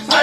Sayo,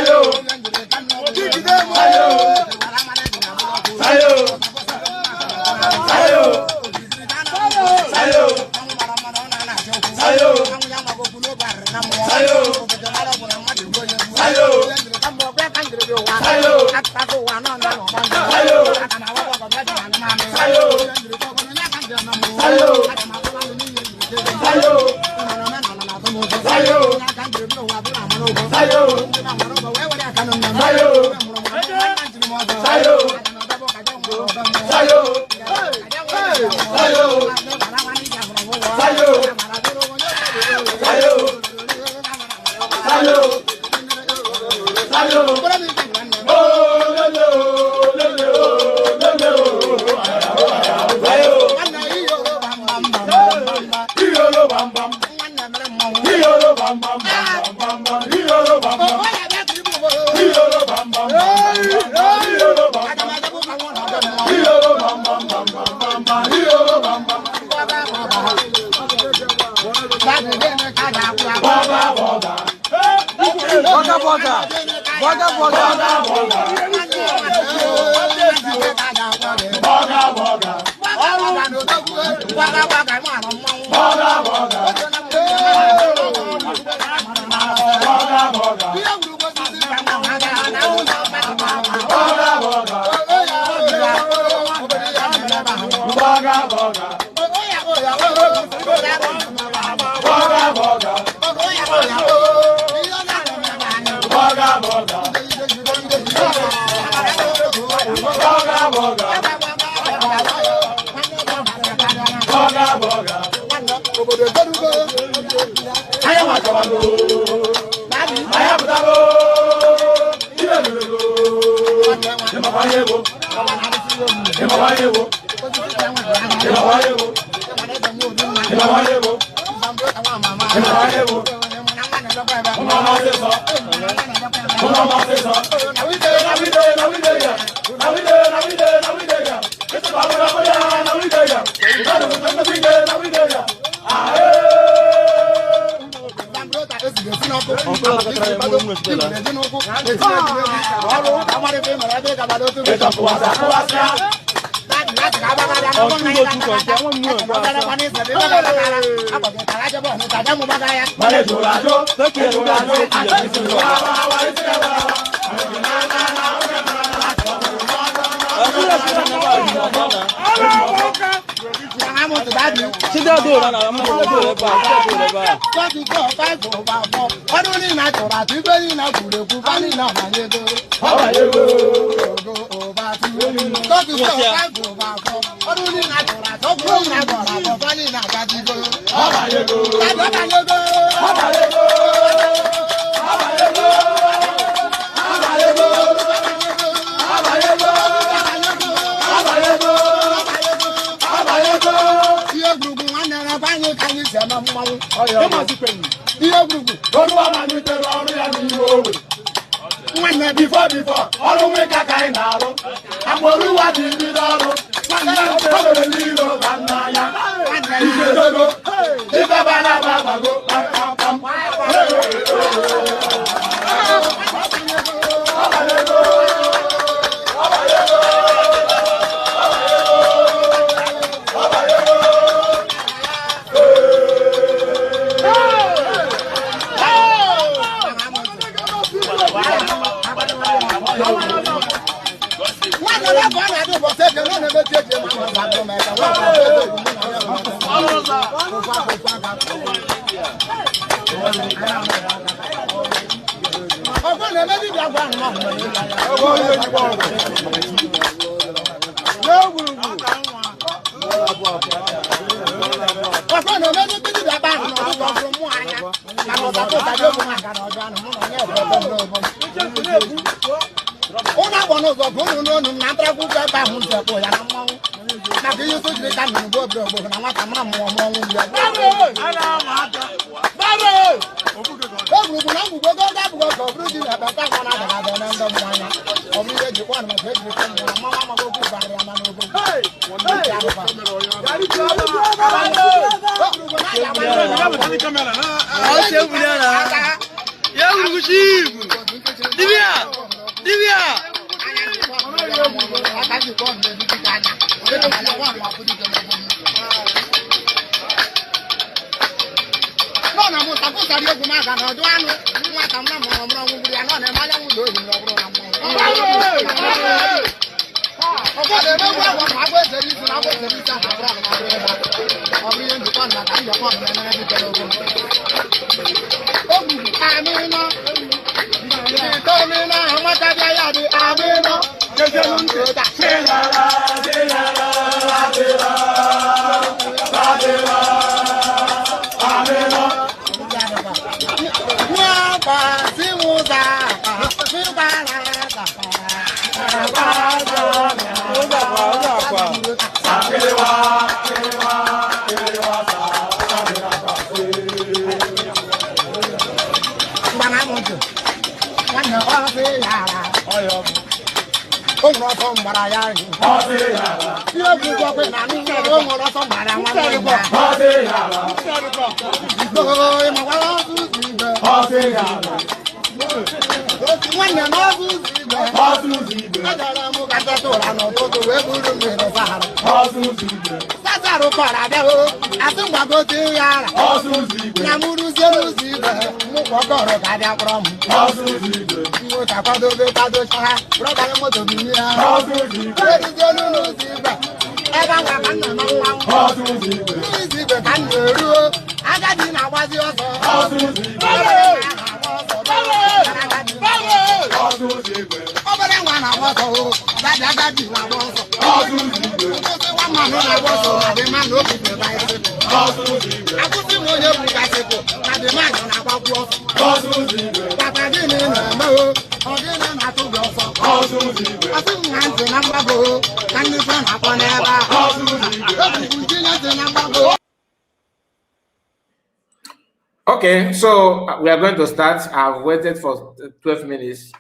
Okay, so we are going to start. I've waited for 12 minutes.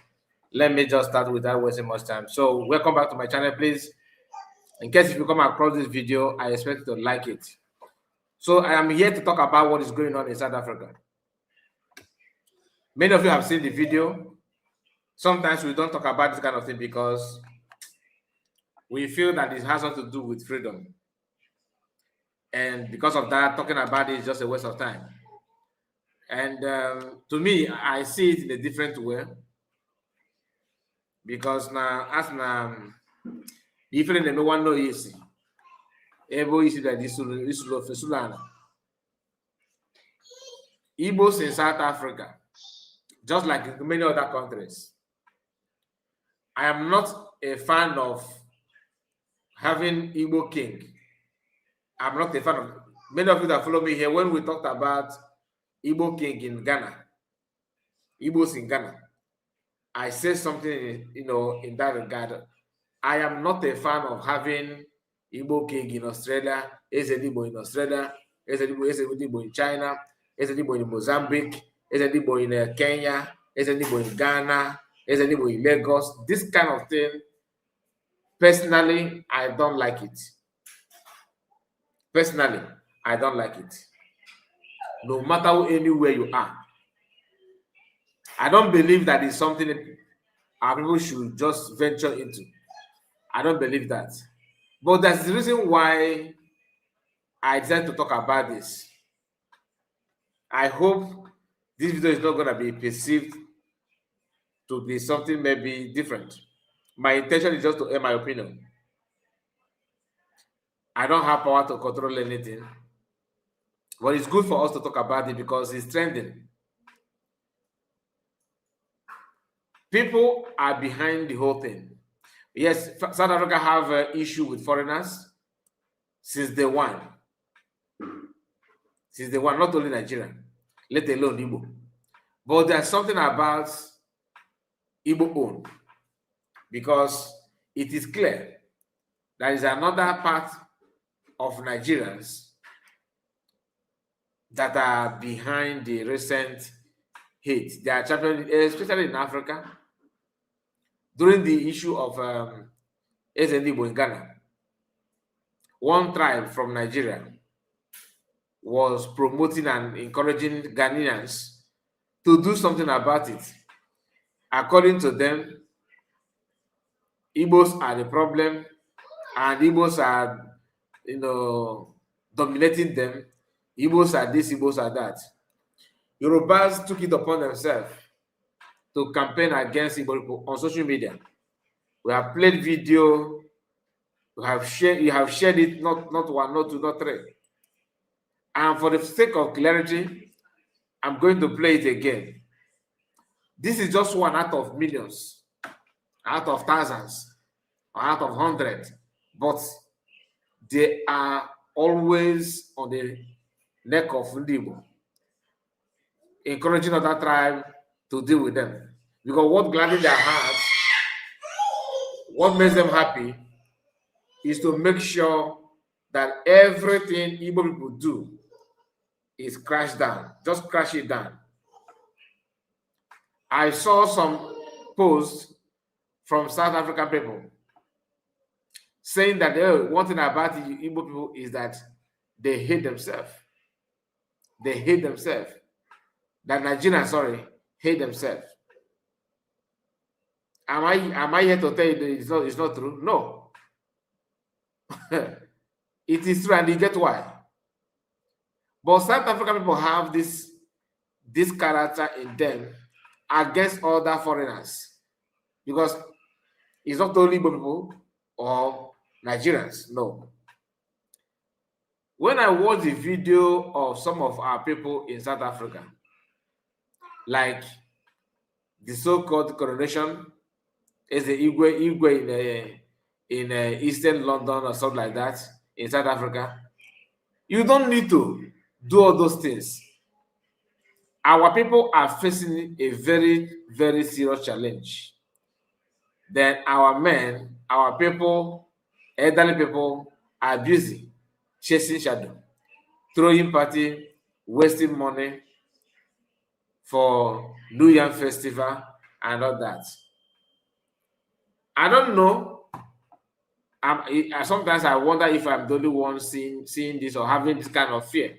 Let me just start without wasting much time. So welcome back to my channel, please. In case if you come across this video, I expect you to like it. So I am here to talk about what is going on in South Africa. Many of you have seen the video. Sometimes we don't talk about this kind of thing because we feel that it has nothing to do with freedom. And because of that, talking about it is just a waste of time. And to me, I see it in a different way. Because now, as now, different than no one know easy. Ebo is that this is Igbos in South Africa, just like in many other countries. I am not a fan of having Igbo king. I'm not a fan of many of you that follow me here. When we talked about Igbo king in Ghana, Igbos in Ghana, I say something, in that regard. I am not a fan of having Igbo king in Australia, Igbo in Australia, Igbo in China, Igbo in Mozambique, Igbo in Kenya, Igbo in Ghana, Igbo in Lagos. This kind of thing, personally, I don't like it. Personally, I don't like it. No matter anywhere you are. I don't believe that is something that our people should just venture into. I don't believe that. But that's the reason why I decided to talk about this. I hope this video is not going to be perceived to be something maybe different. My intention is just to air my opinion. I don't have power to control anything. But it's good for us to talk about it because it's trending. People are behind the whole thing. Yes, South Africa have an issue with foreigners since day one. Since day one, not only Nigeria, let alone Igbo. But there's something about Igbo own, because it is clear there is another part of Nigerians that are behind the recent hate. They are championing, especially in Africa, during the issue of Igbo in Ghana. One tribe from Nigeria was promoting and encouraging Ghanaians to do something about it. According to them, Igbos are the problem, and Igbos are, dominating them. Igbos are this, Igbos are that. Yorubas took it upon themselves to campaign against Igbo people on social media. We have played video, you have shared it, not one, not two, not three. And for the sake of clarity, I'm going to play it again. This is just one out of millions, out of thousands, or out of hundreds, but they are always on the neck of Igbo, encouraging other tribe to deal with them. Because what gladdens their hearts, what makes them happy, is to make sure that everything Igbo people do is crashed down. Just crash it down. I saw some posts from South African people saying that one thing about the Igbo people is that they hate themselves. They hate themselves. That Nigerians, hate themselves. Am I here to tell you that it's not true? No. It is true, and you get why. But South African people have this character in them against other foreigners, because it's not only Igbo people or Nigerians. No. When I watch the video of some of our people in South Africa, like the so-called Coronation, is the Igwe in Eastern London or something like that in South Africa, you don't need to do all those things. Our people are facing a very, very serious challenge. Then our men, our people, elderly people are busy chasing shadow, throwing party, wasting money for New Year Festival and all that. I don't know. Sometimes I wonder if I'm the only one seeing this or having this kind of fear.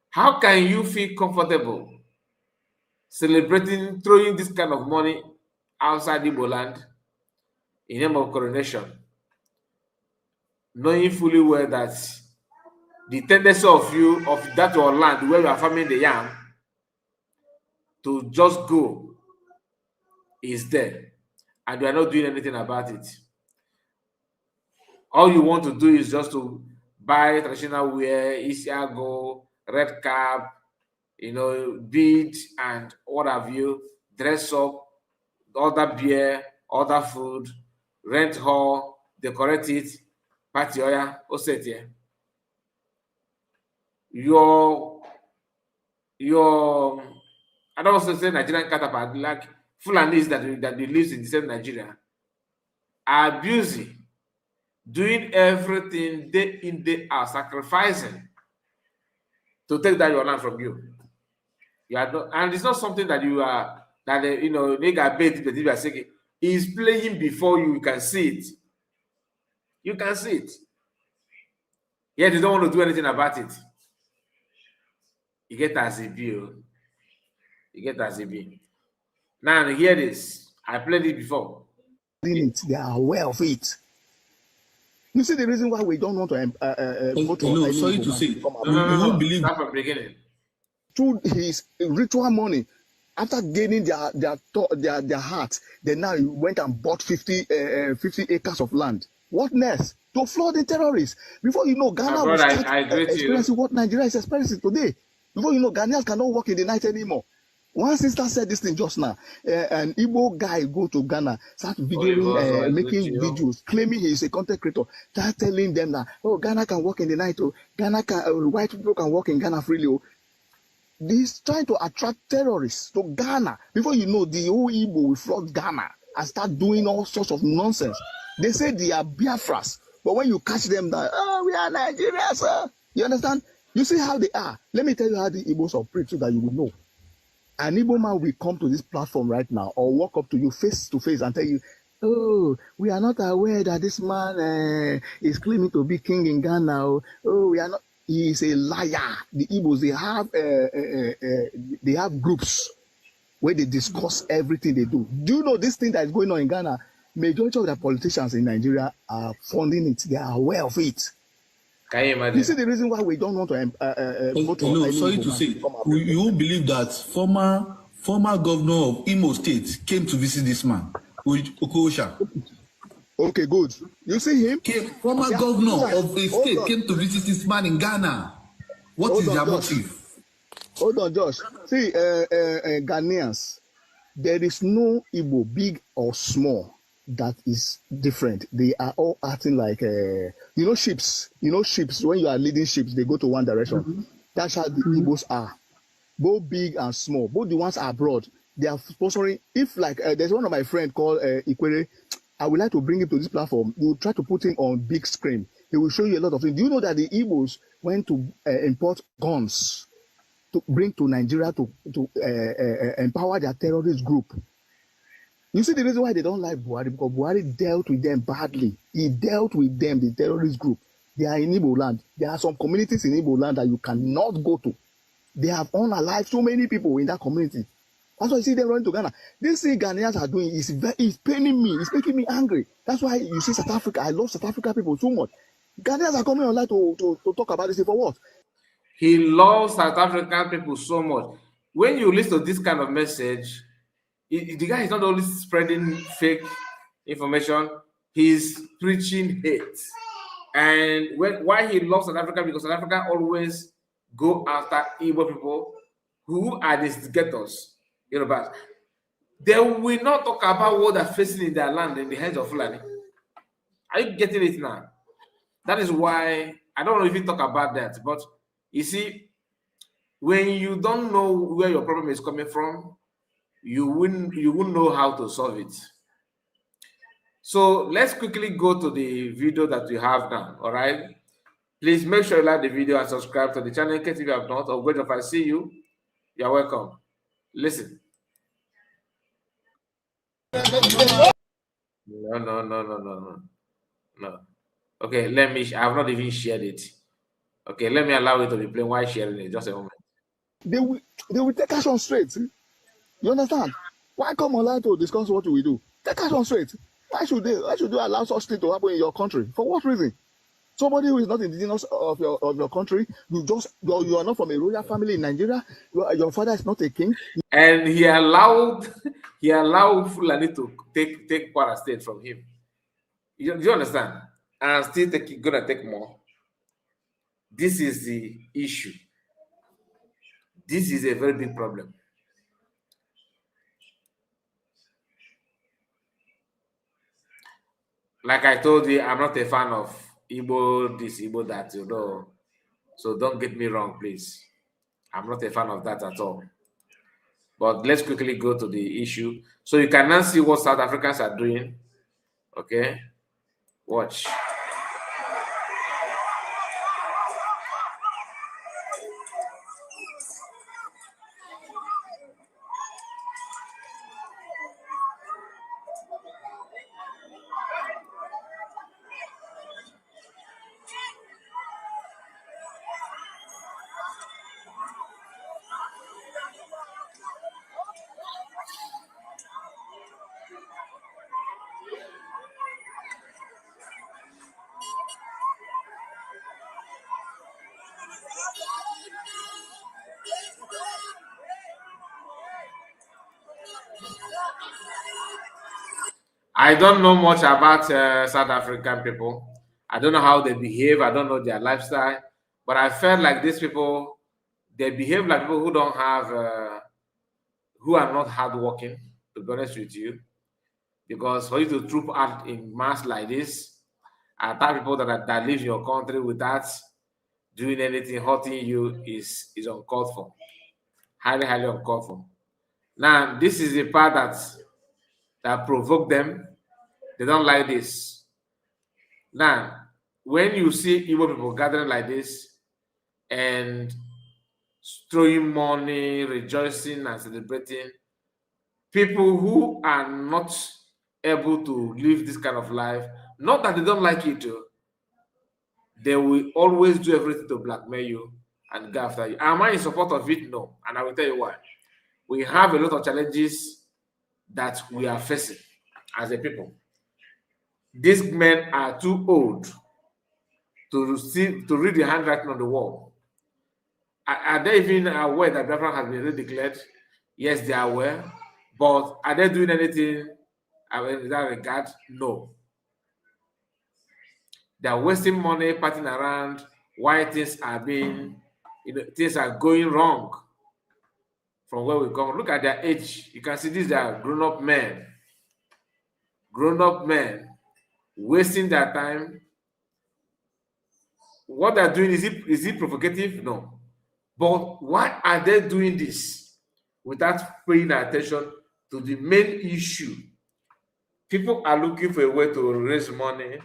How can you feel comfortable celebrating, throwing this kind of money outside Igbo land in the name of coronation, knowing fully well that the tendency of that your land where you are farming the yam to just go is there, and you are not doing anything about it? All you want to do is just to buy traditional wear, isiago, red cap, bead, and what have you, dress up, order beer, order food, rent hall, decorate it, party oya, osetie. Your I don't want to say Nigerian counterpart, like Fulanis that lives in the same Nigeria, are abusing, doing everything day in, day out, sacrificing to take that your land from you. You are not, and it's not something that you are nigga bait that you are saying. He's playing before you can see it. You can see it. Yet you don't want to do anything about it. You get as a bill. You get as a bill. Now hear this. I played it before. They are aware of it. You see the reason why we don't want to vote for sorry to say, you won't believe. Start from the beginning. Through his ritual money, after gaining their heart, then now he went and bought 50 acres of land. What next? To flood the terrorists. Before you know, Ghana will start experiencing what Nigeria is experiencing today. Before you know, Ghanaians cannot walk in the night anymore. One sister said this thing just now. An Igbo guy go to Ghana, start videoing, making videos, claiming he is a content creator, start telling them that, oh, Ghana can walk in the night, oh, Ghana can, white people can walk in Ghana freely. Oh. He's trying to attract terrorists to Ghana. Before you know, the whole Igbo will flood Ghana and start doing all sorts of nonsense. They say they are Biafras, but when you catch them, that, oh, we are Nigerians, sir. You understand? You see how they are. Let me tell you how the Igbos operate so that you will know. An Igbo man will come to this platform right now or walk up to you face to face and tell you, oh, we are not aware that this man is claiming to be king in Ghana. Oh, we are not. He is a liar. The Igbos, they have groups. where they discuss everything they do. Do you know this thing that is going on in Ghana? Majority of the politicians in Nigeria are funding it. They are aware of it. Can you imagine? You see the reason why we don't want to vote for Hello, any sorry Igbo to man say, become our you president. won't believe that former governor of Imo State came to visit this man, Okosha. Okay, good. You see him? Former governor of the Hold state on. came to visit this man in Ghana. What Hold is on, their Josh. motive? Hold on, Josh. See, Ghanaians, there is no Igbo, big or small, that is different. They are all acting like, ships. Ships, when you are leading ships, they go to one direction. That's how the Igbos are. Both big and small. Both the ones abroad, they are sponsoring. If, like, there's one of my friends called Ikwere, I would like to bring him to this platform. You try to put him on big screen. He will show you a lot of things. Do you know that the Igbos went to import guns to bring to Nigeria to empower their terrorist group? You see the reason why they don't like Buhari, because Buhari dealt with them badly. He dealt with them, the terrorist group. They are in Igbo land. There are some communities in Igbo land that you cannot go to. They have unalived so many people in that community. That's why you see them running to Ghana. This thing Ghanaians are doing is paining me. It's making me angry. That's why you see South Africa. I love South Africa people so much. Ghanaians are coming online to talk about this for what? He loves South African people so much. When you listen to this kind of message, the guy is not only spreading fake information, he's preaching hate. And why he loves South Africa? Because South Africa always go after Igbo people who are the instigators. They will not talk about what they're facing in their land in the hands of Fulani. Are you getting it now? That is why I don't know if you talk about that, but you see, when you don't know where your problem is coming from, you wouldn't know how to solve it. So let's quickly go to the video that we have now. All right. Please make sure you like the video and subscribe to the channel in case if you have not. Or wait, if I see you, you're welcome. Listen. No. Okay, I have not even shared it. Okay, let me allow it to be playing while sharing it. Just a moment. They will take action straight. You understand? Why come online to discuss what we do? Take action straight. Why should they allow such thing to happen in your country? For what reason? Somebody who is not indigenous of your country, you are not from a royal family in Nigeria. Your father is not a king. And he allowed Fulani to take Kwara State from him. Do you understand? And still gonna take more. This is the issue. This is a very big problem. Like I told you, I'm not a fan of Igbo this, Igbo that, So don't get me wrong, please. I'm not a fan of that at all. But let's quickly go to the issue. So you can now see what South Africans are doing. Okay? Watch. I don't know much about South African people. I don't know how they behave. I don't know their lifestyle. But I felt like these people, they behave like people who don't have, who are not hardworking, to be honest with you. Because for you to troop out in mass like this, attack people that live in your country without doing anything, hurting you is uncalled for. Highly, highly uncalled for. Now, this is the part that provoked them. They don't like this. Now, when you see Igbo people gathering like this and throwing money, rejoicing and celebrating, people who are not able to live this kind of life, not that they don't like it, they will always do everything to blackmail you and go after you. Am I in support of it? No. And I will tell you why. we have a lot of challenges that we are facing as a people. These men are too old to read the handwriting on the wall. Are they even aware that Biafra has been redeclared? Yes, they are aware. But are they doing anything in that regard? No. They are wasting money, partying around, why things are being, things are going wrong from where we come. Look at their age. You can see these are grown-up men. Grown-up men wasting their time. What they're doing, is it provocative? No. But why are they doing this without paying attention to the main issue? People are looking for a way to raise money,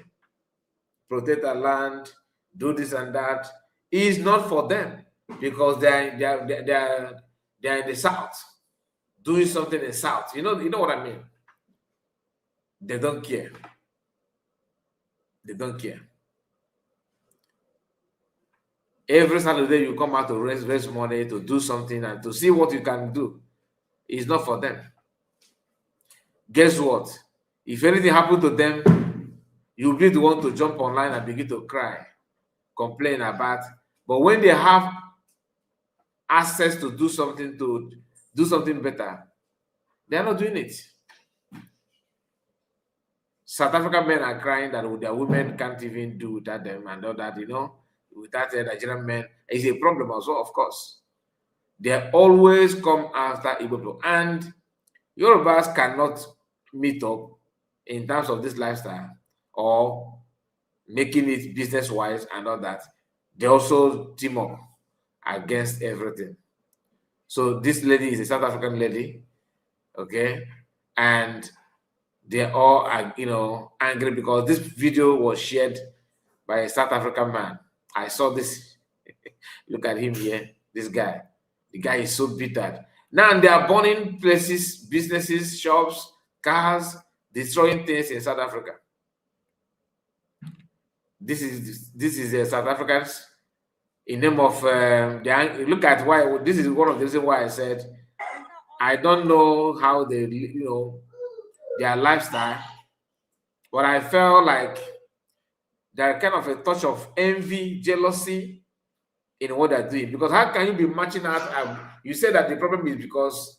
protect their land, do this and that. It is not for them because they are in the south, doing something in the south. You know what I mean? They don't care. They don't care. Every Saturday you come out to raise money, to do something and to see what you can do. It's not for them. Guess what? If anything happened to them, you'll be the one to jump online and begin to cry, complain about. But when they have access to do something better, they are not doing it. South African men are crying that their women can't even do without them and all that, without Nigerian men. Is a problem also, of course. They always come after Igbo people. And Yorubas cannot meet up in terms of this lifestyle or making it business-wise and all that. They also team up against everything. So this lady is a South African lady, okay? And they all are, angry because this video was shared by a South African man. I saw this. Look at him here, this guy. The guy is so bitter. Now they are burning places, businesses, shops, cars, destroying things in South Africa. This is South Africans in name of look at why. This is one of the reasons why I said I don't know how they their lifestyle, but I felt like there kind of a touch of envy, jealousy in what they're doing. Because how can you be matching out? You said that the problem is because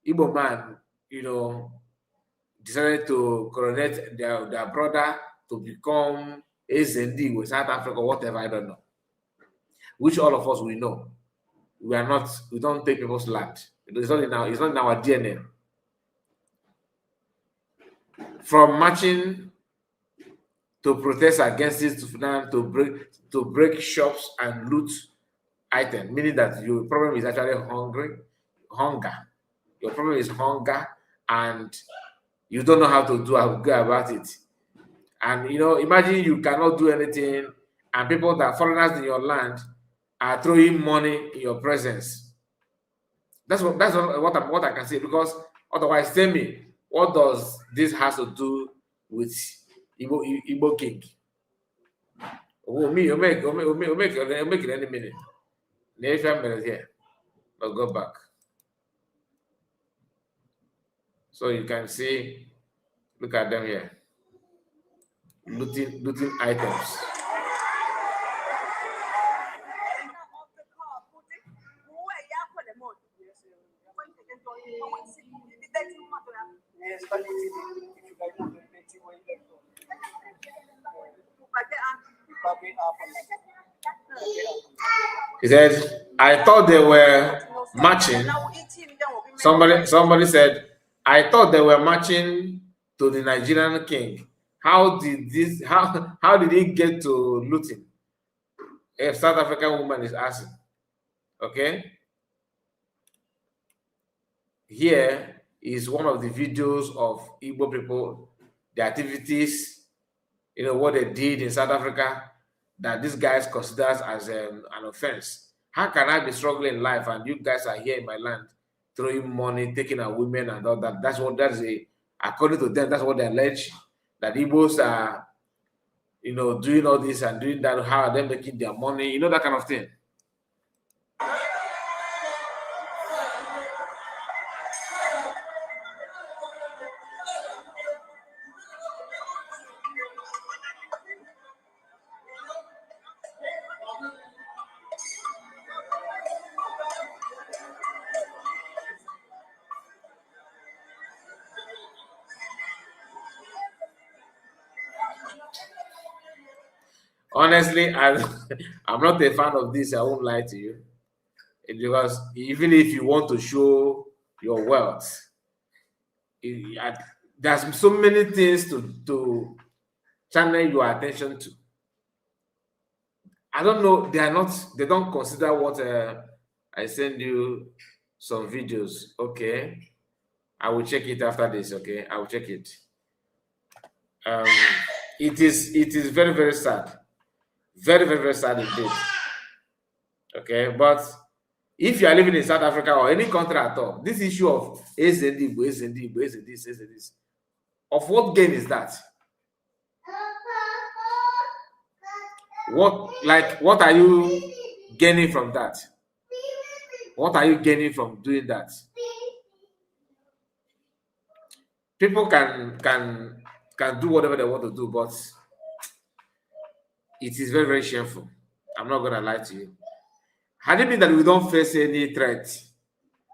Igbo man, decided to coronate their brother to become AZD with South Africa, whatever, I don't know. Which all of us we know. We don't take people's land. It's not in our DNA. From marching to protest against this to break shops and loot items, meaning that your problem is actually hunger. Your problem is hunger, and you don't know how to go about it. And imagine you cannot do anything, and people that foreigners in your land are throwing money in your presence. That's what I can say. Because otherwise, tell me, what does this has to do with Igbo king? We'll make it any minute. Minute here, but go back. So you can see, look at them here, looting items. He said, I thought they were marching. Somebody said, I thought they were marching to the Nigerian king. How did he get to looting? A South African woman is asking. Okay. Here is one of the videos of Igbo people, the activities, what they did in South Africa, that these guys considers as an offense. How can I be struggling in life and you guys are here in my land throwing money, taking our women and all that? According to them, that's what they allege, that Igbos are, doing all this and doing that. How are they making their money? That kind of thing. Honestly, I'm not a fan of this. I won't lie to you. Because even if you want to show your wealth, there's so many things to channel your attention to. I don't know. They don't consider what I send you some videos. Okay. I will check it after this. Okay. I will check it. Um, it is very, very sad. Very, very, very sad indeed. Okay. But if you are living in South Africa or any country at all, this issue of this, of what gain is that? What are you gaining from that? What are you gaining from doing that? People can do whatever they want to do, but it is very, very shameful. I'm not gonna lie to you. Had it been that we don't face any threat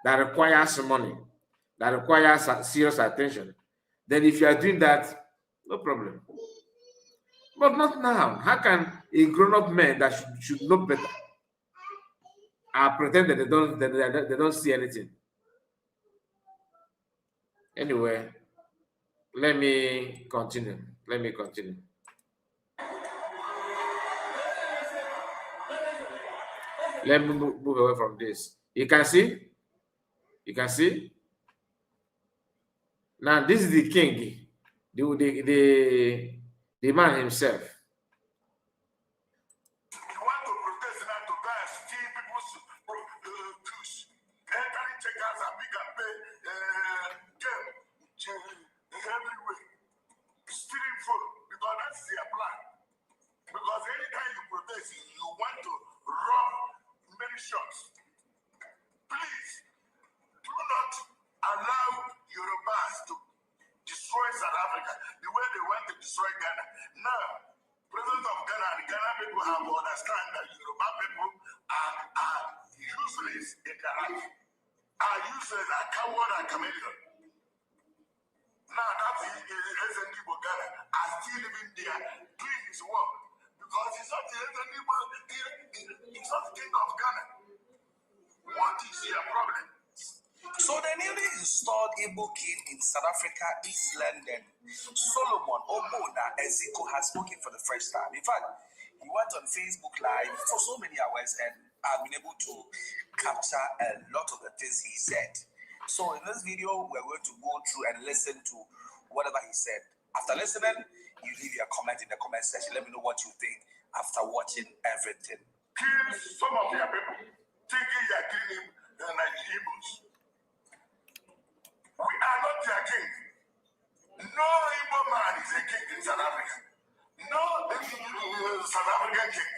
that requires money, that requires serious attention, then if you are doing that, no problem. But not now. How can a grown-up man that should know better pretend that they don't see anything? Anyway, let me continue. Let me move away from this. You can see? Now this is the king, the man himself. You want to protest now to go and steal people's goods. Carry checkers and big and pay everywhere. Stealing food because that's their plan. Because anytime you protest, you want to rob many shops. Please do not allow Yorubas to destroy South Africa the way they want to destroy Ghana. Now, President of Ghana and Ghana people have understand that Yoruba people are useless in their life. Are useless, are coward and chameleon. Now that's the SND Ghana are still living there doing his work. Because he's not the SND, he's not the king of Ghana. What is your problem? So the newly installed Igbo king in South Africa, East London, Solomon Obona Eziko, has spoken for the first time. In fact, he went on Facebook Live for so many hours and I've been able to capture a lot of the things he said. So in this video, we're going to go through and listen to whatever he said. After listening, you leave your comment in the comment section. Let me know what you think after watching everything. Kill some of your people, thinking you're killing the Igbos. We are not their king. No Igbo man is a king in South Africa. No South African king.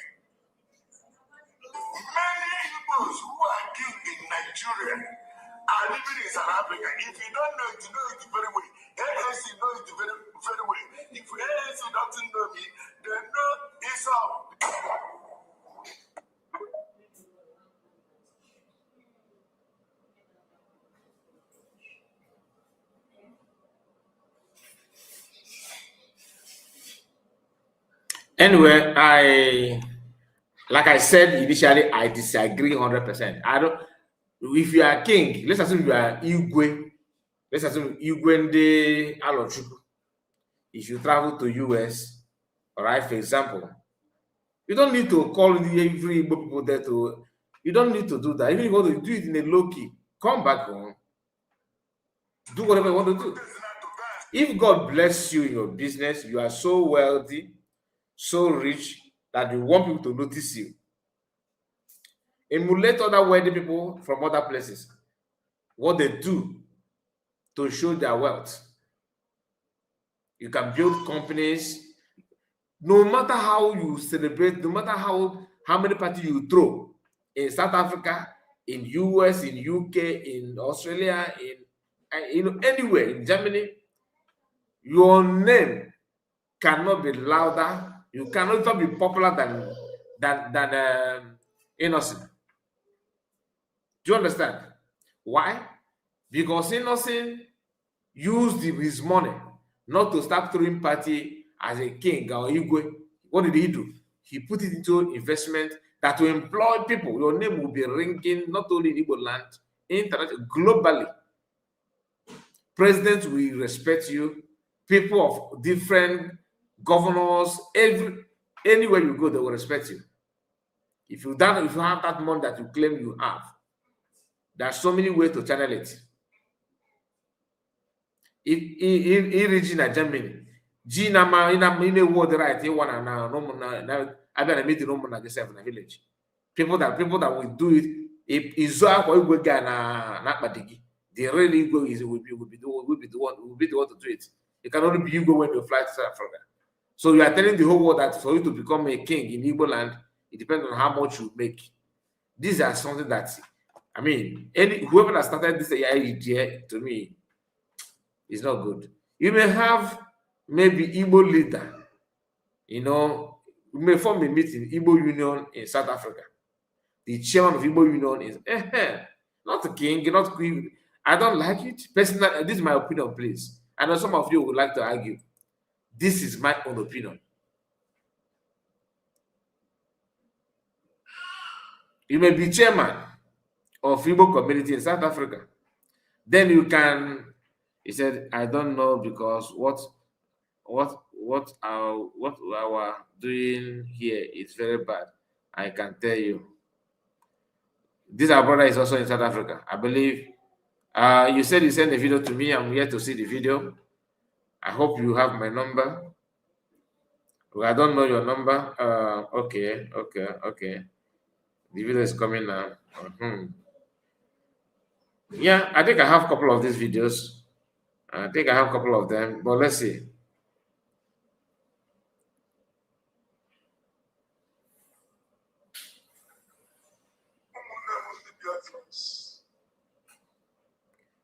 Many Igbos who are king in Nigeria are living in South Africa. If you don't know it, you know it very well. ANC knows it very, very well. If ANC doesn't know me, they know it's all. Anyway, like I said initially, I disagree 100%. I don't. If you are king, let's assume you are Igwe. Let's assume Igwe de Alochukwu. If you travel to US, all right, for example, you don't need to call every Igbo people there to. You don't need to do that. Even if you want to do it in a low key, come back home. Do whatever you want to do. If God bless you in your business, you are so wealthy, so rich that you want people to notice you. Emulate other wealthy people from other places. What they do to show their wealth. You can build companies. No matter how you celebrate, no matter how many parties you throw in South Africa, in US, in UK, in Australia, in anywhere, in Germany, your name cannot be louder. You cannot even be popular than Innocent. Do you understand? Why? Because Innocent used his money not to start throwing party as a king or Igwe. What did he do? he put it into investment that will employ people. Your name will be ringing not only in Igbo land, internationally, globally. Presidents will respect you. People of different governors, anywhere you go, they will respect you. If you have that money that you claim you have, there are so many ways to channel it. In region Germany, Gina in a word right, you want now I better meet the Roman at the village. People that will do it. If Izoa or Igwe guy na Badigi, the really Igwe will be the one to do it. It can only be Igwe when you fly to South Africa. So you are telling the whole world that for you to become a king in Igbo land, it depends on how much you make. These are something that, I mean, whoever that started this idea to me is not good. You may have maybe Igbo leader, you may form a meeting, Igbo Union in South Africa. The chairman of Igbo Union is not a king, not queen. I don't like it. Personally, this is my opinion, please. I know some of you would like to argue. This is my own opinion. You may be chairman of Igbo community in South Africa. Then you can, he said, I don't know, because what our doing here is very bad. I can tell you. This our brother is also in South Africa, I believe. You said you sent a video to me. I'm here to see the video. I hope you have my number. Well, I don't know your number. Okay. The video is coming now. Yeah, I think I have a couple of these videos. I think I have a couple of them, but let's see.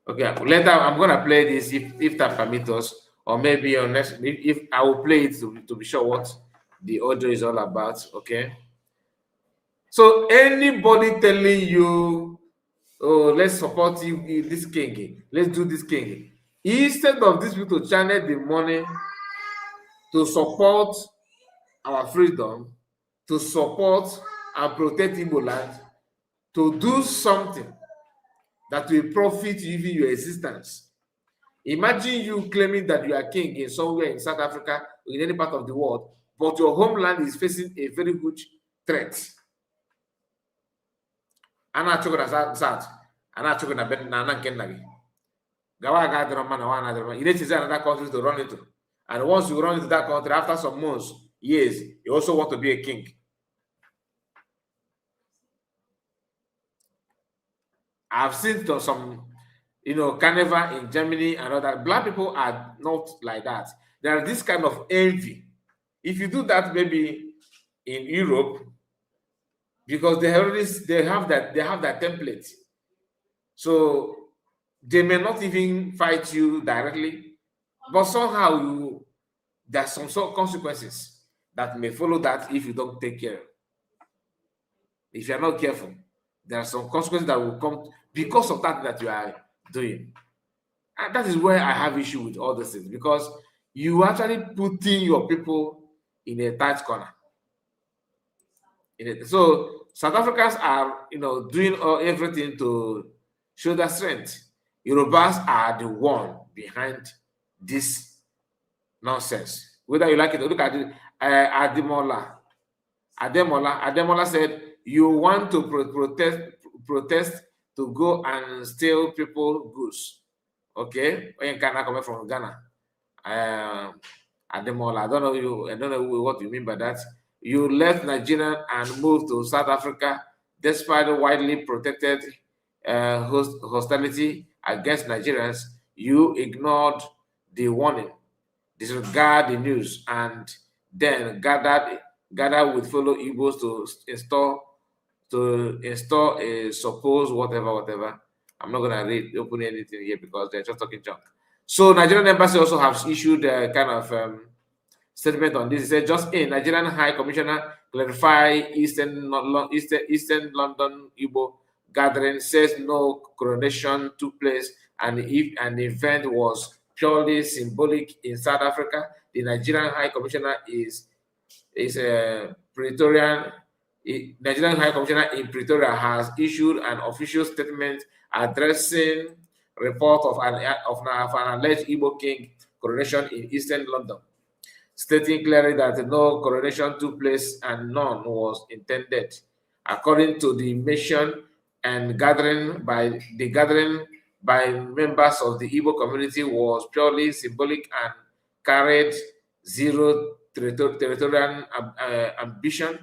Okay, later I'm gonna play this if that permits us, or maybe on next, if I will play it to be sure what the audio is all about. Okay. So anybody telling you, oh, let's support you, this king, let's do this king, instead of these people to channel the money to support our freedom, to support and protect Igbo land, to do something that will profit even your existence. Imagine you claiming that you are king in somewhere in South Africa or in any part of the world, but your homeland is facing a very huge threat. Ana chokora South, ana chokora bet na nan kenagi. Gawa ga drama na wana drama. You need to choose another country to run into, and once you run into that country, after some months, years, you also want to be a king. I've seen some, carnival in Germany and all that. Black people are not like that. There are this kind of envy. If you do that, maybe in Europe, because they have that template, so they may not even fight you directly, but somehow there's some sort of consequences that may follow that if you don't take care. If you're not careful, there are some consequences that will come because of that you are doing. And that is where I have issue with all these things, because you actually putting your people in a tight corner. So South Africans are, doing everything to show their strength. Yorubas are the one behind this nonsense. Whether you like it or look at it, Ademola said, you want to protest to go and steal people goods. Okay, when Ghana coming from Ghana, Ademola, I don't know what you mean by that. You left Nigeria and moved to South Africa despite widely protected hostility against Nigerians. You ignored the warning, disregard the news, and then gathered with fellow Igbos to install a supposed whatever. I'm not gonna open anything here because they're just talking junk. So Nigerian embassy also has issued a kind of statement on this. It said, just in, Nigerian High Commissioner clarify Eastern London Igbo gathering, says no coronation took place, and if an event was purely symbolic in South Africa, the Nigerian High Commissioner is Praetorian, Nigerian High Commissioner in Pretoria has issued an official statement addressing report of an alleged Igbo king coronation in Eastern London, stating clearly that no coronation took place and none was intended. According to the mission and gathering by members of the Igbo community was purely symbolic and carried zero territorial ambition,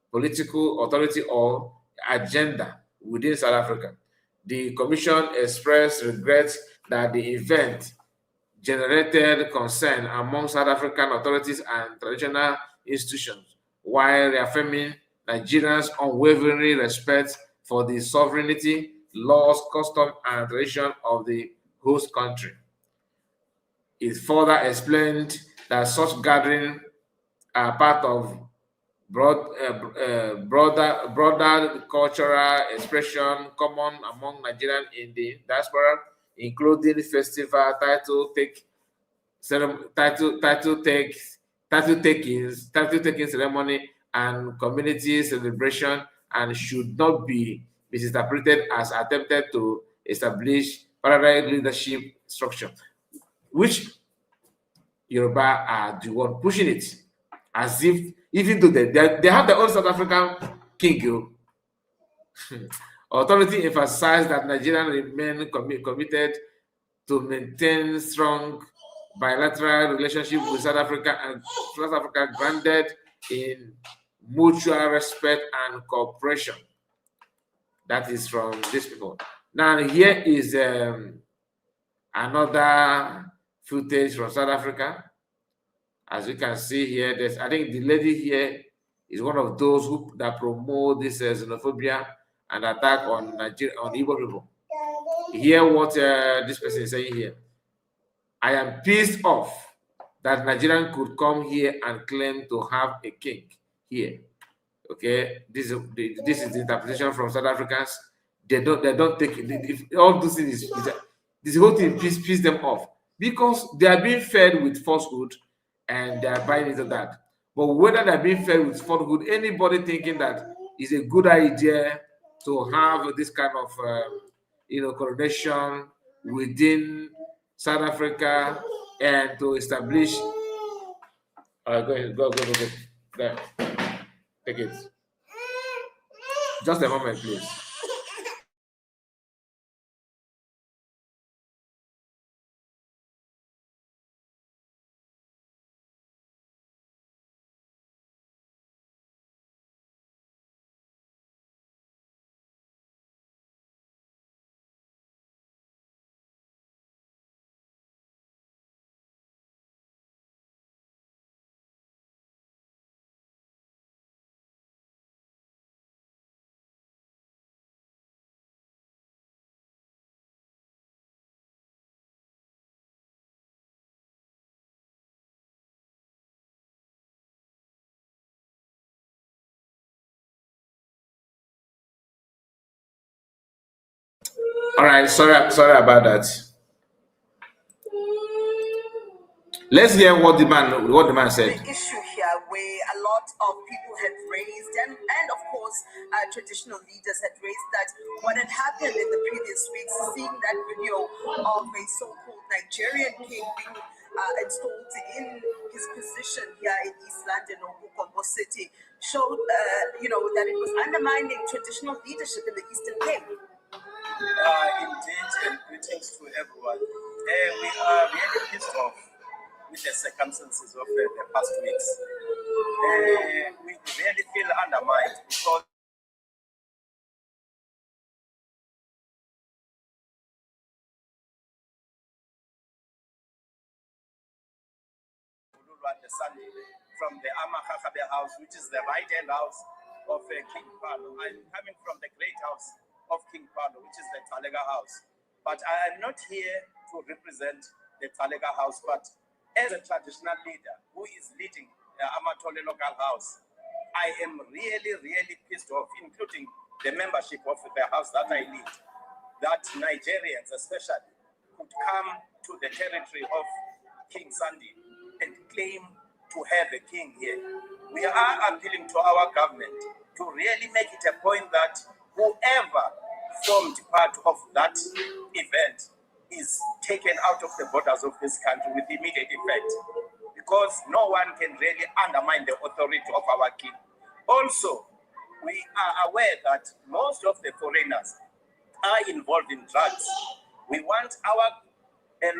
political authority, or agenda within South Africa. The commission expressed regret that the event generated concern among South African authorities and traditional institutions, while reaffirming Nigerians' unwavering respect for the sovereignty, laws, custom, and tradition of the host country. It further explained that such gatherings are part of broader cultural expression common among Nigerians in the diaspora, including festival, title taking ceremony, and community celebration, and should not be misinterpreted as attempted to establish parallel leadership structure, which Yoruba are the one pushing it, as if even though they have their own South African king. Authority emphasized that Nigeria remain committed to maintain strong bilateral relationship with South Africa and South Africa grounded in mutual respect and cooperation. That is from these people. Now here is another footage from South Africa. As you can see here, I think the lady here is one of those that promote this xenophobia and attack on Nigeria, on Igbo people. Hear what this person is saying here. I am pissed off that Nigerian could come here and claim to have a king here. Okay, this is the interpretation from South Africans. They don't take it. All those things this whole thing piss them off because they are being fed with falsehood and they are buying into that. But whether they're being fed with falsehood, anybody thinking that is a good idea to have this kind of coronation within South Africa and to establish. Go ahead, go. There, take it. Just a moment, please. All right, sorry about that. Let's hear what the man said. The issue here where a lot of people had raised and of course traditional leaders had raised that what had happened in the previous weeks, seeing that video of a so-called Nigerian king being installed in his position here in East London or Ukombo City, showed that it was undermining traditional leadership in the Eastern Cape. Indeed, and greetings to everyone. We are really pissed off with the circumstances of the past weeks. We really feel undermined because Sunday from the Amakakabe house, which is the right-hand house of King Palo. I'm coming from the great house of King Palo, which is the Talega house. But I am not here to represent the Talega house, but as a traditional leader who is leading the Amatole local house, I am really, really pissed off, including the membership of the house that I lead, that Nigerians especially could come to the territory of King Sandy and claim to have a king here. we are appealing to our government to really make it a point that whoever formed part of that event is taken out of the borders of this country with immediate effect, because no one can really undermine the authority of our king. Also, we are aware that most of the foreigners are involved in drugs. We want our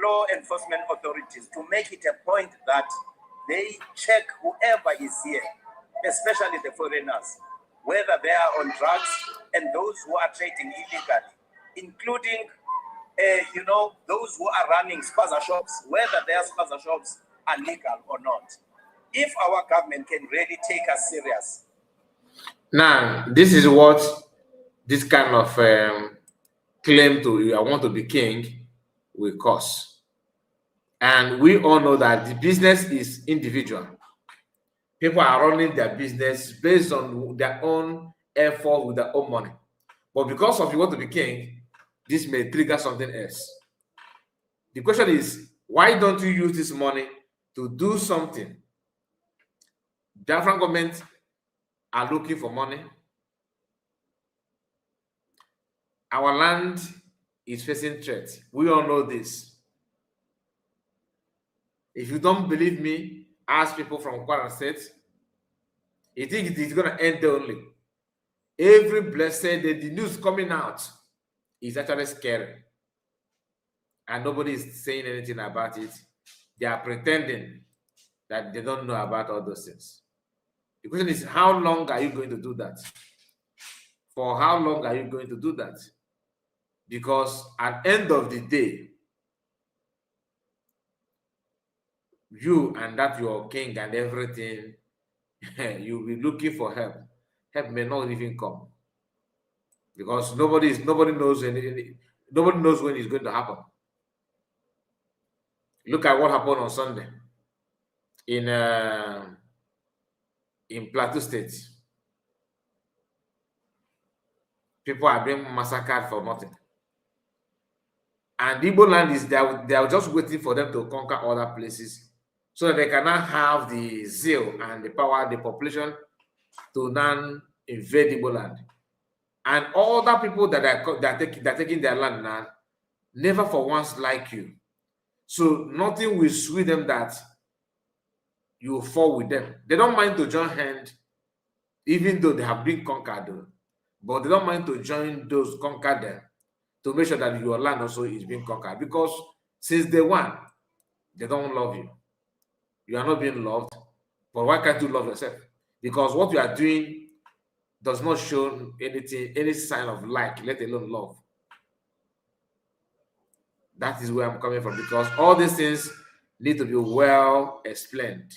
law enforcement authorities to make it a point that they check whoever is here, especially the foreigners, whether they are on drugs and those who are trading illegally, including those who are running spaza shops, whether their spaza shops are legal or not. If our government can really take us serious. Now, this is what this kind of claim to I want to be king will cost. And we all know that the business is individual. People are running their business based on their own effort with their own money. But because of you want to be king, this may trigger something else. The question is, why don't you use this money to do something? Different governments are looking for money. Our land is facing threat. We all know this. If you don't believe me, ask people from Kwara State. You think it is going to end there only? Every blessed day, the news coming out is actually scary. And nobody is saying anything about it. They are pretending that they don't know about all those things. The question is, how long are you going to do that? For how long are you going to do that? Because at the end of the day, you and that your king and everything, you'll be looking for help. Help may not even come. Because nobody knows when it's going to happen. Look at what happened on Sunday in Plateau State. People are being massacred for nothing. And Igbo land is there. They are just waiting for them to conquer other places so that they cannot have the zeal and the power, the population to now invade Igbo land. And other people that are taking their land now never for once like you. So nothing will sweet them that you will fall with them. They don't mind to join hand, even though they have been conquered, but they don't mind to join those conquered them to make sure that your land also is being conquered. Because since day one, they don't love you. You are not being loved. But why can't you love yourself? Because what you are doing does not show anything, any sign of like, let alone love. That is where I'm coming from, because all these things need to be well explained.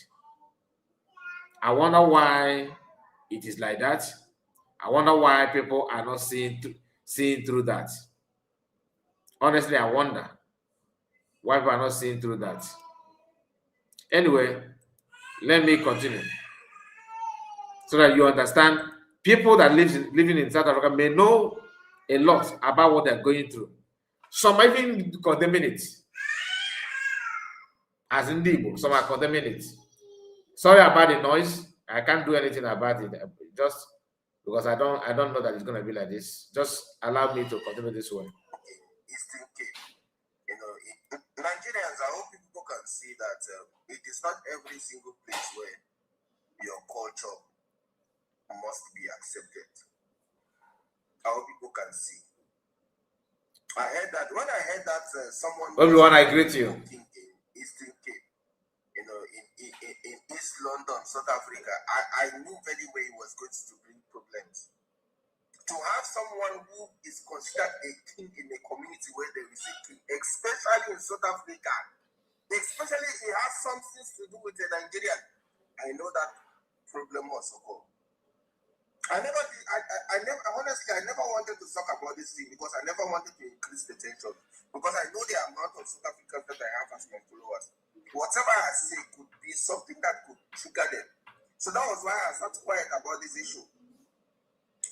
I wonder why it is like that. I wonder why people are not seeing through that. Honestly, I wonder why people are not seeing through that. Anyway, let me continue so that you understand. People that living in South Africa may know a lot about what they're going through. Some are even condemning it. As in Igbo, some are condemning it. Sorry about the noise. I can't do anything about it. Just because I don't know that it's gonna be like this. Just allow me to continue this way. Eastern Cape. Nigerians, I hope people can see that it is not every single place where your culture must be accepted. I hope people can see. I heard that when I heard that someone. Everyone, I greet you. In Eastern Cape, in East London, South Africa, I knew very well it was going to bring problems. To have someone who is considered a king in a community where there is a king, especially in South Africa, especially if it has something to do with a Nigerian, I know that problem must occur. Honestly, I never wanted to talk about this thing because I never wanted to increase the tension, because I know the amount of South Africans that I have as my followers. Whatever I say could be something that could trigger them. So that was why I sat quiet about this issue.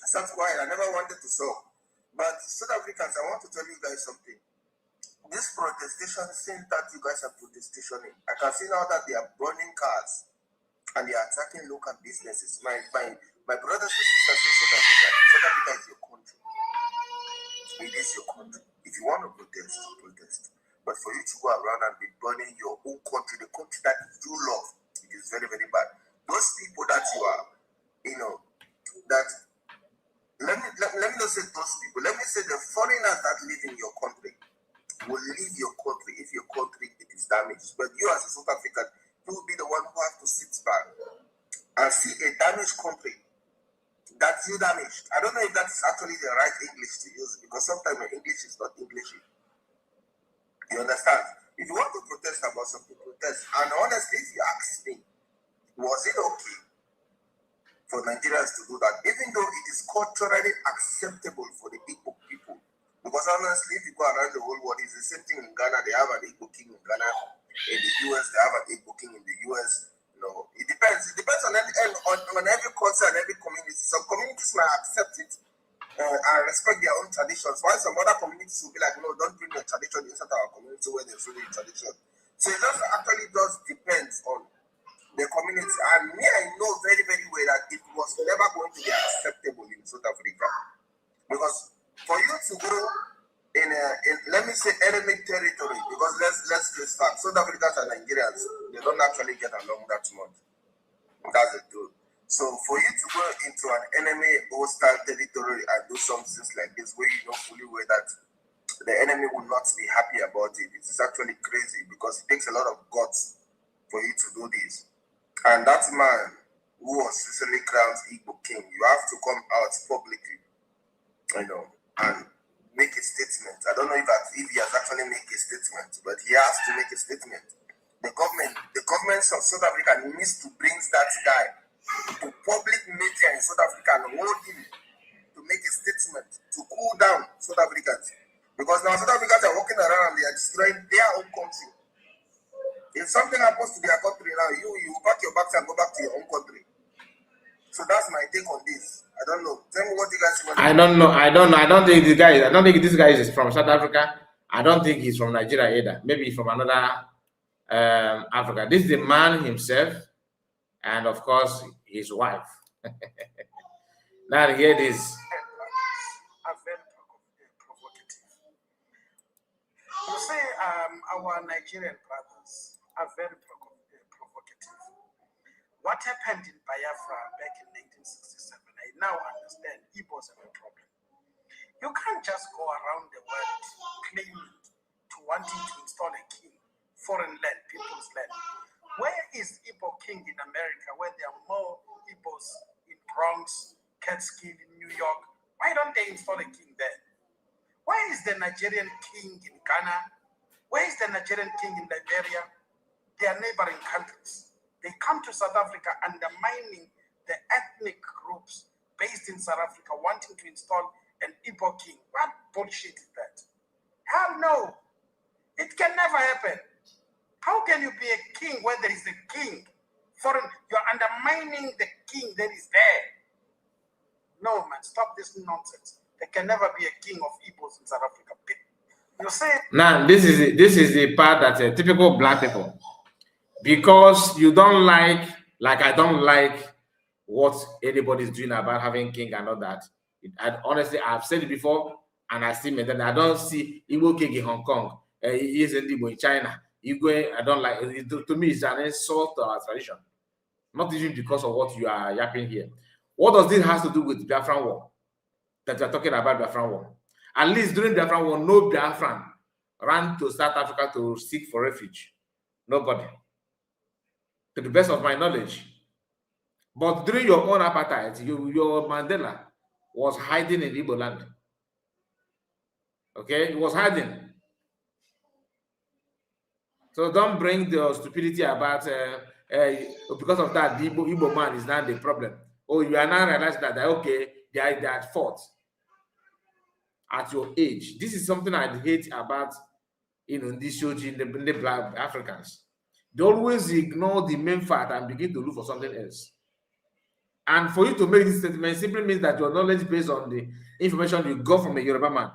I sat quiet. I never wanted to talk. But South Africans, I want to tell you guys something. This protestation, since that you guys are protestationing, I can see now that they are burning cars. and they are attacking local businesses. My brothers and sisters in South Africa is your country. It is your country. If you want to protest, protest. But for you to go around and be burning your own country, the country that you love, it is very, very bad. Those people that you are, that let me not say those people. Let me say the foreigners that live in your country will leave your country if your country is damaged. But you as a South African, you will be the one who have to sit back and see a damaged country that you damaged. I don't know if that is actually the right English to use, because sometimes my English is not English. You understand? If you want to protest about something, protest. And honestly, if you ask me, was it okay for Nigerians to do that, even though it is culturally acceptable for the Igbo people? Because honestly, if you go around the whole world, it's the same thing in Ghana. They have an Igbo king in Ghana. In the US, they have an Igbo king in the US. It depends. It depends on every culture and every community. Some communities might accept it and respect their own traditions, while some other communities will be like, no, don't bring your tradition inside our community where there's really tradition. So it just actually does depends on the community. And me, I know very, very well that it was never going to be acceptable in South Africa. Because for you to go in let me say enemy territory, because let's face fact, South Africans and Nigerians, they don't actually get along that much. That's the truth. So for you to go into an enemy hostile territory and do some things like this, where you know fully well that the enemy will not be happy about it, it is actually crazy, because it takes a lot of guts for you to do this. And that man who was recently crowned Igbo king, you have to come out publicly, and make a statement. I don't know if he has actually made a statement, but he has to make a statement. The government of South Africa needs to bring that guy to public media in South Africa and hold him to make a statement to cool down South Africans. Because now South Africans are walking around and they are destroying their own country. If something happens to their country now, you pack your bags and go back to your own country. So that's my take on this. I don't know. Tell me what you guys want. I don't know. I don't think this guy is from South Africa. I don't think he's from Nigeria either. Maybe he's from another Africa. This is the man himself, and of course his wife. Now here it is. Are very provocative. You see, our Nigerian brothers are very provocative. What happened in Biafra back in 1967, I now understand Igbos have a problem. You can't just go around the world claiming to wanting to install a king, foreign land, people's land. Where is Igbo king in America, where there are more Igbos in Bronx, Catskill in New York? Why don't they install a king there? Where is the Nigerian king in Ghana? Where is the Nigerian king in Liberia? They are neighboring countries. They come to South Africa undermining the ethnic groups based in South Africa, wanting to install an Igbo king. What bullshit is that? Hell no. It can never happen. How can you be a king where there is a king? You're undermining the king that is there. No, man, stop this nonsense. There can never be a king of Igbos in South Africa. You say now this is the part that typical black people, because you don't like I don't like what anybody's doing about having king and all that. Honestly, I've said it before, and I still maintain I don't see Igbo king in Hong Kong. He is in Igbo in China. I don't like it. To me, it's an insult to our tradition. Not even because of what you are yapping here. What does this have to do with the Biafran war? That you're talking about Biafran war. At least during the Biafran war, no Biafran ran to South Africa to seek for refuge. Nobody. To the best of my knowledge. But during your own apartheid, your Mandela was hiding in Igbo land. Okay? He was hiding. So don't bring the stupidity about because of that, the Igbo man is not the problem. Oh, you are now realizing that okay, they are at fault at your age. This is something I hate about this shoji in the black Africans. They always ignore the main fact and begin to look for something else. And for you to make this statement simply means that your knowledge based on the information you got from a Yoruba man,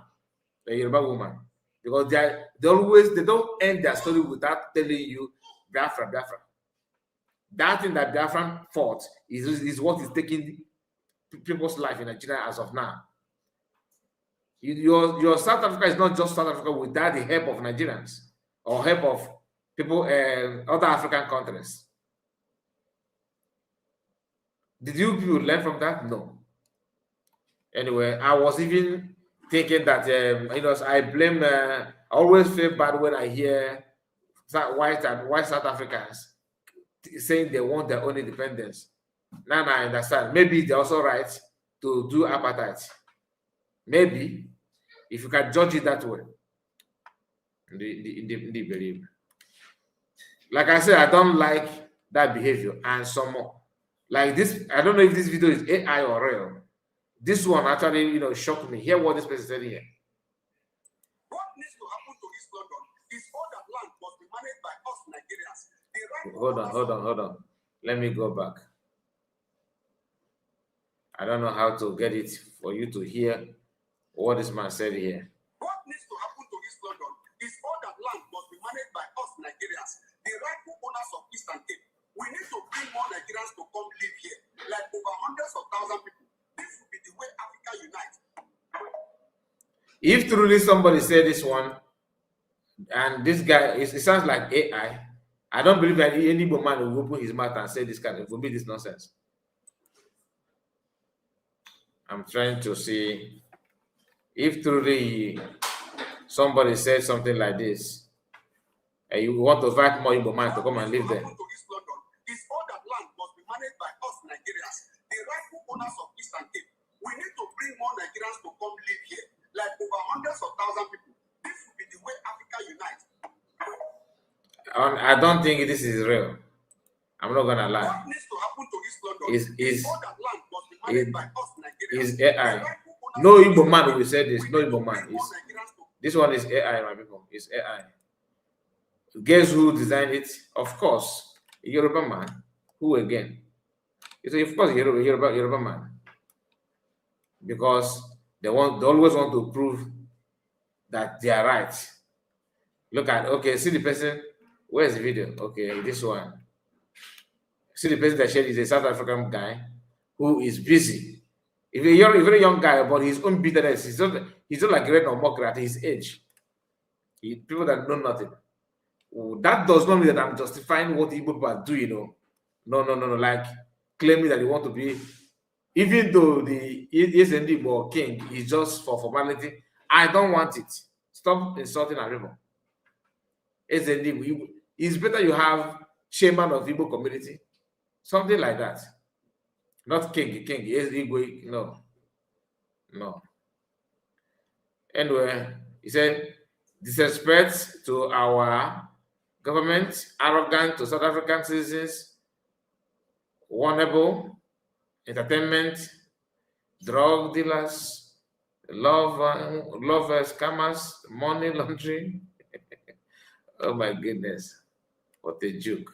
a Yoruba woman. Because they don't end their story without telling you Biafra. That thing that Biafran fought is what is taking people's life in Nigeria as of now. Your South Africa is not just South Africa without the help of Nigerians or help of people, other African countries. Did you people learn from that? No. Anyway, I was even thinking that I blame. I always feel bad when I hear white South Africans saying they want their own independence. Now I understand. Maybe they're also right to do apartheid. Maybe, if you can judge it that way. Like I said, I don't like that behavior, and some more. Like this, I don't know if this video is AI or real. This one actually, shocked me. Hear what this person said here. What needs to happen to East London is all that land must be managed by us Nigerians. Hold on. Let me go back. I don't know how to get it for you to hear what this man said here. What needs to happen to East London is all that land must be managed by us Nigerians, the rightful owners of Eastern Cape. We need to bring more Nigerians to come live here, like over hundreds of thousands people. This will be the way Africa unites. If truly somebody said this one, and this guy, it sounds like AI, I don't believe that any man will open his mouth and say this kind of, will be this nonsense. I'm trying to see if truly somebody said something like this, and you want to invite more Igbo man to come and live there. East London is all that land must be managed by us Nigerians, the rightful owners of Eastern Cape. We need to bring more Nigerians to come live here, like over hundreds of thousands people. This will be the way Africa unites. I don't think this is real. I'm not gonna lie. What needs to happen to East London is all that land must be managed by us Nigerians. Is AI. No Igbo man will say this. No Igbo man. This one is AI, my people. It's AI. Guess who designed it? Of course, a Yoruba man. Who again? It's of course a Yoruba man. Because they always want to prove that they are right. Look at, okay, see the person. Where's the video? Okay, this one. See the person that shared is a South African guy who is busy. If you're a very young guy, but his own bitterness, he's not like Red or Mokra at his age. People that know nothing. That does not mean that I'm justifying what Igbo people are doing, No. Like claiming that they want to be, even though the Igbo king is just for formality, I don't want it. Stop insulting our people. It's better you have chairman of Igbo community, something like that. Not king. Yes, Igbo. No. Anyway, he said, disrespect to our government, arrogant to South African citizens, vulnerable, entertainment, drug dealers, lovers, scammers, money laundering. Oh my goodness, what a joke.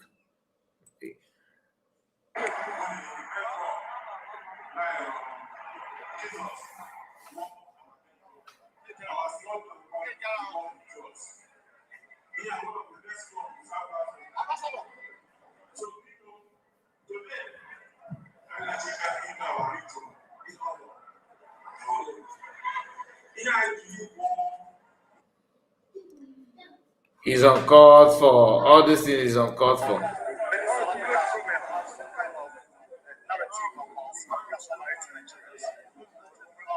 Is uncalled for. All these things is uncalled for.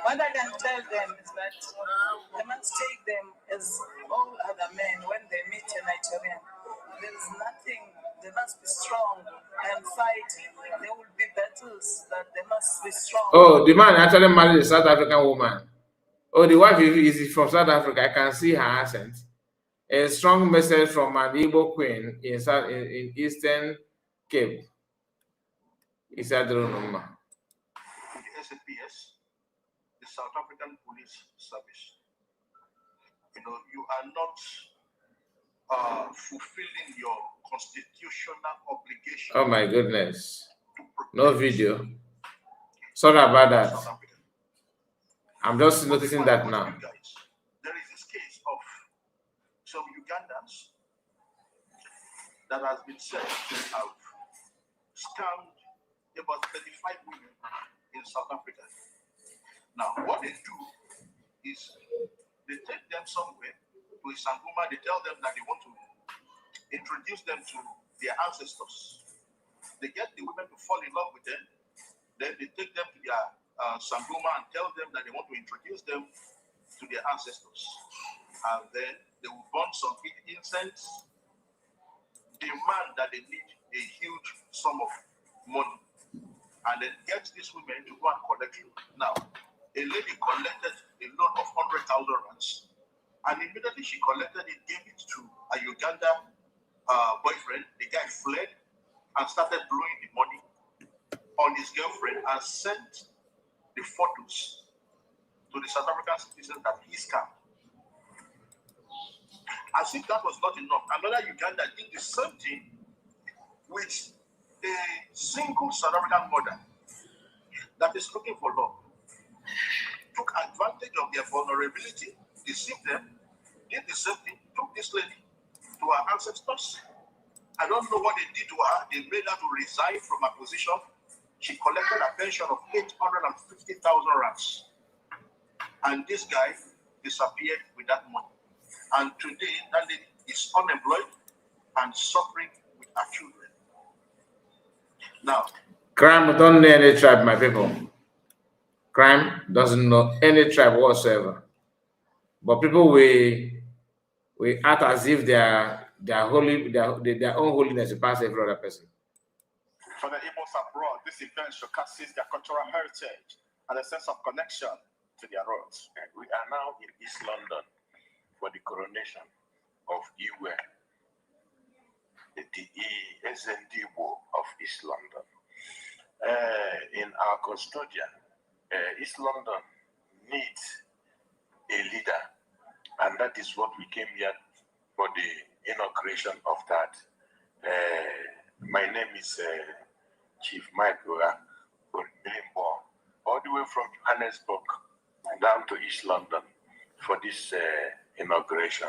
What I can tell them is that they must take them as all other men when they meet a Nigerian. There is nothing, they must be strong and fight. There will be battles that they must be strong. Oh, the man actually married a South African woman. Oh, the wife is from South Africa. I can see her accent. A strong message from an Igbo queen in Eastern Cape. Is that the number? The SAPS, the South African Police Service. You are not fulfilling your constitutional obligation. Oh my goodness. No video. Sorry about that. I'm just noticing that now. There is this case of some Ugandans that has been said to have scammed about 35 women in South Africa. Now, what they do is they take them somewhere to a Sangoma. They tell them that they want to introduce them to their ancestors. They get the women to fall in love with them. Then they take them to their Sangoma and tell them that they want to introduce them to their ancestors. And then they will burn some incense, demand that they need a huge sum of money, and then get these women to go and collect loan. Now, a lady collected a loan of 100,000 rands, and immediately she collected it, gave it to a Uganda boyfriend. The guy fled and started blowing the money on his girlfriend and sent the photos to the South African citizens that he scammed. As if that was not enough, another Uganda did the same thing with a single South African mother that is looking for love. Took advantage of their vulnerability, deceived them, did the same thing, took this lady to her ancestors. I don't know what they did to her. They made her to resign from her position. She collected a pension of 850,000 rands. And this guy disappeared with that money. And today, that lady is unemployed and suffering with her children. Now, crime don't know any tribe, my people. Crime doesn't know any tribe whatsoever. But people we act as if their own holiness surpass every other person. For the Igbos abroad, this event showcases their cultural heritage and a sense of connection to their roots. We are now in East London for the coronation of Igbo, the Igbo of East London. In our custodian, East London needs a leader, and that is what we came here for the inauguration of that. My name is Chief Michael Bilimbo, all the way from Johannesburg down to East London for this inauguration.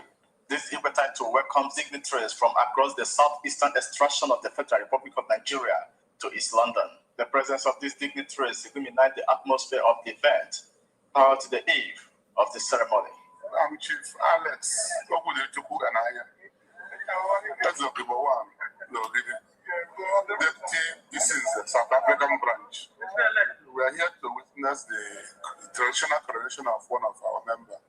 This Igbo title welcomes dignitaries from across the southeastern extraction of the Federal Republic of Nigeria to East London. The presence of these dignitaries illuminate the atmosphere of the event prior to the eve of the ceremony. I'm Chief Alex Ogulechuku and I as of Igbo One, Deputy Pieces, South African branch. We are here to witness the traditional coronation of one of our members,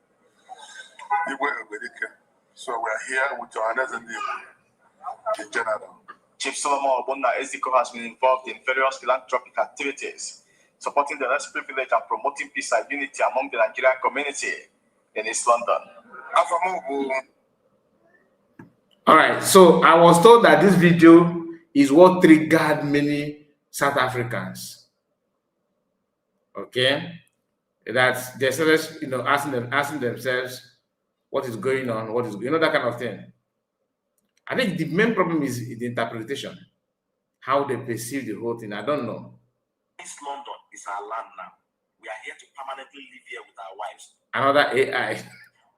Igbo Obedike. So we are here with Johannes and Igbo in general. Chief Solomon Obonna Eziko has been involved in various philanthropic activities, supporting the less privileged and promoting peace and unity among the Nigerian community in East London. All right, so I was told that this video is what triggered many South Africans. Okay, that they started, asking themselves what is going on, that kind of thing. I think the main problem is the interpretation, how they perceive the whole thing. I don't know. East London is our land now. We are here to permanently live here with our wives. Another AI.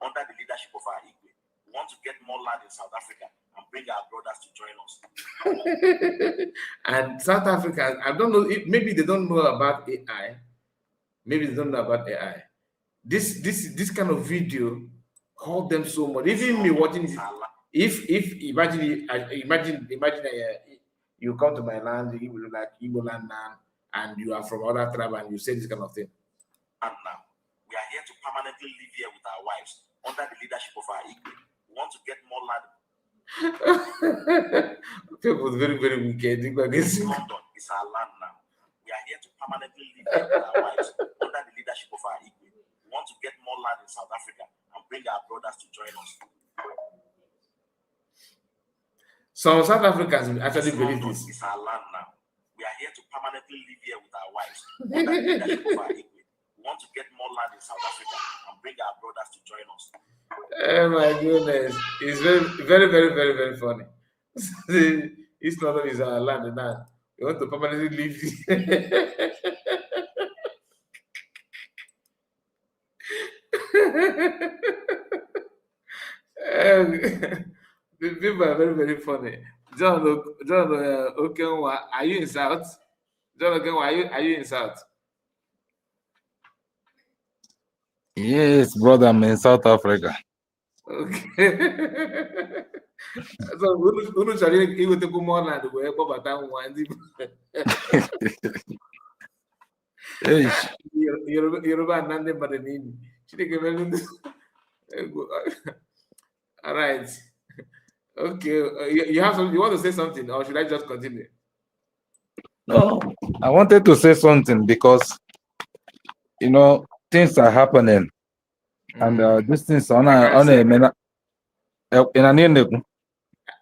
Under the leadership of our Igbo. We want to get more land in South Africa and bring our brothers to join us. And South Africa, I don't know, maybe they don't know about AI. Maybe they don't know about AI. This kind of video called them so much. Even me watching it. If imagine you come to my land, you will like Igbo land now, and you are from other tribe, and you say this kind of thing. And now we are here to permanently live here with our wives under the leadership of our Igbo. We want to get more land. People very, very wicked. East London is our land now. We are here to permanently live here with our wives under the leadership of our Igbo. We want to get more land in South Africa and bring our brothers to join us. Some South Africans actually believe this. It's our land now. We are here to permanently live here with our wives under the leadership of our Igbo. We want to get more land in South Africa and bring our brothers to join us. Oh my goodness. It's very, very, very, very, very funny. East London is our land now. We want to permanently live here. People are very, very funny. John Okenwa, are you in South? John Okenwa, are you in South? Yes, brother, I'm in South Africa. Okay. So unu chọrọ iwetekwu more land wee kpọbata nwa ndị Yoruba na ndị mmadụ n'imi. Chineke mere ndị all right. Okay, you want to say something, or should I just continue? No, I wanted to say something because things are happening, and these things on a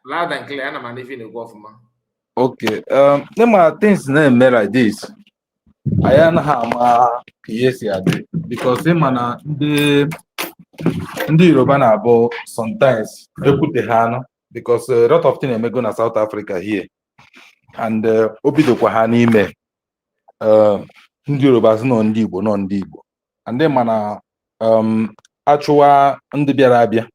Loud and clear, I'm not even go for man. Okay, things name like this. I am yes, because the Yoruba na sometimes they put the hand because a lot of things are going to South Africa here, and obido kwa ha n'ime ndị Yoruba nọ ndị Igbo, and then achụwa ndị bịara abịa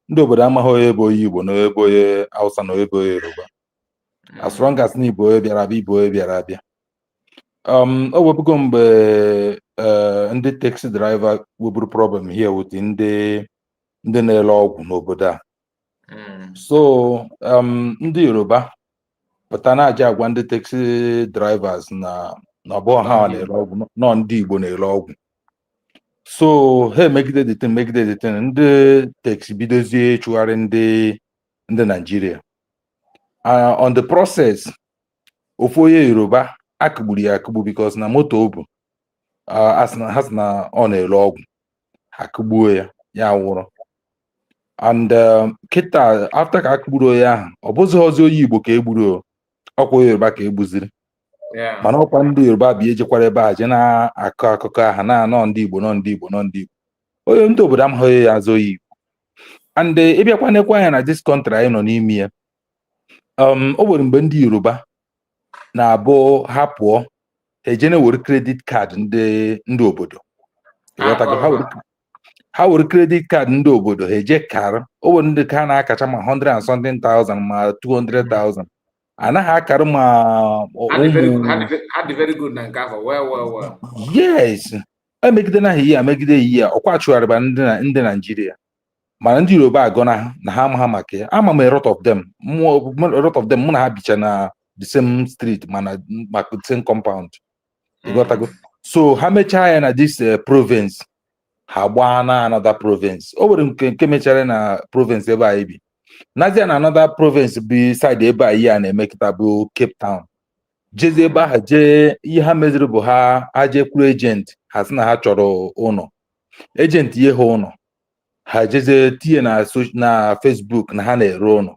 ndị obodo amaghị onye bụ onye Igbo na onye bụ onye Hausa na onye bụ onye Yoruba. As long as ndị Igbo bịara abịa Igbo bịara abịa. O webugo mgbe ndị taxi driver weburu problem here with ndị na-ele ọgwụ n'obodo a. So ndị Yoruba pụta na-aja agwa ndị taxi drivers na ọbụ ha na-ele ọgwụ nọ ndị Igbo na-ele ọgwụ. So ha megide the thing ndị taxi bidozie chụgharị ndị Nigeria. On the process, ofu onye Yoruba akụgburu ya akụgbu because na moto bụ ha sị na ọ na-ele ọgwụ, akụgbuo ya nwụrụ. And kịta after ka akụgburu ya ahụ ọ bụzi ọzọ onye Igbo ka egburu, ọkwa onye Yoruba ka egbuziri. Mana ọkwa ndị Yoruba bi ejekwara ebe a je na-akọ akụkọ aha na ndị Igbo nọ ndị Igbo onye ndị obodo amaghị ya azụ Igbo. And ịbịakwa nekwa anya na this country anyị nọ n'ime ya, o nwere mgbe ndị Yoruba na-abụ ha pụọ ha eje na-ewere credit card ndị obodo. Ha were credit card ndị obodo ha eje kara, o nwere ndị ka na-akacha ma 100 and something thousand ma 200,000, anaghị akarụ ma very good na nke afọ. Well. Yes, emegide na ihe amegide ihe ọkwa chụgharịba ndị Nigeria, mana ndị Yoruba agọna na ha amaha maka ya. Ama m a lot of them mụ na ha bicha na the same street mana maka the same compound. So ha mechaa ya na this province, ha gbaa na another province. O nwere nke mechara na province ebe anyị bi, nazia na another province bi side ebe anyị a na-emekịta bụ Cape Town. Jeze ebe ha jee ihe ha meziri bụ ha jee kwuru agent, ha sị na ha chọrọ ụlọ, agent ihe ha ụlọ, ha jeze tinye na Facebook na ha na-ere ụlọ.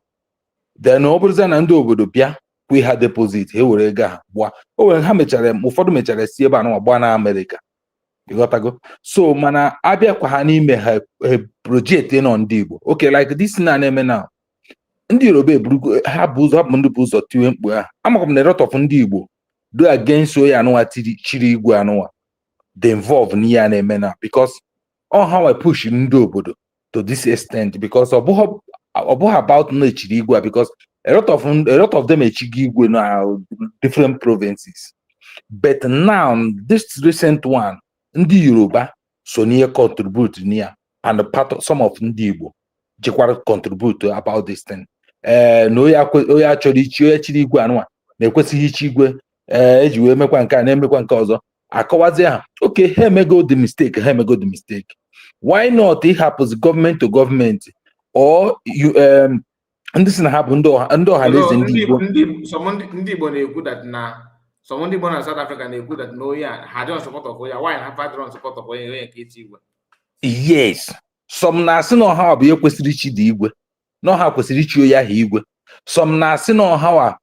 Then ọ bụrụzia na ndị obodo bịa kwe ha deposit, ha were ego ha gbaa. O nwere ha mechara, ụfọdụ mechara si ebe anụwa gbaa na Amerịka. Ịghọtago? So mana abịakwa ha n'ime ha project nọ ndị Igbo. Okay, like this na-eme now. Ndị Yoruba eburugo ha bụ ndị bụ ụzọ tiwe mkpu ha. Amakwa m na lot of ndị Igbo do against onye anụwa chiri igwe anụwa they involve n'ihe a na-eme na, because all how I push ndị obodo to this extent, because ọ bụghị about na echiri igwe, because a lot of them echigo igwe na different provinces. But now this recent one, ndị Yoruba so n'ihe contribute n'ihe, and some of ndị Igbo jikwara contribute about this thing. Na onye achọrọ ichi onye chiri igwe anụwa na-ekwesịghị ichi igwe eji wee mekwa nke a na-emekwa nke ọzọ. Akọwazie ha, okay, ha emego the mistake. Why not ịhapụzi government to government, or ndị si na ha bụ ndị ọha na eze ndị Igbo. Ndị Igbo na-ekwu that na some ndị Igbo na South Africa na-ekwu that no ya ha don't support of ya, why ha don't support of onye nke ichi igwe. Yes, some na-asị na ọha bụ ihe kwesịrị ichi dị igwe, na ọha kwesịrị ichi onye ahụ igwe. Some na-asị na ọha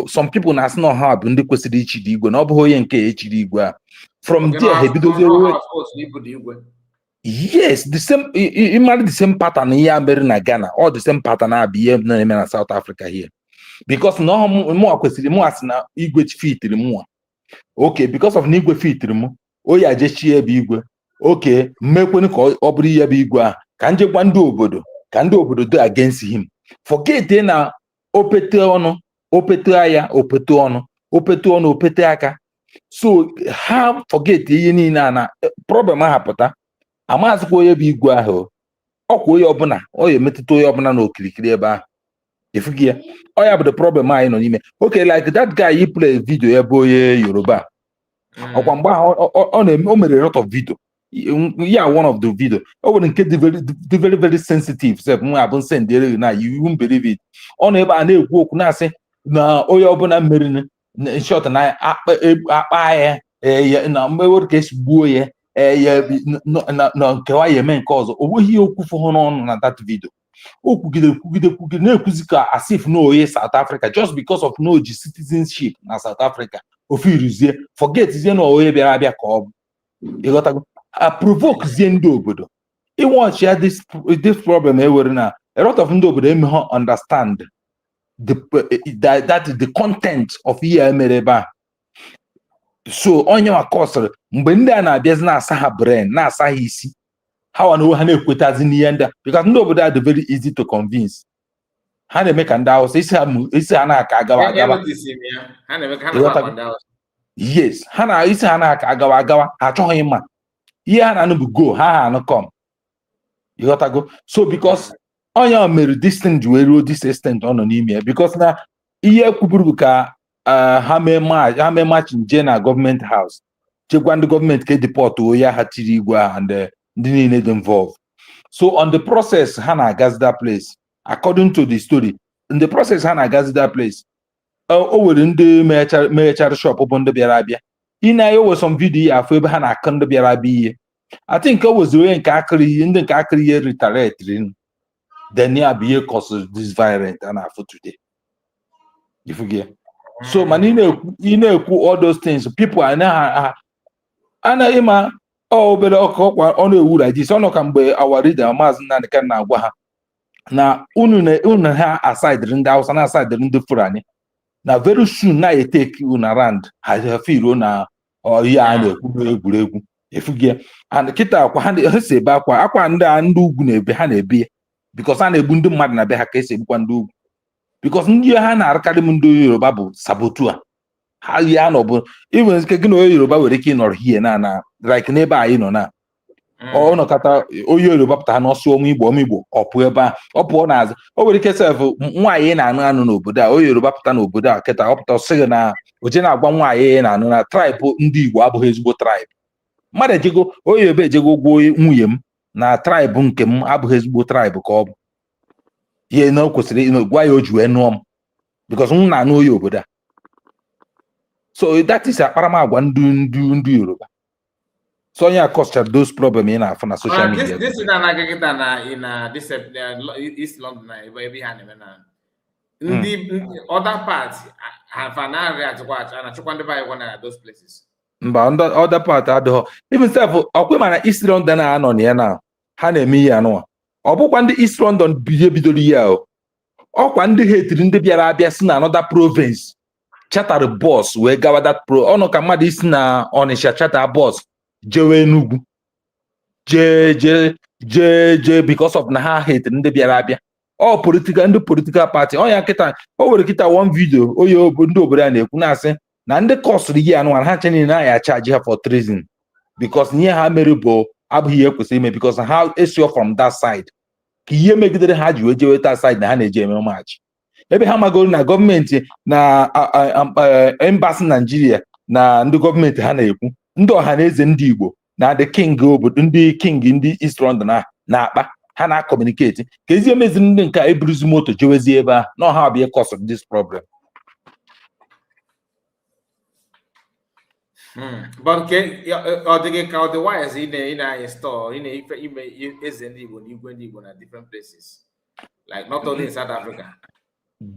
some people na-asị na ọha bụ ndị kwesịrị ichi dị igwe na ọ bụghị onye nke echiri igwe a. From there ha ebidozie. Yes, the same. The same pattern here mere na Ghana, or the same pattern abịa na-eme na South Africa here. Because no mụ kwesịrị mụ asị na igwe fitiri mụ. Okay, because of na igwe fitiri mụ, oyi ajechi ebe igwe. Okay, mmekweni ka ọ bụrụ ihe bụ igwe a ka njekwa ndị obodo do against him. Forget na opete ọnụ, opete aya, opete ọnụ, opete ọnụ, opete aka. So ha forget ihe niile a na problem ha pụta amazịkwa onye bụ igwe ahụ ọkwa onye ọbụla ọ ya emetụta onye ọbụla n'okirikiri ebe ahụ efughị ya ọ ya bụ the problem anyị nọ n'ime. Okay, like that guy he play video ya bụ onye Yoruba ọkwa mgbe ahụ o mere a lot of video yeah, one of the video o nwere nke dị very sensitive sef m abụ nsendere na you won't believe it. Ọ nọ ebe a na-ekwu okwu na-asị na onye ọbụla meriri short na akpa ya na mgbe ka esi gbuo ya na nkewa ya eme nke ọzọ. O nweghị ihe okwu fọhụ n'ọnụ na that video. O kwugide na-ekwuzi ka asif na oye South Africa just because of no citizenship na South Africa ofiruzie forgetzie na onye bịara abịa ka ọ bụ ịghọtago provokezie ndị obodo ịwọchi ya this problem ewere na a lot of ndị obodo emeghe understand the content of ihe emere ebe a. So onye nwa kọsịrị mgbe ndị a na-abịazi na-asa ha brain na-asa ha isi ha wana ha na-ekwetazi n'ihe ndị a because ndị obodo a dị very easy to convince. Ha na-eme ka ndị Hausa isi ha na-aka agawa yes ha na isi ha na-aka agawa ha achọghị mma ihe ha na-anụ bụ go ha anụ kom ịghọtago. So because onye mere this thing ji wee ruo this extent ọ nọ n'ime ya because na ihe kwuburu ka ha mee march nje na gọọmenti house chekwa ndị gọọmenti ka deport onye ha tiri igwe ahụ and ndị niile dị involved. So on the process ha na-agazi that place according to the story in the process ha na-agazi that place o were ndị meghachara shop bụ ndị bịara abịa ị na-anya o some video ya afọ ebe ha na-akụ ndị bịara abịa ihe I think o weziri onye nke akịrị ihe ndị nke akịrị ihe retaliatory then ya bụ ihe cause this violent a na-afụ today you forget. So man ị na-ekwu all those things people anaghị ma obere ọkụ ọ na-ewu like this ọnụ ka mgbe our leader Maazị Nnamdi Kanu na-agwa ha na unu ha asidiri ndị Hausa na asidiri ndị Fulani na very soon na etake unu around ha firo na ihe a na-ekwu egwuregwu efugie and kịta akwa ha si ebe akwa ndị ugwu na-ebe ha na-ebe because ha na-egbu ndị mmadụ na be ha ka esi egbukwa ndị ugwu because ndị ha na-arụkarị m ndị Yoruba bụ sabotua ha yi anọ bụ even nke gị na onye Yoruba nwere ike ịnọrọ hie na like n'ebe anyị nọ na ọ nọkọta onye Yoruba pụta ha n'ọsụ ọmụ Igbo ọ pụọ ebe a ọ pụọ n'azụ o nwere ike sef nwaanyị na-anụ anụ n'obodo a onye Yoruba pụta n'obodo a kịta ọ pụta ọsịghị na oje na-agwa nwaanyị na-anụ na tribe ndị Igbo abụghị ezigbo tribe mmadụ ejego onye Yoruba ejego gwuo nwunye m na tribe nke m abụghị ezigbo tribe ka ọ bụ ihe na o kwesịrị gwa ya o ji wee nụọ m because m na-anụ onye obodo a. So that is akparamagwa ndị Yoruba. So onye akọsachara those problem ị na-afụ na social media. This is na-agagịta na this East London na ebe ha na-eme na ndị other part ha na-arị achịkwa ndị banyekwa na those places. Mba other part adịghọ even self ọkwe mana East London anọ na ya na ha na-eme ihe anụwa ọ bụkwa ndị East London bidoro ya ọkwa ndị hetiri ndị bịara abịa si na another province chatara bus wee gawa that ọnụ ka mmadụ isi na Ọnịsha chata bus jewe Enugu jee because of na ha hetiri ndị bịara abịa ndị political party ọnya kịta o were kịta one video onye ndị obodo a na-ekwu na-asị na ndị kọsụrụ ihe anụmanụ ha chenye na ya charge ha for treason because ihe ha mere bụ abụghị ihe kwesịrị ime because ha esio from that side ka ihe megidere ha ji wee jewe that side na ha na-eji eme march ebe ha magoro na gọọmenti na embassy Nigeria na ndị gọọmenti ha na-ekwu ndị ọha na eze ndị Igbo na the king obodo ndị king ndị East London na-akpa ha na-communicate ka ezi emezi ndị nke eburuzi moto jewezi ebe a na ọha abịa cause of this problem. But ọ dịghị ka ọ dị wise ị na-install ime eze ndị Igbo na igwe ndị Igbo na different places like not only in South Africa.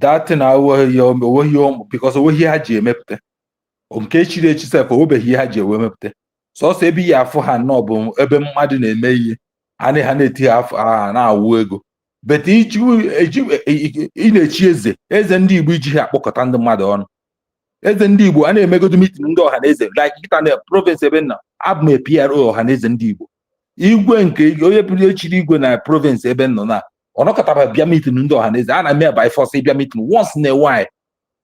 That na onweghị because onweghị ha ji emepụta nke chiri echi sef owebeghị ihe ha ji ewe mepụta sọsọ ebe ihe afọ ha nọ bụ ebe mmadụ na-eme ihe ha na-eti ha afọ na-awụ ego but ị na-echi eze ndị Igbo iji ha akpọkọta ndị mmadụ ọnụ eze ndị Igbo a na-emegodo meeting ndị ọha na eze like nkịta na province ebe nọ abụ m PRO ọha na eze ndị Igbo igwe nke onye pụrụ echiri igwe na province ebe nọ na ọnọkọtaba bịa meeting ndị ọhaneze a na-eme by force ịbịa meeting once in a while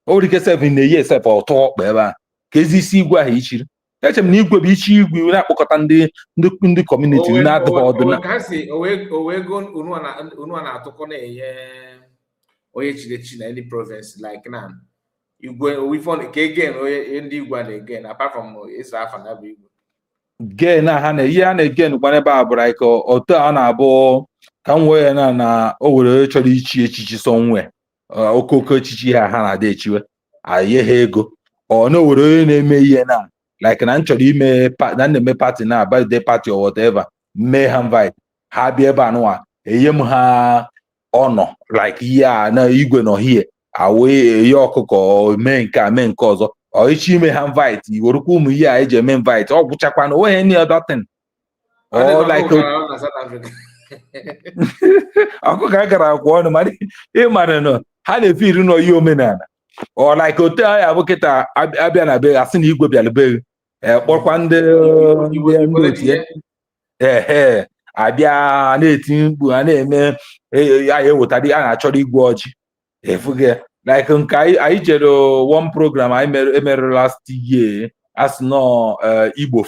o rike sef na-eyi esef ọtọ ọkpa ebe a ka ezi isi igwe ahụ ichiri eche m na igwe bụ ichi igwe na-akpọkọta ndị kọmuniti na-adịghị ọdịna owe ego unu na-atụkọ na-enye onye chiri echi na any province like na igwe owifon ka again onye ndị igwe na-again apart from ịsa afa na bụ igwe gen ha na ihe a na-egen gba n'ebe a bụrụ ike otu a na-abụ ka m wee na o were chọrọ ichi echichi sonwe okooko echichi ha na-ada echiwe aye ha ego ọ na were onye na-eme ihe na like na m chọrọ ime na na-eme pati na birthday party or whatever mee ha invite ha bịa ebe anụwa enye m ha ọnọ like ihe a na igwe nọ hie awee eye ọkụkọ mee nke a mee nke ọzọ ọichi ime ha invite iwerukwa ụmụ ihe a eji eme invite ọ gwụchakwa na onweghị any other thing ọkụkọ a gara akwụ ọnụ mana ịmara na ha na-efe iri nọ ihe omenala ọ like ote a ya bụ kịta abịa na be asị na igwe bịara be kpọrọkwa ndị otie abịa na-eti mkpu a na-eme ya ewetara a na-achọrọ igwe ọjị efuge like nke anyị jere one program anyị emere last year as no Igbo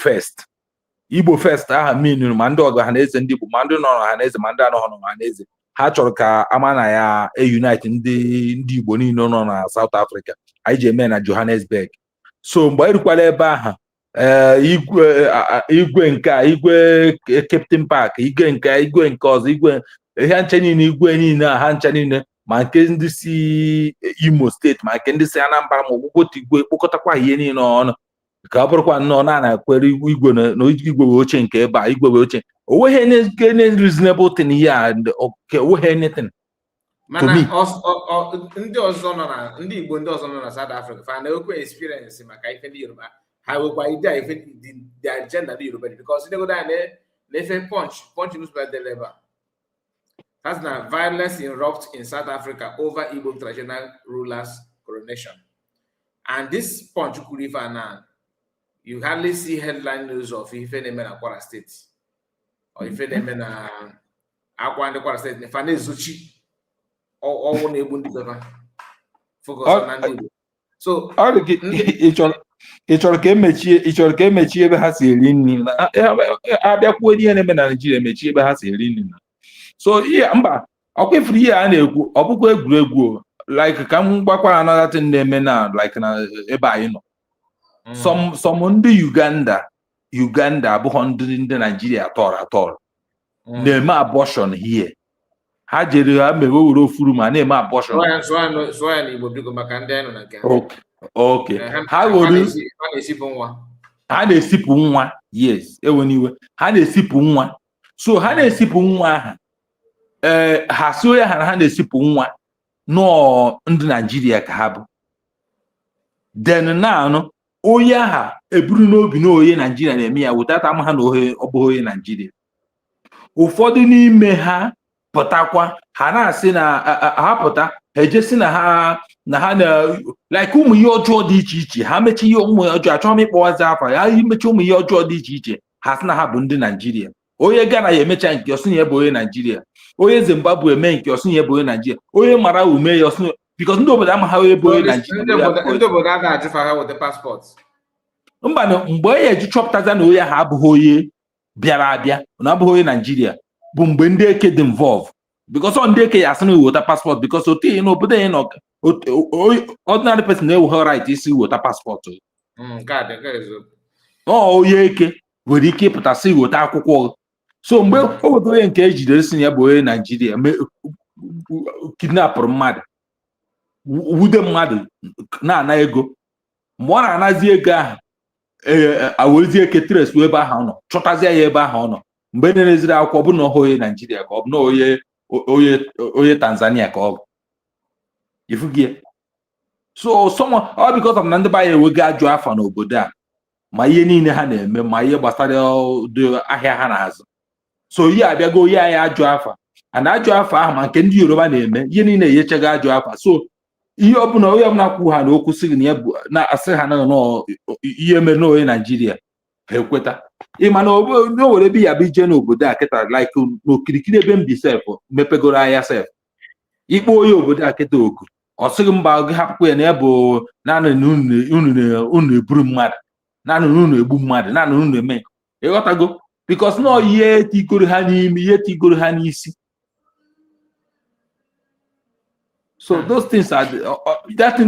Fest aha mean ma ndị ọhaneze ndị Igbo ma ndị nọ n'ọhaneze ma ndị anọghị n'ọhaneze ha chọrọ ka ama na ya unite ndị Igbo niile nọ na South Africa anyị ji eme na Johannesburg so mgbe anyị rukwara ebe aha igwe Captain Park igwe nke ọzọ igwe ihe nche niile igwe niile ha nche niile ma nke ndị si Imo steeti ma nke ndị si Anambra ma ọgwụgwọ igwe kpokọtakwa ihe niile ọnụ ka ọ bụrụkwa nnọọ na-akwere igwe na igwe wee oche nke ebe a igwe wee oche onweghị reasonable thing ihe a onweghị anything mana ndị ọzọ nọ na ndị Igbo ndị ọzọ nọ na South Africa fa na-ekwe experience maka ife ndị Yoruba ha nwekwa idea ife the agenda ndị Yoruba because ndị godo na-efe punch newspaper deliver has na violence erupt in South Africa over Igbo traditional rulers coronation and this punch kurifa now you hardly see headline news of ife na-eme na Kwara State or ife na-eme na akwa ndị Kwara State fa na-ezochi ọwụ na-egbu ndị beba focus na ndị Igbo so ị chọrọ ka emechie ebe ha si eri nri abịakwuo ihe na-eme na Naịjirịa emechie ebe ha si eri nri na so ihe mba ọkwa ifuru ihe a na-ekwu ọ bụkwa egwuregwu like ka m gbakwara another thing na-eme na like na ebe anyị nọ some ndị Uganda abụghị ndị Naịjirịa atọrọ na-eme abortion here ha jere ha mewe were ofuru ma na-eme abortion okay ha na-esipụ nwa yes eweniwe ha na-esipụ nwa so ha na-esipụ nwa aha ha so ya ha na-esipụ nwa nọọ ndị Naịjirịa ka ha bụ den naanụ onye aha eburu n'obi na onye Naịjirịa na-eme ya wetata ama ha na ọ bụghị onye Naịjirịa ụfọdụ n'ime ha pụtakwa ha na-asị na ha pụta ejesi na ha na like ụmụ ihe ọjọọ dị iche iche ha mechi ihe ụmụ ọjọọ achọghị m ịkpọwazi afa ya imechi ụmụ ihe ọjọọ dị iche iche ha sị na ha bụ ndị Naịjirịa onye Ghana ya emecha nke ọsụ ya bụ onye Naịjirịa onye Zimbabwe eme nke ọsụ ya bụ onye Naịjirịa onye mara ume ya ọsụ because ndị obodo amaghị onye bụ onye Naịjirịa ndị obodo a na-ajụfa ha weta paspọtụ mba na mgbe onye eji chọpụtaza na onye ha abụghị onye bịara abịa na abụghị onye Naịjirịa bụ mgbe ndị eke dị involve because ndị eke ya asị na weta paspọtụ because otu ihe n'obodo anyị nọ ordinary person na-eweghe right isi weta paspọtụ onye eke nwere ike ịpụtasị weta akwụkwọ so mgbe o weta onye nke ejidere si ya bụ onye Naịjirịa kidnapụrụ mmadụ wude mmadụ na-ana ego mgbe ọ na-anazi ego ahụ awerezie eke tres ebe ahụ nọ chọtazie ya ebe ahụ nọ mgbe na-ereziri akwụkwọ bụ na ọhụ onye Naịjirịa ka ọ bụ na onye Tanzania ka ọ bụ ifugie so ọ because of na ndị baya ewego ajụ afa n'obodo a ma ihe niile ha na-eme ma ihe gbasara ahịa ha na-azụ so ihe abịago onye anyị ajụ afa na ajụ afa ahụ ma nke ndị Yoruba na-eme ihe niile eyechago ajụ afa so ihe ọbụla onye ọbụla kwụ ha na okwu sị na asị ha na ihe mere n'onye Naịjirịa ha ekweta ịma na o were ebe ya bụ ije n'obodo a kịta like n'okirikiri ebe m bi sef mepegoro ahịa sef ikpe onye obodo a kịta oku ọ sịghị mba gị hapụkwa ya na ya bụ naanị na unu eburu mmadụ naanị na unu egbu mmadụ naanị na unu eme ịghọtago bikos na ihe tigoro ha n'ime ihe tigoro ha n'isi. So those things are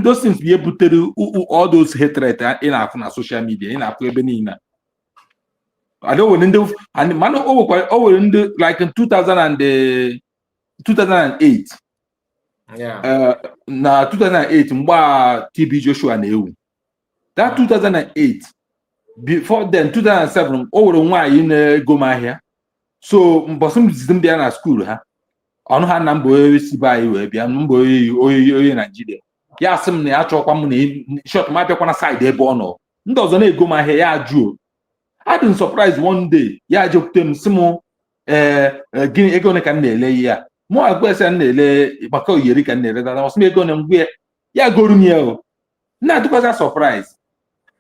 those things be butere all those hatred ị na-afụ na social media ị na-afụ ebe niile. I don't want ndị and man o were ndị like in 2008 na 2008 mgbe TB Joshua na-ewu that 2008 before then 2007 o were nwaanyị na-ego m ahịa so mbọsị m zizi m bịa na skuul ha ọnụ ha na mba onye si be anyị wee bịa mba onye Naijiria ya sị m na ya chọkwa m na shọt m abịakwa na saịdị ebe ọ nọ ndị ọzọ na-ego m ahịa ya jụọ adị surprise one day ya jekwute m sị m gịnị ego ole ka m na-ele ya mụ agwesa m na-ele maka oyeri ka m na-ele dada ọsị m ego ole mgbe ya goru m ya na-adịkwaza surprise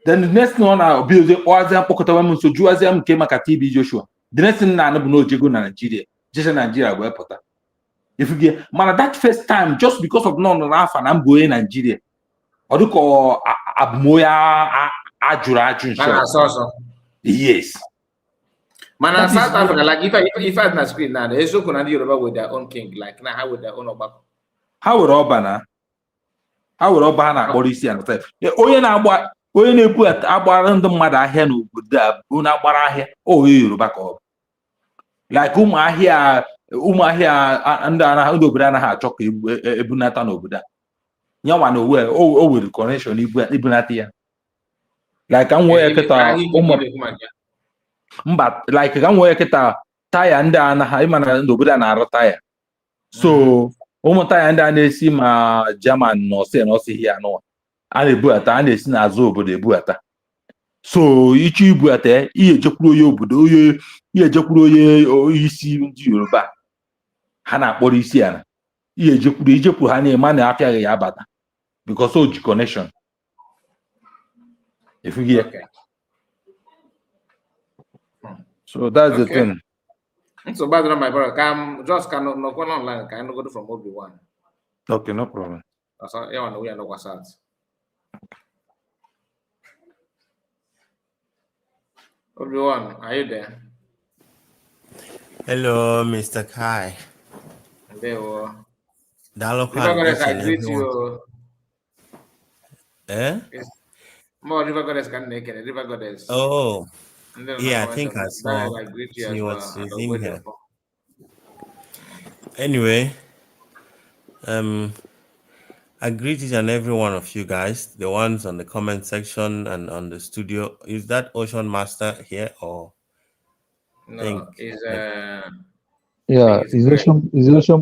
then the next thing ọ na-obi ozi kpọazịa mkpọkọtawa m nso jụazịa m nke maka TB Joshua the next thing na-anụ bụ na ojego na Naijiria jeche Naijiria wee pụta ifugie mana that first time just because of nọ n'afa na mbụ onye Naijiria ọ dịka abụmoye ajụrụ ajụ nso. Yes. Mana South Africa, like if I na screen now, eziokwu na ndị Yoruba with their own king, like na ha with their own ọgbakọ. Ha were ọba ha na-akpọrọ isi ya na onye na-ebu agbara ndị mmadụ ahịa n'obodo a bụ na-agbara ahịa onye Yoruba ka ọ bụ like ụmụ ahịa ndị obodo anaghị achọ ka ebunata n'obodo a nyanwa na o were Coronation ibunata ya like ka m nwee kịta mba like ka m nwee kịta taya ndị anaghị ịma na n'obodo a na-arụ taya so ụmụ taya ndị a na-esi ma German na ọsịghị ya n'ụwa a na-ebubata a na-esi n'azụ obodo ebubata so ịchọ ibubata ihe ejekwuru onye obodo ihe ejekwuru onye isi ndị Yoruba ha na-akpọrọ isi ala ihe ijepụrụ ha na-eme na apịaghị ya abata because o ji connection ifugi ya. So that's the thing. So bad my brother can just cannot no go online can go from Obi-Wan. Okay, no problem. That's all. Yeah, we are no WhatsApp. Obi-Wan, are you there? Hello, Mr. Kai. There. I greet you. More River Goddess can make it. River Goddess. Oh. Yeah, I think I saw she was in here. Anyway, I greet each and every one of you guys, the ones on the comment section and on the studio. Is that Ocean Master here or? No, he's Ocean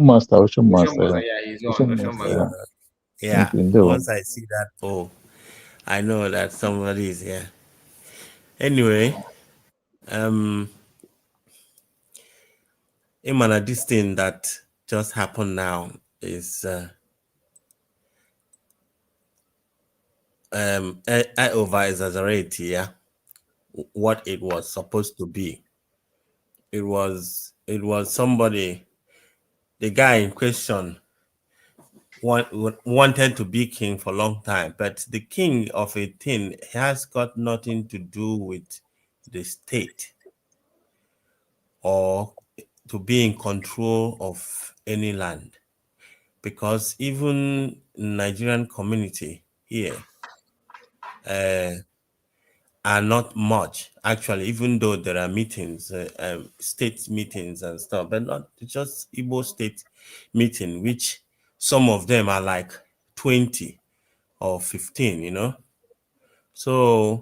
Master. Ocean Master. Yeah, he's on Ocean Master. Yeah. Once I see that, I know that somebody is here. Anyway, Imana, this thing that just happened now is I over exaggerate here what it was supposed to be. It was somebody, the guy in question wanted to be king for a long time, but the king of a thing has got nothing to do with the state or to be in control of any land, because even Nigerian community here are not much actually, even though there are meetings, state meetings and stuff, but not just Igbo state meeting, which some of them are like 20 or 15, you know. So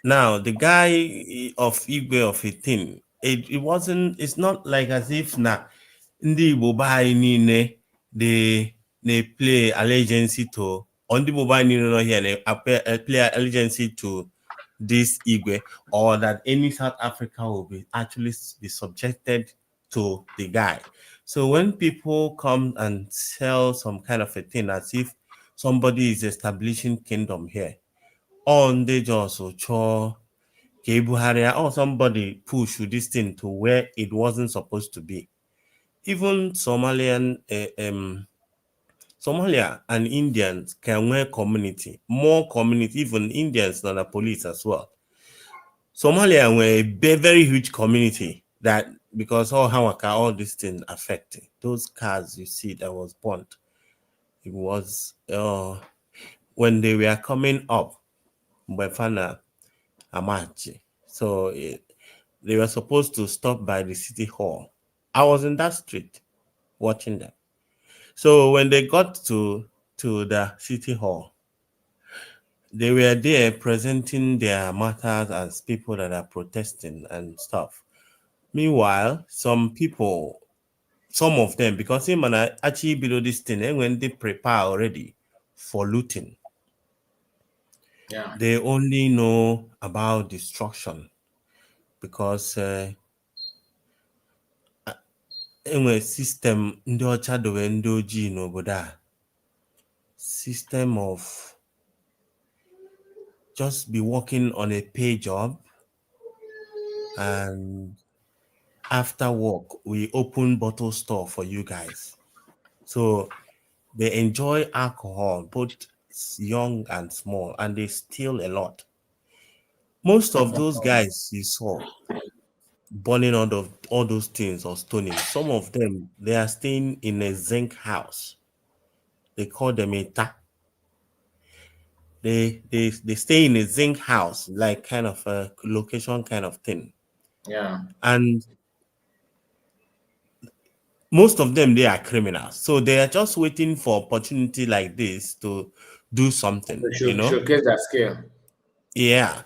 now the guy of Igbo of 18, it's not like as if na ndị Igbo by nine they play allegiance to on the mobile here they play allegiance to this Igwe, or that any South Africa will be actually be subjected to the guy. So when people come and sell some kind of a thing as if somebody is establishing kingdom here, on they just Buhari or somebody push this thing to where it wasn't supposed to be. Even Somalia and Indians can wear community, more community, even Indians than the police as well. Somalia were a very huge community that because all these things affecting those cars you see that was burnt. It was when they were coming up, Befana Amachi. So they were supposed to stop by the city hall. I was in that street watching them. So when they got to the city hall, they were there presenting their matters as people that are protesting and stuff. Meanwhile, some of them, because him and I actually below this thing, and when they prepare already for looting, Yeah. they only know about destruction because enwe system ndị ọcha dowe ndị ojii n'obodo a, system of just be working on a pay job and after work we open bottle store for you guys. So they enjoy alcohol, both young and small, and they steal a lot. Most of those guys you saw burning out of all those things or stoning, some of them they are staying in a zinc house. They call them a ta. They stay in a zinc house, like kind of a location kind of thing. Yeah. And most of them they are criminals. So they are just waiting for opportunity like this to do something, They showcase that skill. Yeah.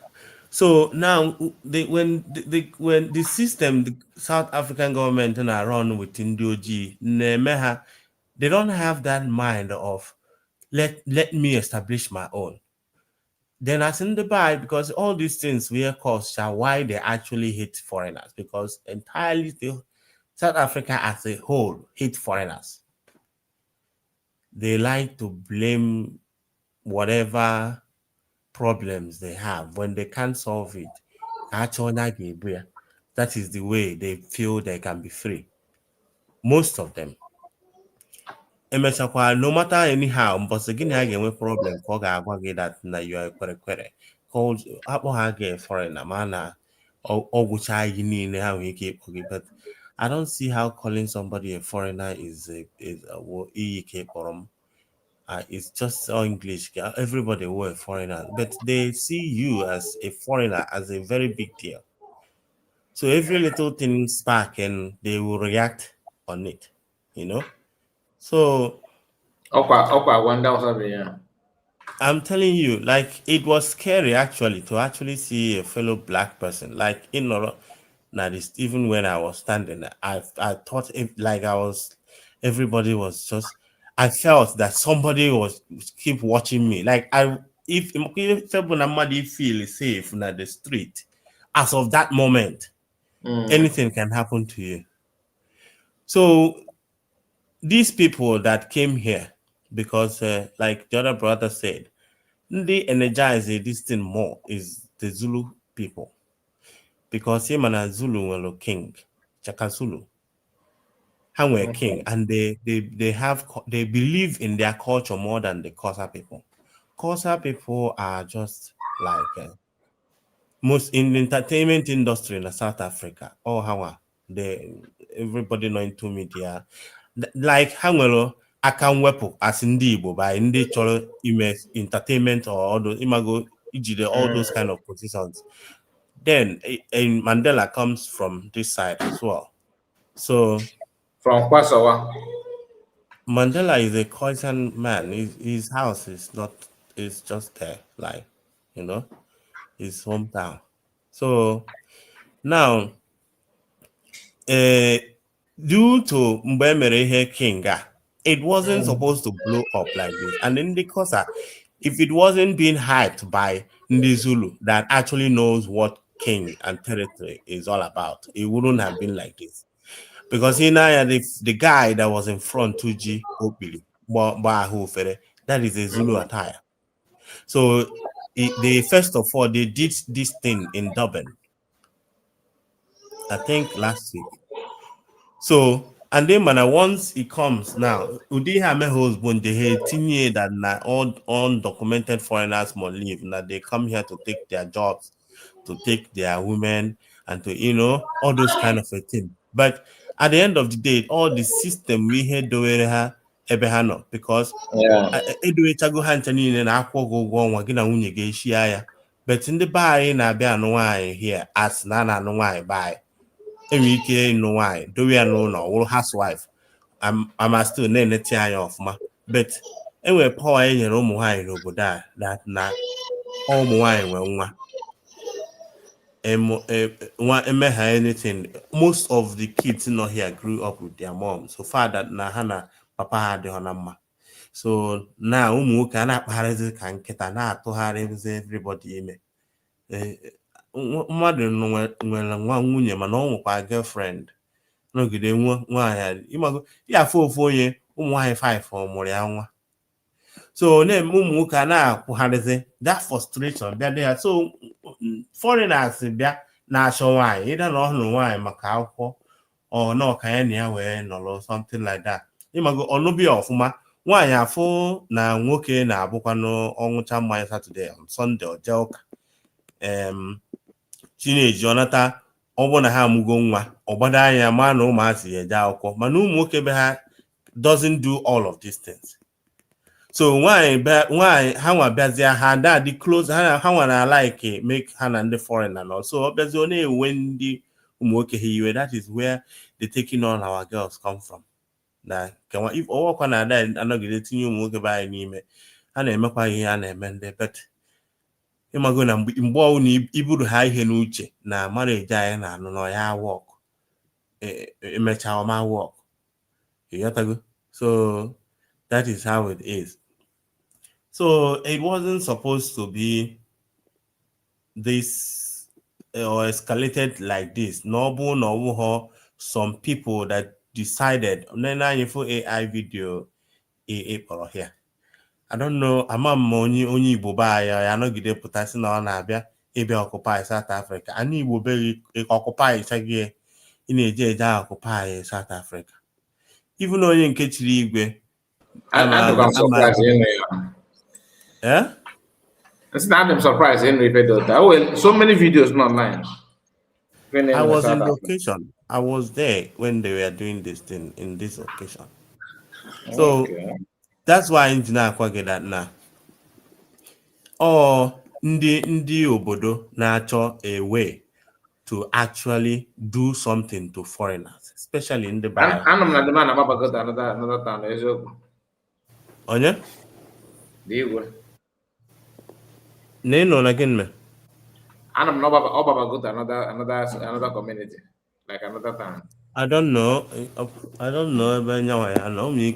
So now when the system, the South African government and are run with Indioji, they don't have that mind of let me establish my own. Then as in the buy, because all these things we cause why they actually hate foreigners, because entirely South Africa as a whole hate foreigners. They like to blame whatever problems they have. When they can't solve it, that is the way they feel they can be free. Most of them. No matter anyhow, but again, I get a problem. That na you are kwere. Called foreigner mana or which I need how we keep. But I don't see how calling somebody a foreigner is it's just all English. Everybody were a foreigner, but they see you as a foreigner as a very big deal. So every little thing spark and they will react on it, So I'm telling you, like it was scary actually to actually see a fellow black person, like even when I was standing, I thought everybody was just. I felt that somebody was keep watching me. Like if somebody feel safe in the street, as of that moment, anything can happen to you. So these people that came here, because like the other brother said, they energize this thing more is the Zulu people, because him and Zulu were king, Chaka Zulu. We're king, and they believe in their culture more than the Xhosa people. Xhosa people are just like most in the entertainment industry in South Africa. Oh, how everybody know into media, like hangelo akan wepu as ndị Igbo by ndị chọrọ ime entertainment or all those imago ijide all those kind of positions. Then Mandela comes from this side as well. So from Kwasawa. Mandela is a Khoisan man. His house is just there, like his hometown. So now due to mgbe emere ihe king it wasn't supposed to blow up like this. And then because if it wasn't being hyped by Ndi Zulu that actually knows what king and territory is all about, it wouldn't have been like this. Because the guy that was in front, Tuji Opili, that is a Zulu attire. So they first of all they did this thing in Durban, I think last week. So and then when once it comes now, Udi Hame husband they tinye that na all undocumented foreigners must leave. Now they come here to take their jobs, to take their women, and to all those kind of a thing. But at the end of the day, all the system we had do ebehano because Yeah. edowechago ha ncha niile na-akwụ gị ụgwọ ọnwa gị na nwunye gị eshia ya but ndị be anyị na-abịa anụ nwaanyị here as na anụ nwaanyị be anyị enwere ike ịnụ nwaanyị dowe ya n'ụlọ wụrụ housewife ama still na-eneti anya ọfụma but enwere power e nyere ụmụ nwaanyị n'obodo a na ụmụ nwaanyị nwee nwa emegha anything. Most of the kids not here grew up with their mom so far that na ha na papa ha adịghị na mma. So now ụmụ nwoke a na-akpagharịzi ka nkịta na-atụgharịzi everybody ime mmadụ nwere nwa nwunye mana ọ nwekwa girlfriend n'ogide nwaanyị ịmago ya afọ ofu onye ụmụ nwaanyị 5 mụrụ ya nwa so na-eme ụmụ nwoke a na-akwụgharịzi that frustration bịa dị ya so foreigners bịa na-achọ nwaanyị ịda na ọhụrụ nwaanyị maka akwụkwọ ọ na ọka ya na ya wee nọrọ something like that ịmago ọnụbịa ọfụma nwaanyị afụ na nwoke na-abụkwanụ ọnwụcha mmanya Saturday on Sunday ọ jee ụka chineji ọnata ọ bụ na ha amụgo nwa ọgbado anya ma na ụmụazị ya eje akwụkwọ mana ụmụ nwoke be ha doesn't do all of these things. So nwaanyị ha nwa bịazie ha dadị close ha nwa na like make ha na ndị foreigner nọ so ọ bịazie ọ na-ewe ndị ụmụ nwoke ha iwe. That is where the taking on our girls come from. Na kewa if ọwọkwa na ada anọgide tinye ụmụ nwoke be anyị n'ime ha na-emekwa ihe a na-eme ndị bet ịmago na mgbe ọwụ na iburu ha ihe n'uche na marriage anyị na-anụ na ya work emecha ọma work ịghọtago. So that is how it is. So it wasn't supposed to be this or escalated like this. No, some people that decided for AI video here. I don't know. I'm only Igbo ya anọgide pụtasị na ọ na-abịa ebe occupy South Africa. Anyị Igbo be occupy chagie ị na-eje eje occupy South Africa. Even onye nke chiri igwe I'm surprised I'm surprised Henry Pedota. Well, so many videos online. I was in the occasion. I was there when they were doing this thing in this occasion. So that's why engineer kwage that now. Or ndi obodo na-achọ a way to actually do something to foreigners, especially in the bar. I'm not the man about another town. Onye? The Igbo. No, again, me. I'm not about another community, like another town. I don't know. I don't know about I know me.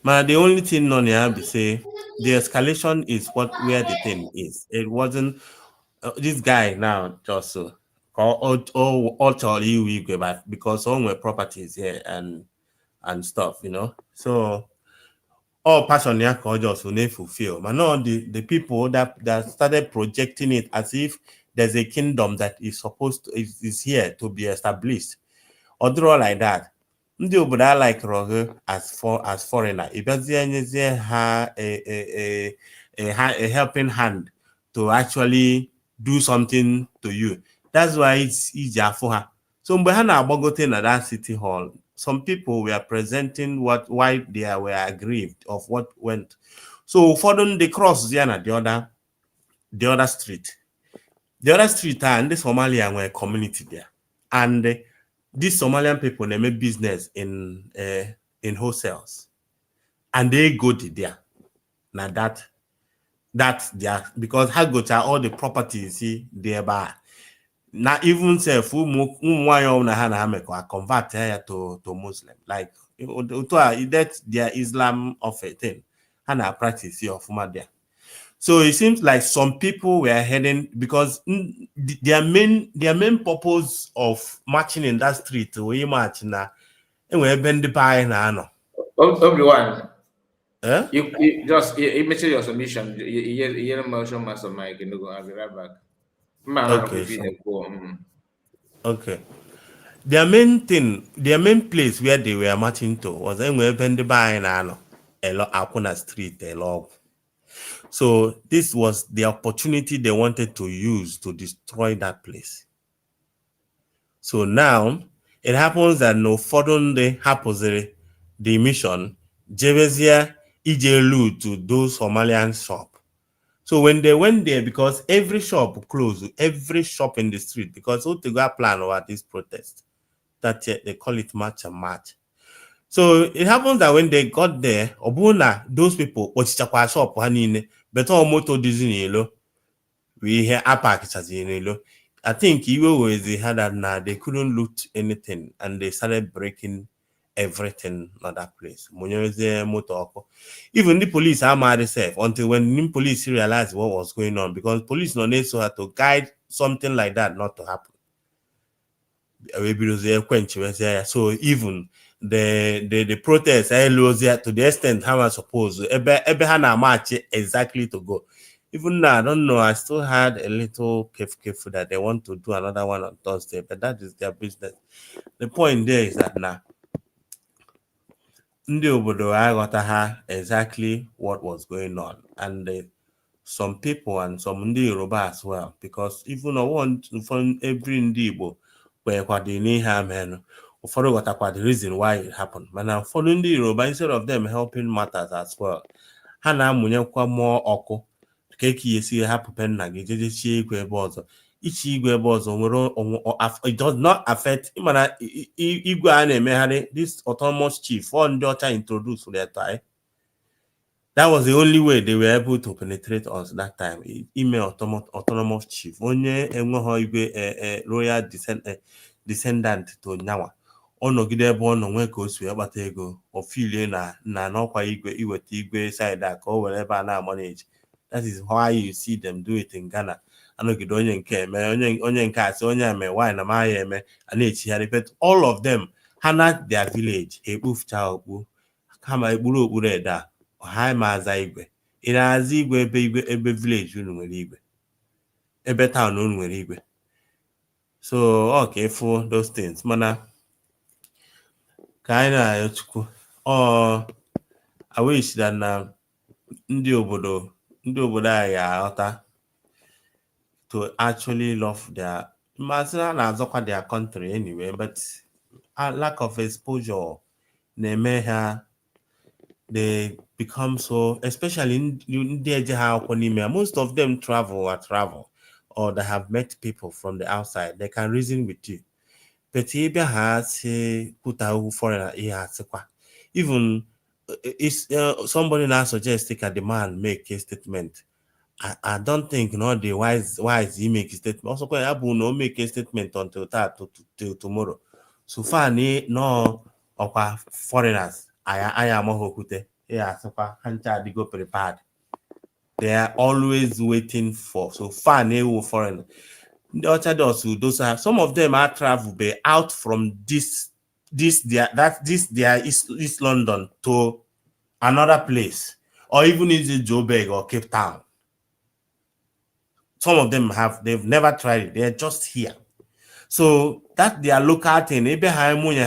But the only thing on here be say the escalation is where the thing is. It wasn't this guy now just so because all my properties here and stuff, So all passion just will fulfill. But no, the people that started projecting it as if there's a kingdom that is supposed to is here to be established or draw like that. Ndị obodo like Roge as foreigner. It doesn't have a helping hand to actually do something to you. That's why it's easier for her. So mgbe ha na-agbagote na that city hall, some people were presenting why they were aggrieved of what went. So for them, they crossed the other street. The other street and the Somalian were a community there. And these Somalian people, they make business in hotels. And they go to there. Now that's there because how go to all the properties see thereby. Not even say convert to Muslim. Like that's their Islam of a thing. And I practice here of there. So it seems like some people were heading because their main purpose of marching in that street we march na enwe bend by na no. Everyone. You just mention your submission. You mention my mic. I'll be right back. Okay, sure. Okay. Their main place where they were marching to was when the buying Akuna Street, So this was the opportunity they wanted to use to destroy that place. So now it happens that no further happens the mission, Jebezia Ijelu to those Somalian shop. So when they went there, because every shop closed, every shop in the street, because what they got plan over this protest, that they call it march and march. So it happens that when they got there, Obuna, those people, shop, better motor Disney, we hear Apache as in I think Igbo was they had that now they couldn't loot anything and they started breaking everything in that place. Even the police are mad themselves until when the police realized what was going on, because police no need so had to guide something like that not to happen. So even the protest to the extent how I suppose march exactly to go. Even now, I don't know. I still had a little careful that they want to do another one on Thursday, but that is their business. The point there is that now, ndị obodo aghọtaha exactly what was going on, and some people and some ndị Yoruba as well, because even from every ndị Igbo kwekwado n'ihe amenụ, ụfọdụ ghọtakwa the reason why it happened, mana ụfọdụ ndị Yoruba, instead of them helping matters as well, ha na-amụnyekwa mmụọ ọkụ ka esi hapụ penna gị jeje chie igwe ebe ọzọ. Ichi igwe ebe ọzọ nwere it does not affect mana igwe a na-emegharị this autonomous chief or ndị ọcha introduce their tie. That was the only way they were able to penetrate us that time. Email autonomous chief onye enweghị igwe royal descendant to nyawa ọnọgide ebe ọ nọ nwee ka o si akpata ego ofilie na n'ọkwa igwe iweta igwe side a ka o were ebe a na-manage. That is why you see them do it in Ghana. Anọgide onye nke eme onye nke asị onye eme why na ma ya eme a na-echigharị, but all of them ha na their village ekpufucha okpu kama ekpuru okpuru ede a ha ma aza igwe. Ị na-aza igwe ebe village unu nwere igwe, ebe town unu nwere igwe. So okay for those things mana ka anyị na-ayọ Chukwu. I wish that na ndị obodo anyị aghọta to actually love their their country anyway, but a lack of exposure na-eme ha they become so, especially ndị eje ha akwụkwọ n'ime. Most of them travel or they have met people from the outside, they can reason with you. But ebe ha si pụta foreigner ihe asịkwa, even somebody now suggest that the man make a statement. I don't think the wise he make a statement. Also, no make a statement until till tomorrow. So far, no foreigners. I am hokute. Yeah, so far, they go prepared. They are always waiting for. So far, no foreign. The other those are some of them are travel out from this East London to another place, or even in Joburg or Cape Town. Some of them they've never tried it. They're just here. So that their local thing. Ebe ha munye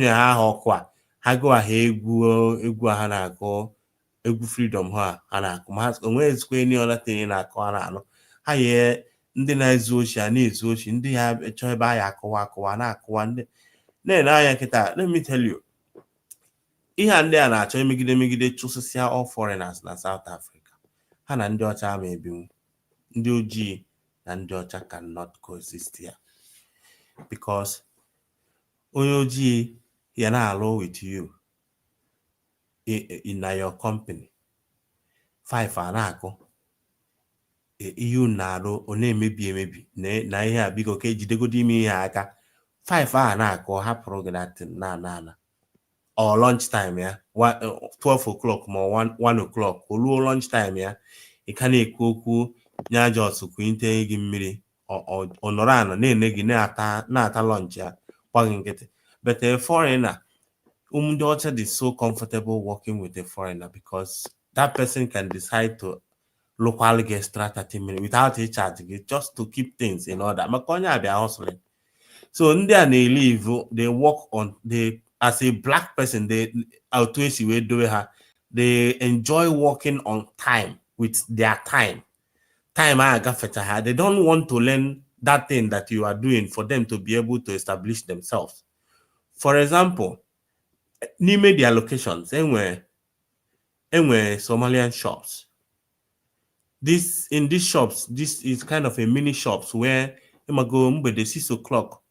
ha hokwa. Ha go egwu ha na go egwu freedom ha na kuma onwe ezikwe any other thing na akọ na ano. Ha ye ndị na-ezu ochi a na-ezu ochi, ndị ha chọọ ebe a ya akọwa na-akọwa ndị na-anya kịta. Let me tell you, ihe ndị a na-achọ emegide chụsịsịa all foreigners na South Africa. Ha na ndị ọcha ama ebinwu. Ndị ojii na ndị ọcha cannot coexist here, because onye ojii ya na-alụ with you in your company 5 a na-akụ ihe na-arụ ọ na-emebi na ihe a biko ka ejidegodi ime ihe aka 5 a na-akụ hapụrụ gị na or lunch time ya 12 o'clock ma 1 o'clock oluo lunch time ya ị ka na-ekwu okwu nya jos kwinte gị mmiri ọ nọrọ ana na-ene gị na-ata lunch ya gbaghị nkịtị. But a foreigner Umdocha is so comfortable working with a foreigner because that person can decide to locally get extra 30 minutes without a charging it just to keep things in order. Makonya be hustling. So in there they live, they work on as a black person, they they enjoy working on time with their time. They don't want to learn that thing that you are doing for them to be able to establish themselves. For example, Nime their locations, anywhere Somalian shops. In these shops, this is kind of a mini shops where you go by the 6 o'clock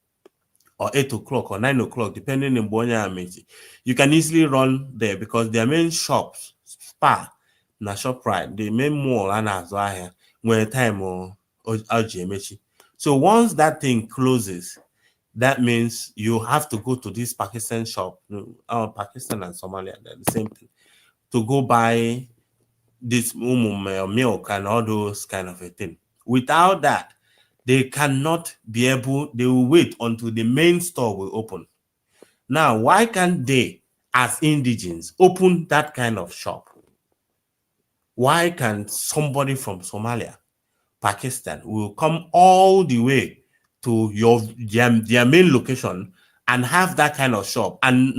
or 8 o'clock or 9 o'clock, depending on Bonya Ameti. You can easily run there because their main shops, Spa, na ShopRite, the main mall and as well where time or Algemechi. So once that thing closes, that means you have to go to this Pakistan shop, Pakistan and Somalia, they're the same thing, to go buy this milk and all those kind of a thing. Without that, they cannot be able, they will wait until the main store will open. Now, why can't they, as indigenes, open that kind of shop? Why can somebody from Somalia, Pakistan, will come all the way to their main location and have that kind of shop? And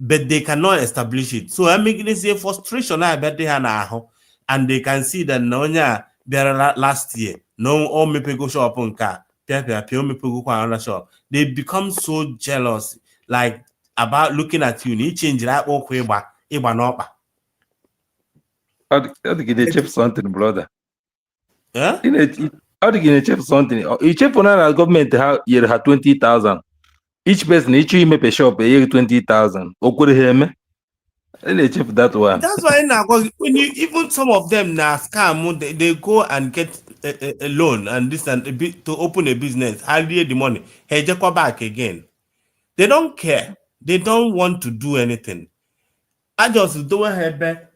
but they cannot establish it. So I'm making this a frustration. I bet they have, and they can see that Nonya there last year. No, all me go shop on car. Shop. They become so jealous, like about looking at you. You change that How do they check something, brother? Yeah? How do you check something? You check for now, government you have 20,000. Each person, each you make a shop, you 20,000. Or could hear me? They check that one. That's why now, when you even some of them now scam, they go and get a loan and this and a bit to open a business, hardly the money. Hey, just go back again. They don't care. They don't want to do anything. I just do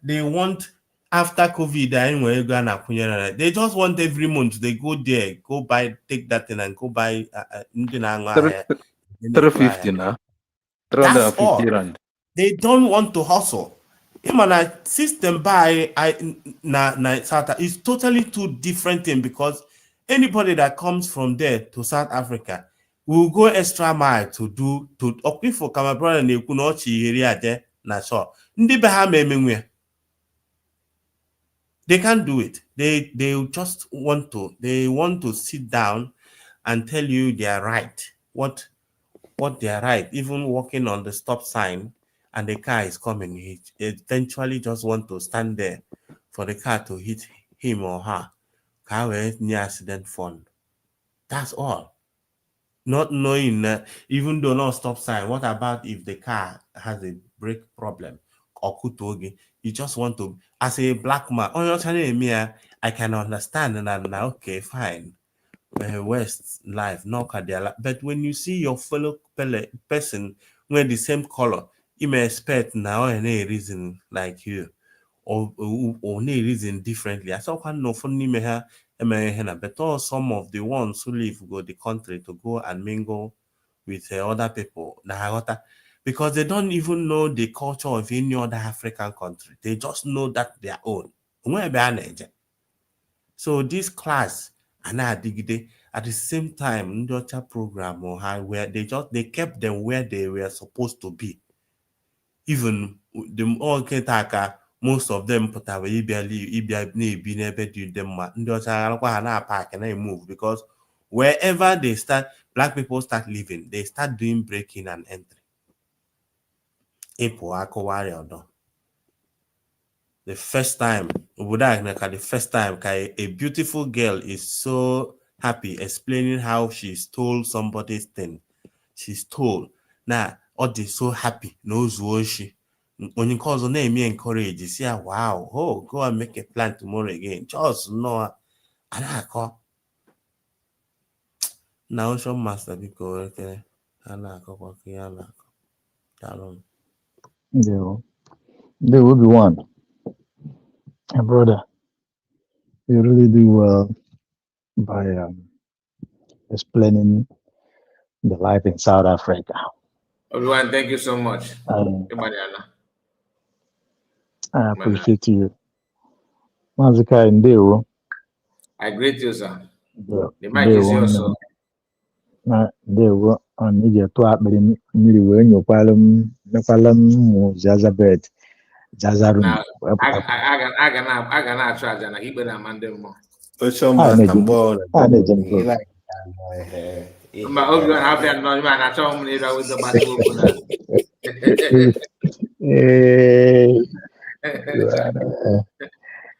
they want after COVID, they just want every month they go there, go buy, take that thing and go buy 350 now. That's all. 350 rand. They don't want to hustle. My system by South is totally two different thing because anybody that comes from there to South Africa will go extra mile to okay for Cameroon and Ekunochi area there. They can't do it. They just want to sit down and tell you they are right. What they are right. Even walking on the stop sign and the car is coming, he eventually just want to stand there for the car to hit him or her. Car near accident fund. That's all. Not knowing that even though no stop sign, what about if the car has a brake problem or kutogi? You just want to, as a black man, on your channel, I can understand and I'm now okay, fine. West life, no, but when you see your fellow person wear the same color, you may expect now any reason like you or any reason differently. I saw one no funny but some of the ones who leave go the country to go and mingle with other people because they don't even know the culture of any other African country. They just know that their own. So this class and at the same time Ndocha program or where they kept them where they were supposed to be. Even the all ketaka, most of them put away park and they move because wherever they start, black people start living, they start doing breaking and entry. The first time, a beautiful girl is so happy explaining how she stole somebody's thing. She stole. Now, all this so happy, knows what she. When you call the name, me encourage you. See, wow, oh, go and make a plan tomorrow again. Just know, and I call. Now, show master because okay, and I call working, and I call. There will be one. My brother, you really do well by explaining the life in South Africa. Everyone, thank you so much. I appreciate you. Mazika Ndewo. I greet you, sir. The mic is Ndewo yours, sir. na Ndewo on ije tụ akpịrị mmiri wee nyokwala m ụmụ Jazabet Jazarum. Na aga na-achụ aja na ikpe na-ama ndị mmụọ. Ma obi na-abịa nnọọ ime a na-achọ m na ịra ụzọ gbasa okwu na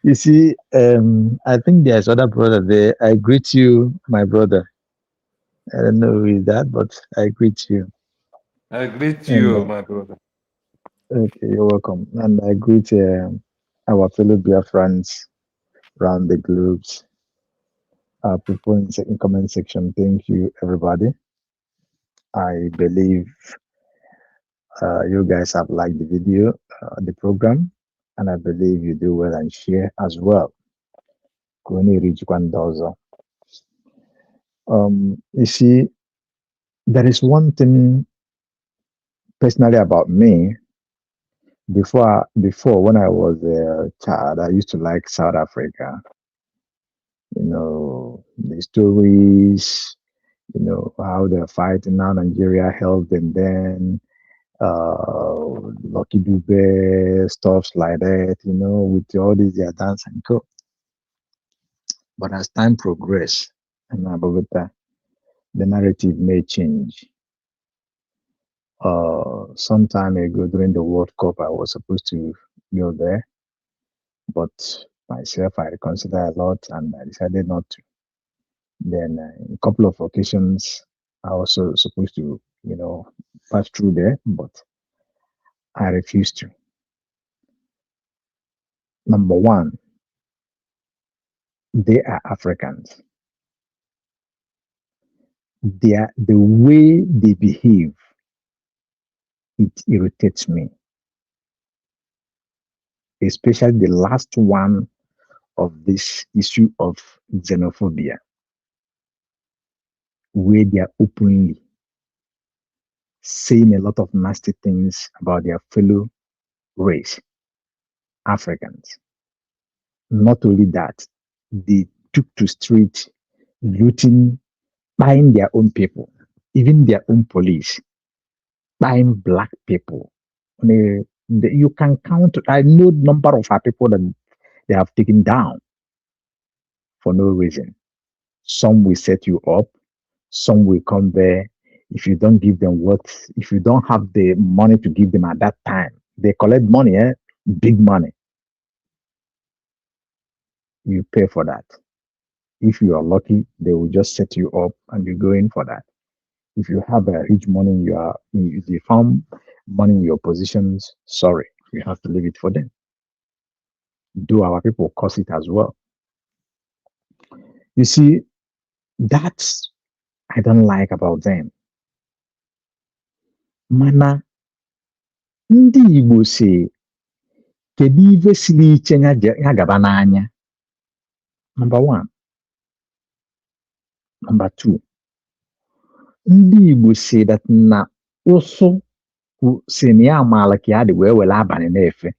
You see, I think there's other brother there. I greet you, my brother. I don't know who is that, but I greet you. I greet you, my brother. Okay, you're welcome. And I greet our fellow Biafrans around the globe. People in comment section, thank you, everybody. I believe you guys have liked the video, the program, and I believe you do well and share as well. You see, there is one thing personally about me. Before when I was a child, I used to like South Africa. You know, the stories, you know, how they're fighting now. Nigeria helped them then. Lucky Dube, stuff like that, you know, with all these their dance and go. But as time progressed, and the narrative may change. Some time ago during the World Cup, I was supposed to go there, but myself, I considered a lot and I decided not to. Then a couple of occasions, I also supposed to, you know, pass through there, but I refused to. Number one, they are Africans. The way they behave, it irritates me. Especially the last one of this issue of xenophobia, where they are openly saying a lot of nasty things about their fellow race, Africans. Not only that, they took to street looting, buying their own people, even their own police, buying black people. You can count, I know number of our people that they have taken down for no reason. Some will set you up, some will come there. If you don't give them if you don't have the money to give them at that time, they collect money, big money. You pay for that. If you are lucky, they will just set you up and you go in for that. If you have a huge money, they found money in your positions, sorry, you have to leave it for them. Do our people cause it as well? You see, that's I don't like about them. Mana ndị Igbo si kedu ife siri iche ya gaba n'anya. Number one. Number two, ndị Igbo si that na ụsụ si na ya amaala ka ya dị wee were abalị na-efe.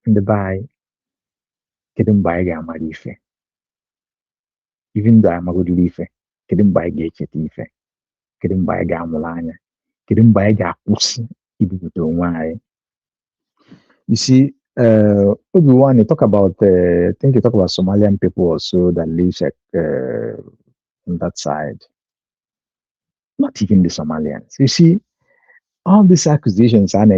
Ndị be anyị, kedu mgbe anyị ga-amara ife? Even though anyị amagodiri ife, kedu mgbe anyị ga-echeta ife? Kedu mgbe anyị ga-amụrụ anya? Kedu mgbe anyị ga-akwụsị ibupụta onwe anyị? You see, Obi-Wan, you talk about, I think you talk about Somalian people also that live on that side. Not even the Somalians. You see, all these accusations, yes,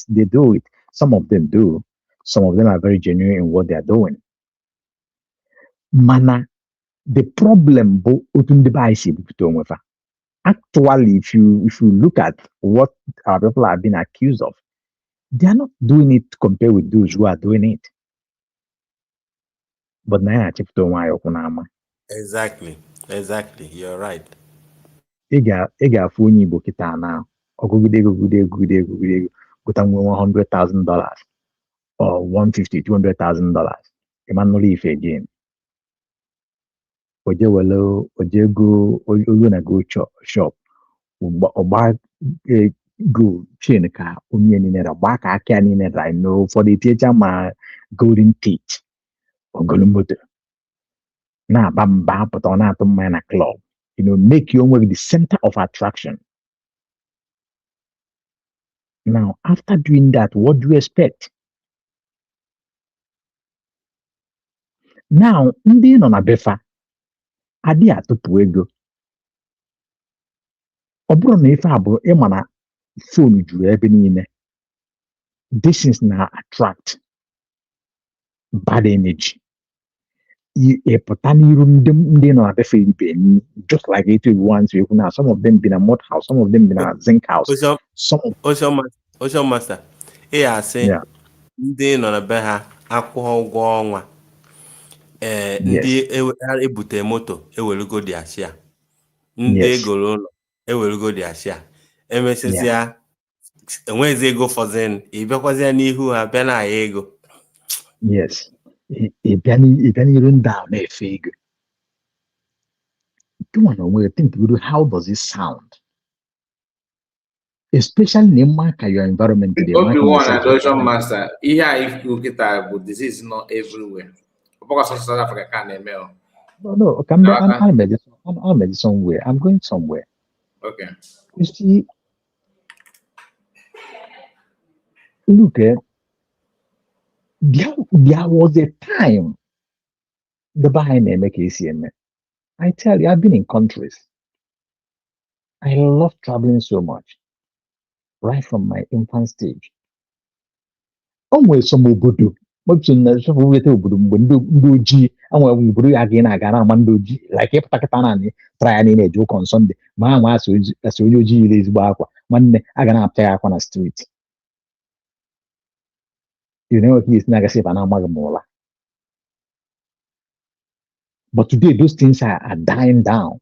they do it. Some of them do. Some of them are very genuine in what they are doing. Mana, the problem, actually, if you look at what our people have been accused of, they are not doing it compared with those who are doing it. But now, exactly, you're right. Afụ onye Igbo kịta na ọgụgide gụta nwe $100,000 or $150,000, $200,000. Ife again. go shop ọgba go chain ka onye niile ọgba ka aka niile I know for the teacher ma golden teeth ogolomoto na-aba mba pụta ọ na-atụ mmanya na club make you onwe the center of attraction. Now after doing that, what do you expect? Now ndị nọ na befa adị atụpụ ego ọ bụrụ na ife a bụ ịma na phone juru ebe niile, this is na attract bad energy. Pụta n'iru ndị nọ na befa ibe just like it once you now, some of them been a mud house, some of them been a zinc house. Ocean Master, say ndị nọ na be ha akwụghị ụgwọ ọnwa ndị ebute moto ewelugo dị ashia ndị egoro ụlọ ewelugo dị ashia emesịsịa enwezi ego fọzin ịbịakwazịa n'ihu ha bịa na ya ego. Yes, ịbịa n'iru ndị ahụ na-efe ego. Think how does it sound? Especially in your environment today. Ocean Master, if you get a disease not everywhere. South Africa can't email. No, I'll make somewhere. I'm going somewhere. Okay. You see, look, there was a time the behind MKCM. I tell you, I've been in countries. I love traveling so much, right from my infant stage. Always some obodo. Mgbe ndị ojii anwe obodo ya gị na-aga na ama ndị ojii like ịpụtakịta naanị tara ya na-eje ụka on Sunday ma nwa asị onye ojii yiri ezigbo akwa nwanne a ga na-apụta ya akwa na street. Enweghị esi na-agasị ebe a na-amaghị m ụla. But today those things are dying down.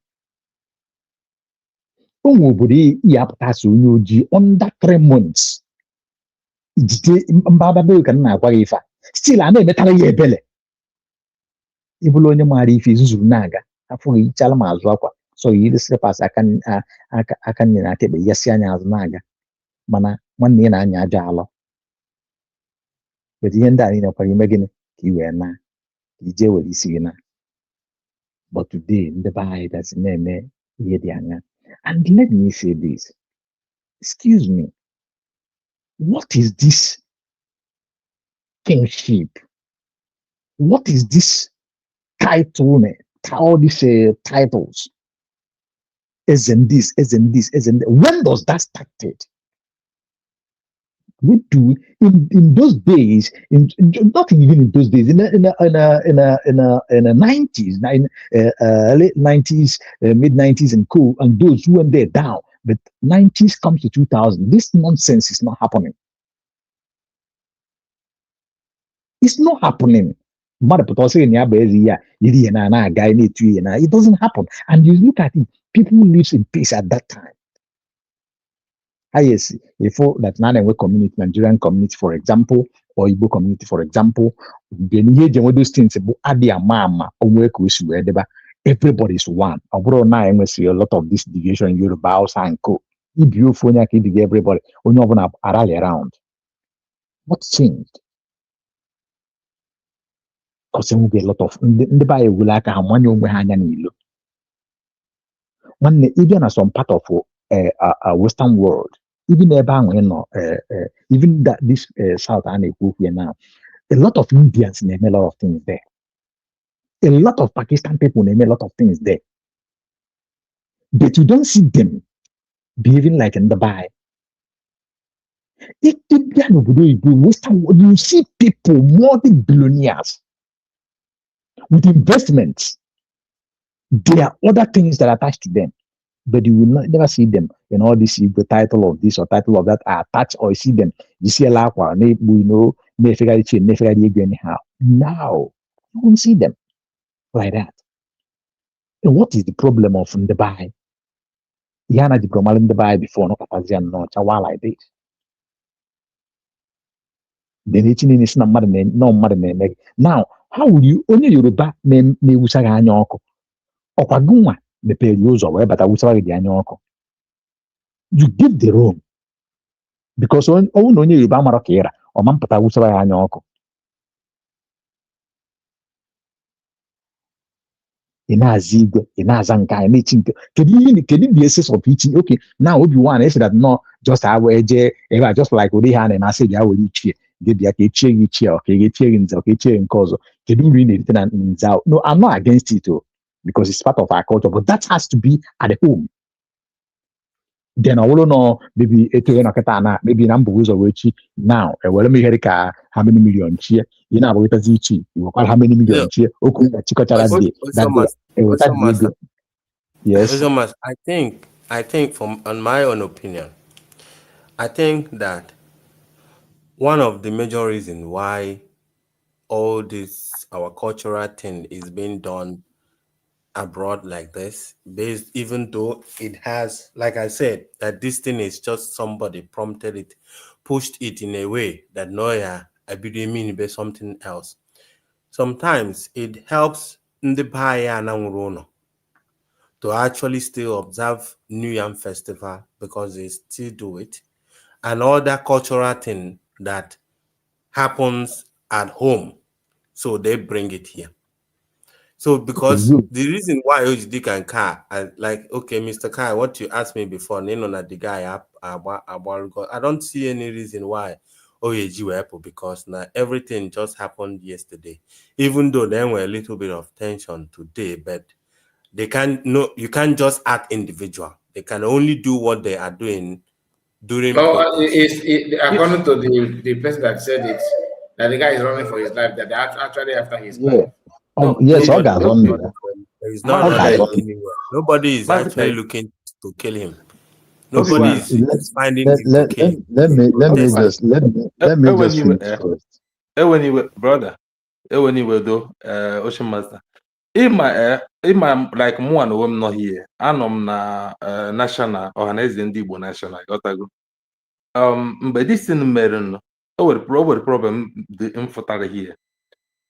Onwe obodo ya apụtasị onye ojii under 3 months. Ijide mbaba ka na-agwa gị ife still a na-emetara ya ebele. Ịbụla onye maara ife izuzuru na-aga afọ gị ichala ma azụ akwa so yiri slippers aka nne na akebe yasi anya azụ na-aga mana nwanne ya na-anya aja alọ. But ihe ndị a niile kwara ime gịnị ka i wee na ka ije were isi gị na. But today ndị be anyị dasị na-eme ihe dị anya. And let me say this, excuse me, what is this kingship? What is this title? All these titles? As in this, as in this, as in that. When does that started? We do in those days, not even in those days, in the 90s, late 90s, mid 90s, and cool, and those who went there down. But 90s comes to 2000. This nonsense is not happening. It's not happening. It doesn't happen. And you look at it, people live in peace at that time. Yes, if that Nanawe community, Nigerian community, for example, or Igbo community, for example, those things mama everybody's one. I see a lot of this division in Yoruba Hausa and co. If you phone everybody, only rally around. What changed? Because there will be a lot of the Bible will like a money when even as some part of Western world, even even that this South and here now, a lot of Indians name a lot of things there. A lot of Pakistan people name a lot of things there. But you don't see them behaving like in the Bible. Western world, you see people, multi-billionaires with investments. There are other things that are attached to them, but you will never see them in all this. The title of this or title of that are attached, or you see them. You see a lot of anyhow. Now you won't see them like that. And what is the problem of the Bible? Yana the Bromal in the Bible before no Papazian no chawa like this. The nature is not no mother name. Now, how would you only Yoruba name Usaganyoko? ọkwa gụnwa mepere ụzọ wee bata wụsara gị dị anya ọkụ. You give the room because ọnwụ na onye Yoruba mara ka ịra ọma mpụta wụsara ya anya ọkụ. Ị na-aza igwe, ị na-aza nke anyị na-echi nke kedu the essence of ichi? Okay, now Obi-Wan I say that no just awe je ebe just like ụdị ha na-amasị bịa were ichie gị bịa ka echie gị ichie ọ ka echie gị nze ọ ka echie gị nke ọzọ. Kedu uru ị na-erite na nze ahụ? No, I'm not against it because it's part of our culture, but that has to be at the home. Then ọ bụrụ na maybe etoghị na kịta na maybe na mbụ ụzọ wee chi now ewere m ihe dịka how many million chie ị na-abụghịtazi ichi iwekwara how many million chie okwu na chịkọchara dị eweta dị ego. Yes. I think from on my own opinion, I think that one of the major reasons why all this our cultural thing is being done abroad like this, based even though it has, like I said, that this thing is just somebody prompted it, pushed it in a way that no, yeah, I believe mean be something else. Sometimes it helps in the Baya and to actually still observe New Yam Festival because they still do it, and other cultural thing that happens at home, so they bring it here. So because the reason why OGD can car, like, okay, Mr. Kai, what you asked me before, the guy I don't see any reason why OAG were Apple, because now everything just happened yesterday. Even though there were a little bit of tension today, but they can't, no, you can't just act individual. They can only do what they are doing during according to the person that said it, that the guy is running for his life, that they're actually after his life. Oh, yes, nobody is actually looking to kill him. Nobody is finding him to kill him. Let me just finish first. Brother, though, Ocean Master. Ima like mụ na onwe m nọ here, anọ m na national ọhaneze ndị Igbo national, gotago. Mgbe this thing mere nọ, o were problem dị mfụtara here.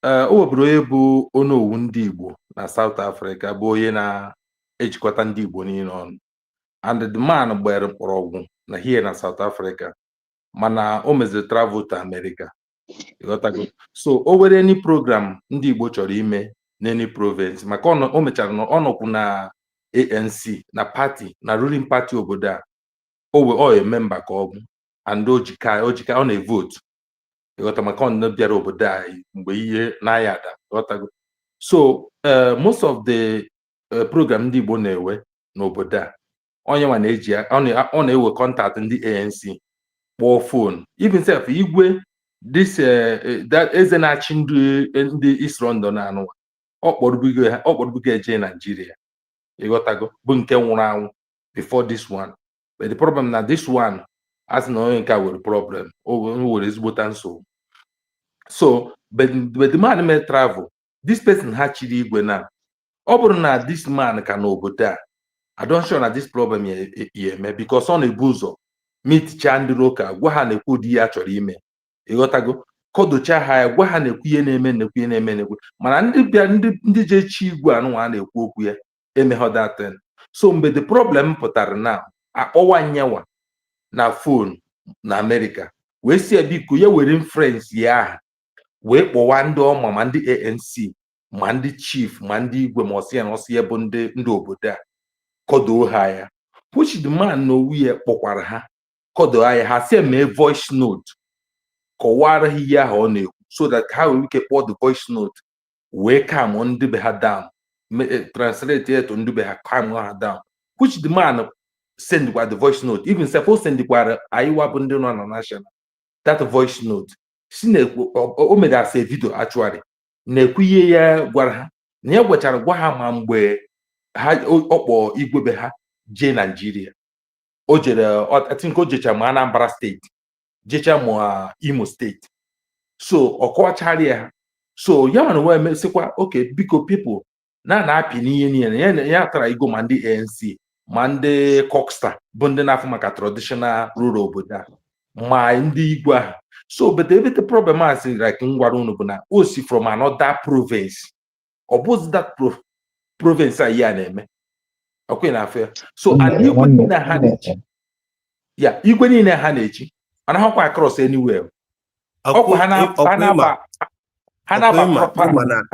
O wepụrụ onye bụ onye owu ndị Igbo na South Africa bụ onye na-ejikọta ndị Igbo niile ọnụ, and the man gbere mkpọrọgwụ na here na South Africa, mana o meziri travel to America, gotago. So o were any program ndị Igbo chọrọ ime n'any province, maka o mechara na ọ nọkwu na ANC na party na ruling party obodo a, o member ka ọ bụ, and ojika ọ na-evote, ịghọta, maka ọ bịara obodo anyị mgbe ihe na-aya ada, ịghọtago. So most of the program ndị Igbo na-ewe n'obodo a, onye nwa na-eji ọ na-ewe contact ndị ANC, kpọọ phone, even self igwe this that eze na-achị ndị East London anụ ọ kpọrọbugo eje Nigeria, ịghọtago, bụ nke nwụrụ anwụ before this one. But the problem na this one, as na onye nke were problem, o were ezigbota nsogbu. So but the man may travel, this person ha chiri igwe na ọ bụrụ na this man ka n'obodo a, I don't sure na this problem ya eme, because ọ na-ebu ụzọ meetcha ndị roka, gwa ha na-ekwu ụdị ya chọrọ ime, ịghọtago, kodocha ha ya, gwa ha na-ekwu ihe na-eme, mana ndị je chi igwe anụnwa na-ekwu okwu ya emeghọ datin. So mgbe the problem pụtara na akpọwa nyewa na phone na America, wee si biko ya were influence ya aha wee kpọwa ndị ọma, ma ndị ANC, ma ndị chief, ma ndị igwe, ma ọsị ya bụ ndị obodo a, kodo ha ya, which the man na owu ya kpọkwara ha, kodo ha ya, ha si mee voice note kọwara ha ihe ahụ ọ na-ekwu, so that ha nwere ike kpọọ the voice note wee calm ndị be ha down, translate it to ndị be ha, calm ha down, which the man send the voice note, even suppose send anyị wabụ ndị nọ na national that voice note, si na-ekwu o mere asa video actually na-ekwu ihe ya gwara ha, na ya gwachara gwa ha ma mgbe ha ọkpọ igwe be ha jee Nigeria, o jere I think o jecha ma Anambra steeti, jecha ma Imo steeti, so ọ kọwachara ya. So ya nwere wee mesikwa, okay, biko people na-apị n'ihe niile ya tara igo ma ndị ANC ma ndị Coxstar bụ ndị na-afụ maka traditional rural obodo a, ma ndị igwe ahụ. So but the problem is like ngwara unu bụ na o si from another province, ọ bụzi that province a ya na-eme okwe na afọ so and igwe niile ha na-eji ya igwe niile ha na-eji mana ha kwa across anywhere ọkwa ha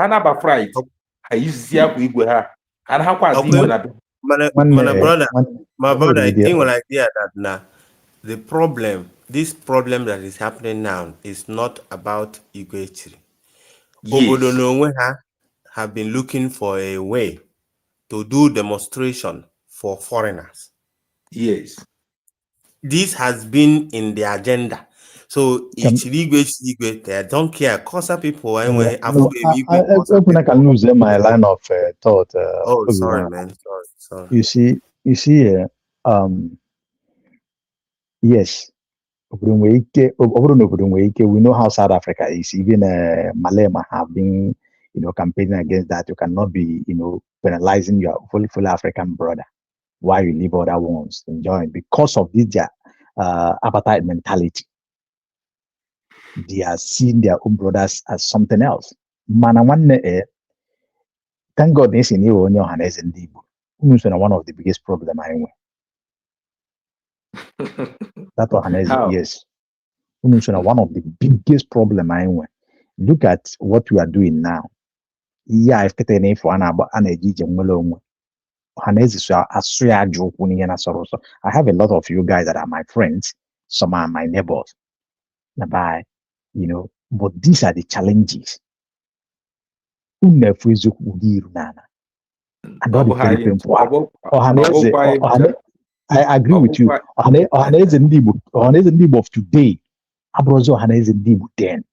na-aba fright ha izizi akwa igwe ha ha kwazi igwe na my brother, I think an idea that now this problem that is happening now is not about Igwechiri. Obodo n'onwe ha have been looking for a way to do demonstration for foreigners. Yes. This has been in the agenda. So Igwe, they don't care. Kosa people anyway. I can lose my line of thought. Sorry, man. Sorry. You see, yes. We know how South Africa is. Even Malema have been, campaigning against that. You cannot be, penalizing your full African brother while you leave other ones enjoying because of this apartheid mentality. They are seeing their own brothers as something else. Thank God this in one of the biggest problems I know. That one yes. One of the biggest problem I know. Look at what we are doing now. Yeah, I have a lot of you guys that are my friends. Some are my neighbors. But these are the challenges. And that is very painful. I agree with you. Igbo of today, then.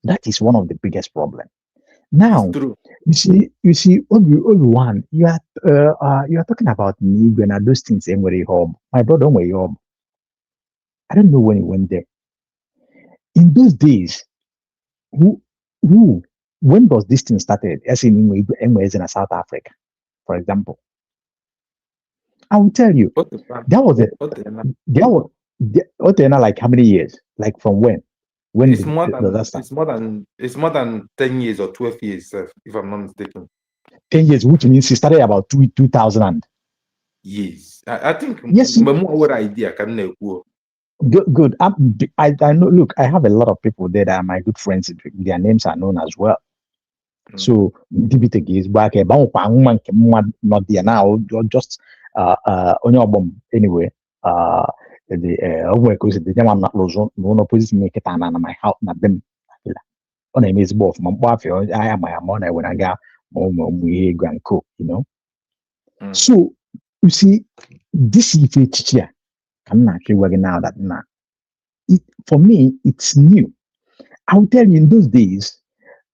That is one of the biggest problems. Now, you see, everyone, you are talking about Igbo and those things. My brother, I don't know when he went there. In those days, when was this thing started? As in South Africa, for example. I will tell you, that was like how many years? Like from when? When it's more than 10 years or 12 years, if I'm not mistaken. 10 years, which means it started about 2000. Yes, I think. Yes, what idea can you? Good. I know. Look, I have a lot of people there that are my good friends. Their names are known as well. So, back not there now. Just on your bomb anyway. The opposition make it my house. Not them. On a miss both. I am my money when I got and co. So you see, this is a teacher. I'm not actually working now that now. For me, it's new. I'll tell you in those days,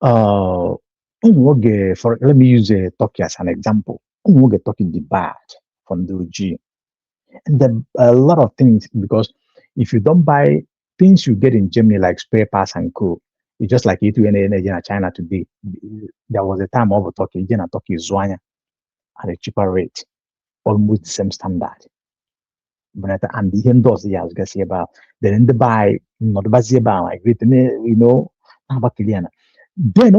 let me use Turkey as an example. Turkey the bad from the OG. And a lot of things, because if you don't buy things you get in Germany like spare parts and co, it's just like it in China today. There was a time over Turkey, Turkey is at a cheaper rate, almost the same standard. But and the end does the house gets about then the buy not about like then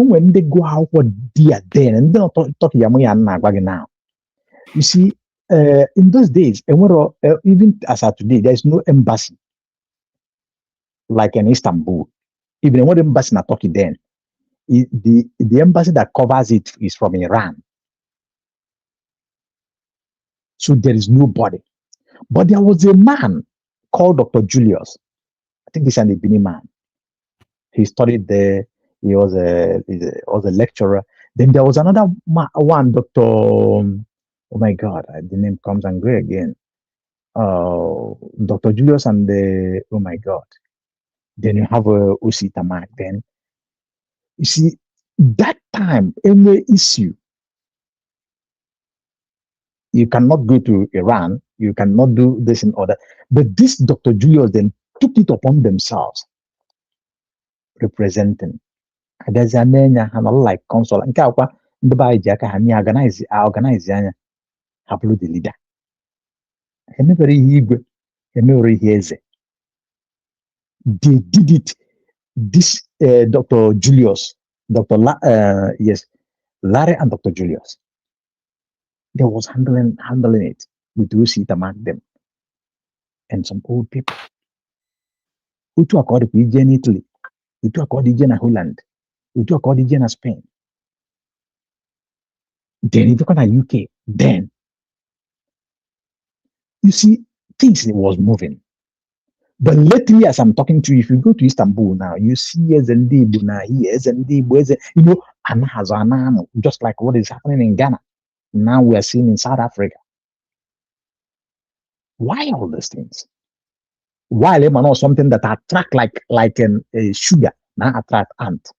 when they go out what dear then and don't talk now. You see, in those days, and even as of today, there's no embassy like in Istanbul. Even what embassy not talking then, the embassy that covers it is from Iran. So there is nobody. But there was a man called Dr. Julius. I think he's an Ibini man. He studied there. He was a lecturer. Then there was another one, Dr. Oh my God, the name comes and go again. Dr. Julius and oh my God. Then you have Usi Tamak. Then you see that time, any issue. You cannot go to Iran. You cannot do this and other. But this Dr. Julius then took it upon themselves, representing. There's a man like consul and Kaupa, the by Jacka, organize the leader. Very Igbo, very easy. They did it. This Dr. Julius, Larry and Dr. Julius. There was handling it with those seat among them and some old people. Who took according to in Italy, who took according to Holland, who took according to Spain. Then if you look at UK, then you see things was moving. But lately, as I'm talking to you, if you go to Istanbul now, you see as and now here, as and you know, just like what is happening in Ghana. Now we are seeing in South Africa. Why all these things? Why lemon or something that attract like a sugar, now attract ant?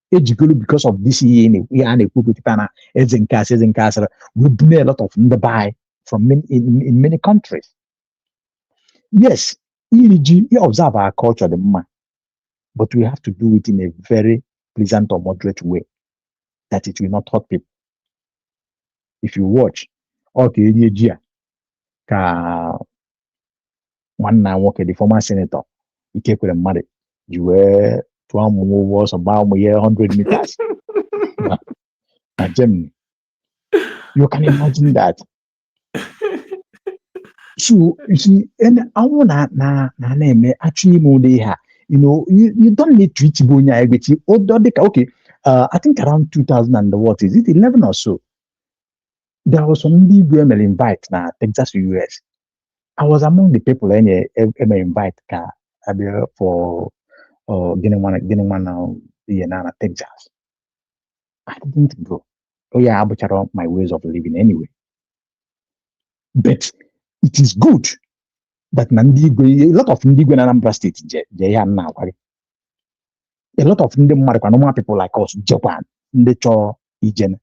Because of this we bring a lot of the buy from in many countries. Yes, you observe our culture, but we have to do it in a very pleasant or moderate way that it will not hurt people. If you watch, okay, the former senator, he came with a married. You were 12 was about 100 meters. Germany. You can imagine that. So you see, and I want to actually more they you know, you don't need to eat bonya okay. I think around 2000 and what is it, 11 or so. There was some Igbo invite na Texas, US. I was among the people in invite for getting one now in Texas. I didn't go. Oh yeah, I butchered my ways of living anyway. But it is good that a lot of Ndigo in Anambra State, now. A lot of normal people like us, Japan, nature, Ijen.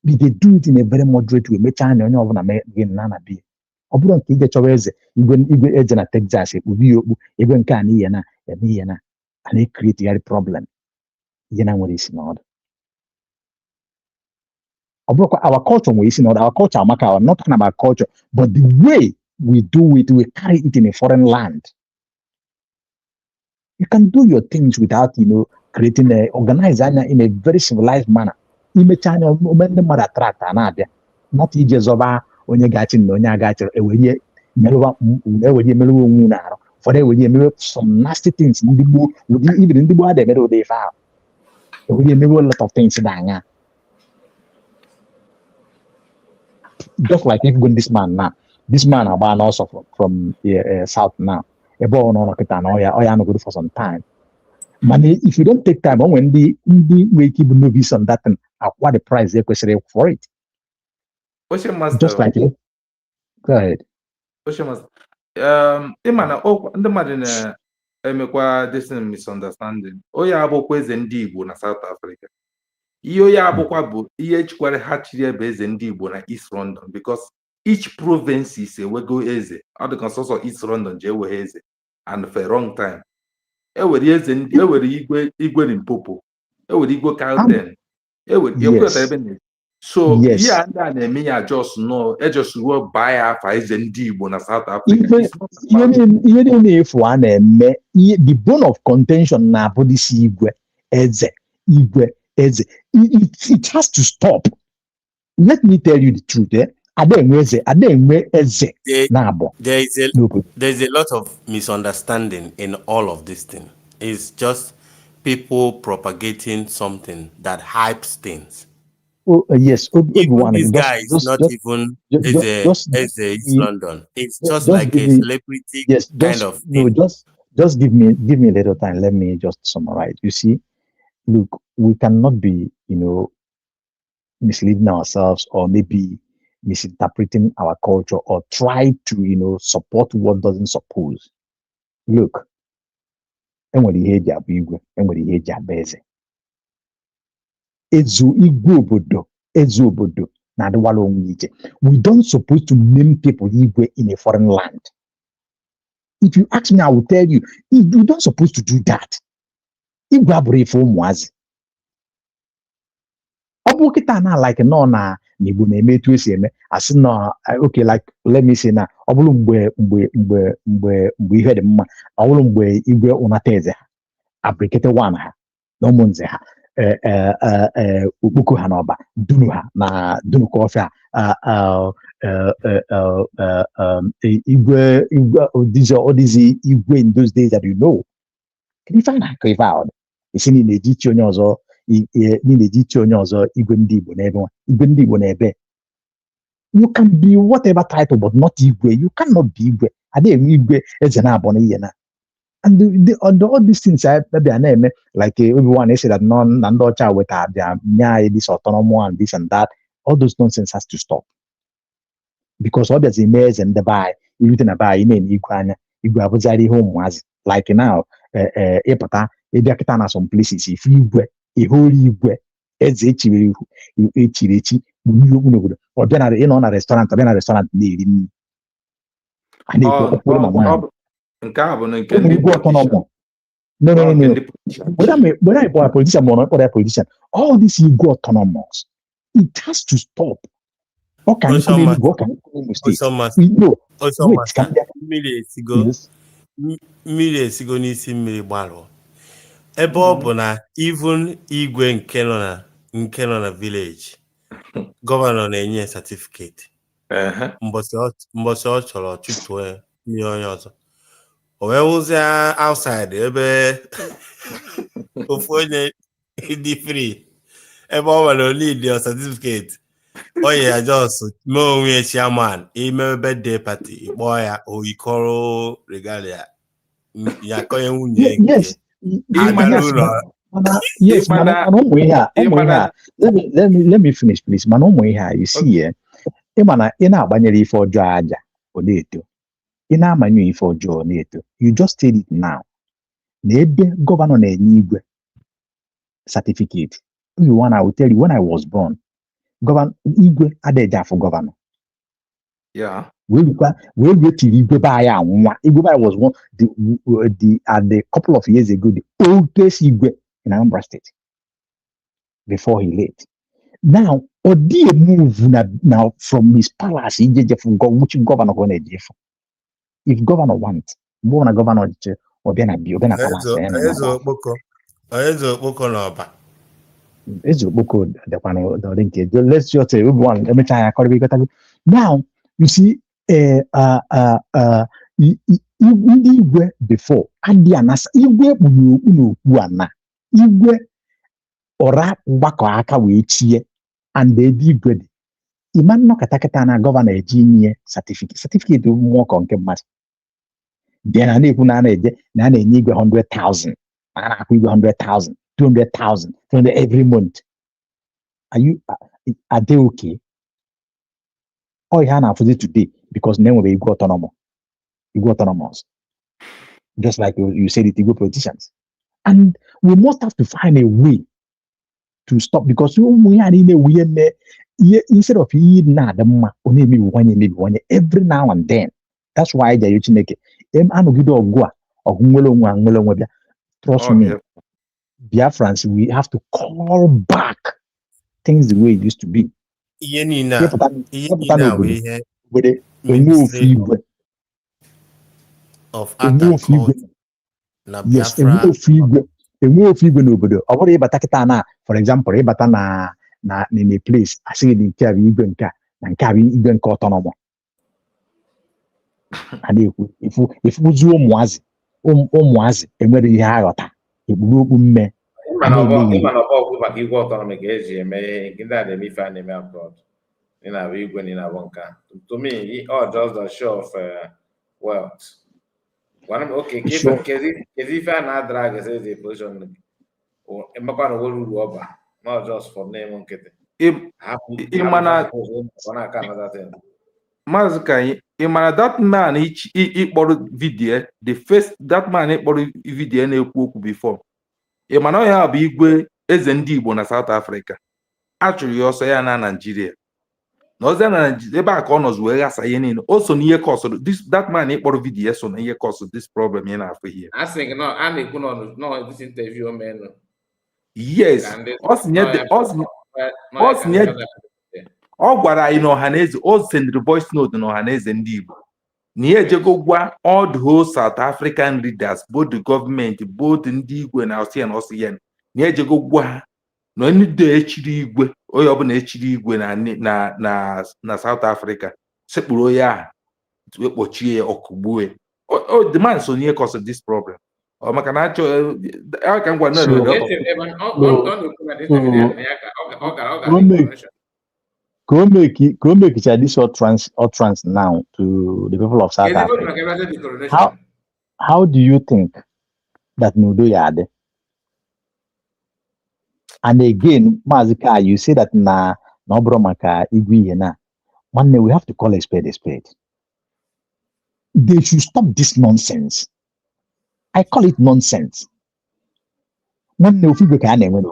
They do it in a very moderate way. Make China of an American nana be. Oburon ki de choweze, igwe eje na Texas, even can yana, and it create a problem. Yana what is not. Our culture is not our culture, I'm not talking about culture, but the way we do it, we carry it in a foreign land. You can do your things without, creating a organized in a very civilized manner. China, not just over when you got in, for they will some nasty things in the book, even in the book, they middle they found. We a lot of things down. Just like if going this man about also from south now. A boy no no good for some time. Money, if you don't take time, when the we keep movies on that and what the price they question for it. Ocean Master. Just like it. Go ahead. Ocean Master. Imana ndị mmadụ na-emekwa this misunderstanding. Onye abụkwa eze ndị Igbo na South Africa. Ihe onye abụkwa bụ ihe ejikwara ha chiri ebe eze ndị Igbo na East London because each province is ewego eze. Ọ dịka sọsọ East London ji eweghe eze and for a long time. Ewere eze ndị ewere igwe Limpopo, ewere igwe Gauteng, ewere ebe so yeah, ndị a na-eme ya just no just ruo baa ya afa eze ndị Igbo na South Africa. Ihe na-efu a na-eme the bone of contention na abụ disi igwe eze. It has to stop. Let me tell you the truth. There's a lot of misunderstanding in all of this thing. It's just people propagating something that hypes things. Oh, yes. Even this guy is not even as a East London. It's just like a celebrity kind of thing. No, just give me a little time. Let me just summarize. You see, look, we cannot be, misleading ourselves or maybe misinterpreting our culture or try to, support what doesn't suppose. Look, enwere ihe eji abụ igwe, enwere ihe eji abụ eze. Ezu obodo na adịwala onwe iche. We don't supposed to name people igwe in a foreign land. If you ask me, I will tell you, you don't supposed to do that. Igwe abụrụ ife ụmụazị. Ọ bụ kịta na like nọ na Igbo na-eme etu esi eme asị na okay, like let me say na ọ bụrụ mgbe ihe dị mma, ọ bụrụ mgbe igwe ụnata eze ha, aprikete one ha na ụmụnze ha, okpoko ha n'ọba dunu ha na dunu kọfịa igwe ọdịzi igwe in those days that you know. Can you find that ife out? Isi niile eji ichi onye ọzọ niile eji ichi onye ọzọ igwe ndị Igbo n'ebe igwe ndị Igbo n'ebe. You can be whatever title but not igwe. You cannot be igwe. Adị enwe igwe eze na-abọ n'ihe na. And all these things maybe I name like everyone say that none and ọcha with their this autonomy and this and that. All those nonsense has to stop. Because all there's emails and the buy, everything about in Iguana, Iguabuzari home was like now, Epata, Ediakatana some places, if you were a whole Igwe, Ezichi, or then in on a restaurant, or then a restaurant needing. And they go No. When I a politician, or a politician, all this you go autonomous. It has to stop. What can you go? Ebe ọ bụ na even igwe nke nọ na village gọvanọ na-enye certificate mbọsị ọ chọrọ chụtụọ nye onye ọzọ o wee wụzie outside ebe ofu onye dị free ebe ọ nwere need certificate oye ya just mee onwe chairman ime birthday party kpọọ ya oyikọrọ regalia ya konye nwunye nke Yes, man. Let me finish, please. Man, you see here. Ina abanyere ife ọjọọ aja oneto. Ina amanyu ife ọjọọ oneto. You just said it now. Na ebe gọvanọ na-enye igwe certificate. I will tell you when I was born. Governor igwe adeja for governor. Yeah. We retiri igwe by nwa. Igwe by was one the couple of years ago the oldest igwe in Anambra State before he left. Now, Odi move now from his palace, which governor going to if governor wants, more than governor or then a palace. Let's just say one. Let me try. Now you see, Igwe before Adianas Igwe Buana Igwe ora gbakọ aka wee chie and they did good. Iman no katakata na governor ejinye certificate mo ko nke mmadụ. Then ana ekwu na eje na enye igwe 100,000. Ana akwu igwe 100,000, 200,000, 200 every month. Are they okay? Oh, you have to today because then we go autonomous. Just like you said, it go politicians. And we must have to find a way to stop because we are in a weird instead of maybe one every now and then. That's why they're using it. Trust me, Biafrans, we have to call back things the way it used to be. Of culture. Yes, enwe ofu igwe n'obodo ọ bụrụ ịbata kịta na for example ịbata na a place asị gị nke a bụ igwe nke a na nke a bụ igwe nke ọtọnọmọ adịkwu ifuzi ụmụazị enwere ihe aghọta ekpuru okpu mme maka igwe ọtọnọmị ka eji eme ndị a na-eme ife a na-eme abroad ị na-abụ igwe na ị na-abụ nka to me all just the show of wealth. Okay, if I not drag as a position, I'm not going to worry about not just for name on Kitty. Mazaka, that man he bought video, the first that man he bought video in a before. Emmanuel Bigwe is in Igbo na South Africa. Actually, also in Nigeria. No, then the back honors were also near cause that man ain't bought video so near cause of this problem in Africa here. I think no, I'm no this interview man. Yes, us near all what I know Hanese all send the voice note no Hanese and Igbo. Near Jagogwa, all the whole South African leaders, both the government, both in Igbo and Australian, near Jagogwa, na ndị echiri igwe onye ọbụla echiri igwe na South Africa sekpuru onye ahụ ekpochie ya ọkụgbue the man so near cause this problem maka na achọ ka m gwa na Can we make this utterance now to the people of South Africa? How do you think that Nudo Yade? And again, Mazika, you say that na Nobromaka Igwi na. One day we have to call a spade a spade. They should stop this nonsense. I call it nonsense. One day we can name it.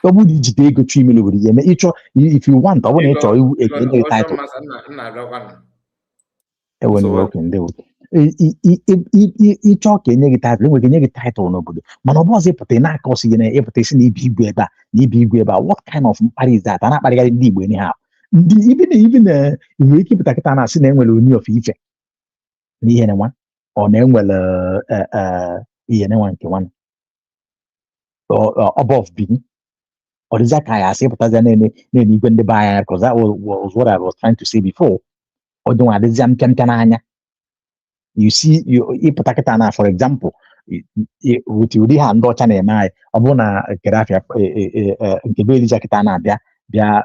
If you want, I want to a title. Ịchọ ka enye gị title enwere enye gị title n'obodo mana ọ bụ ọzọ ịpụta na-aka ọsị gị na-epụta isi na ibi igwe ebe a na ibi igwe ebe a what kind of mkparị is that a na-akparịgarị ndị Igbo anyhow ndị ibi na enwere ike ịpụta kịta na-asị na enwere onye of ife n'ihe na nwa ọ na-enwere ihe na nwa nke nwa above Bini ọ dịza ka ya asị ịpụtazi na-ene igwe ndị be anya because that was what I was trying to say before ọ dị nwa adịzịa mpịampịa n'anya. You see, ịpụtakịta na for example with ụdị ha ndị ọcha na-eme anyị ọ bụrụ na grafia nke be elija kịta na-abịa bịa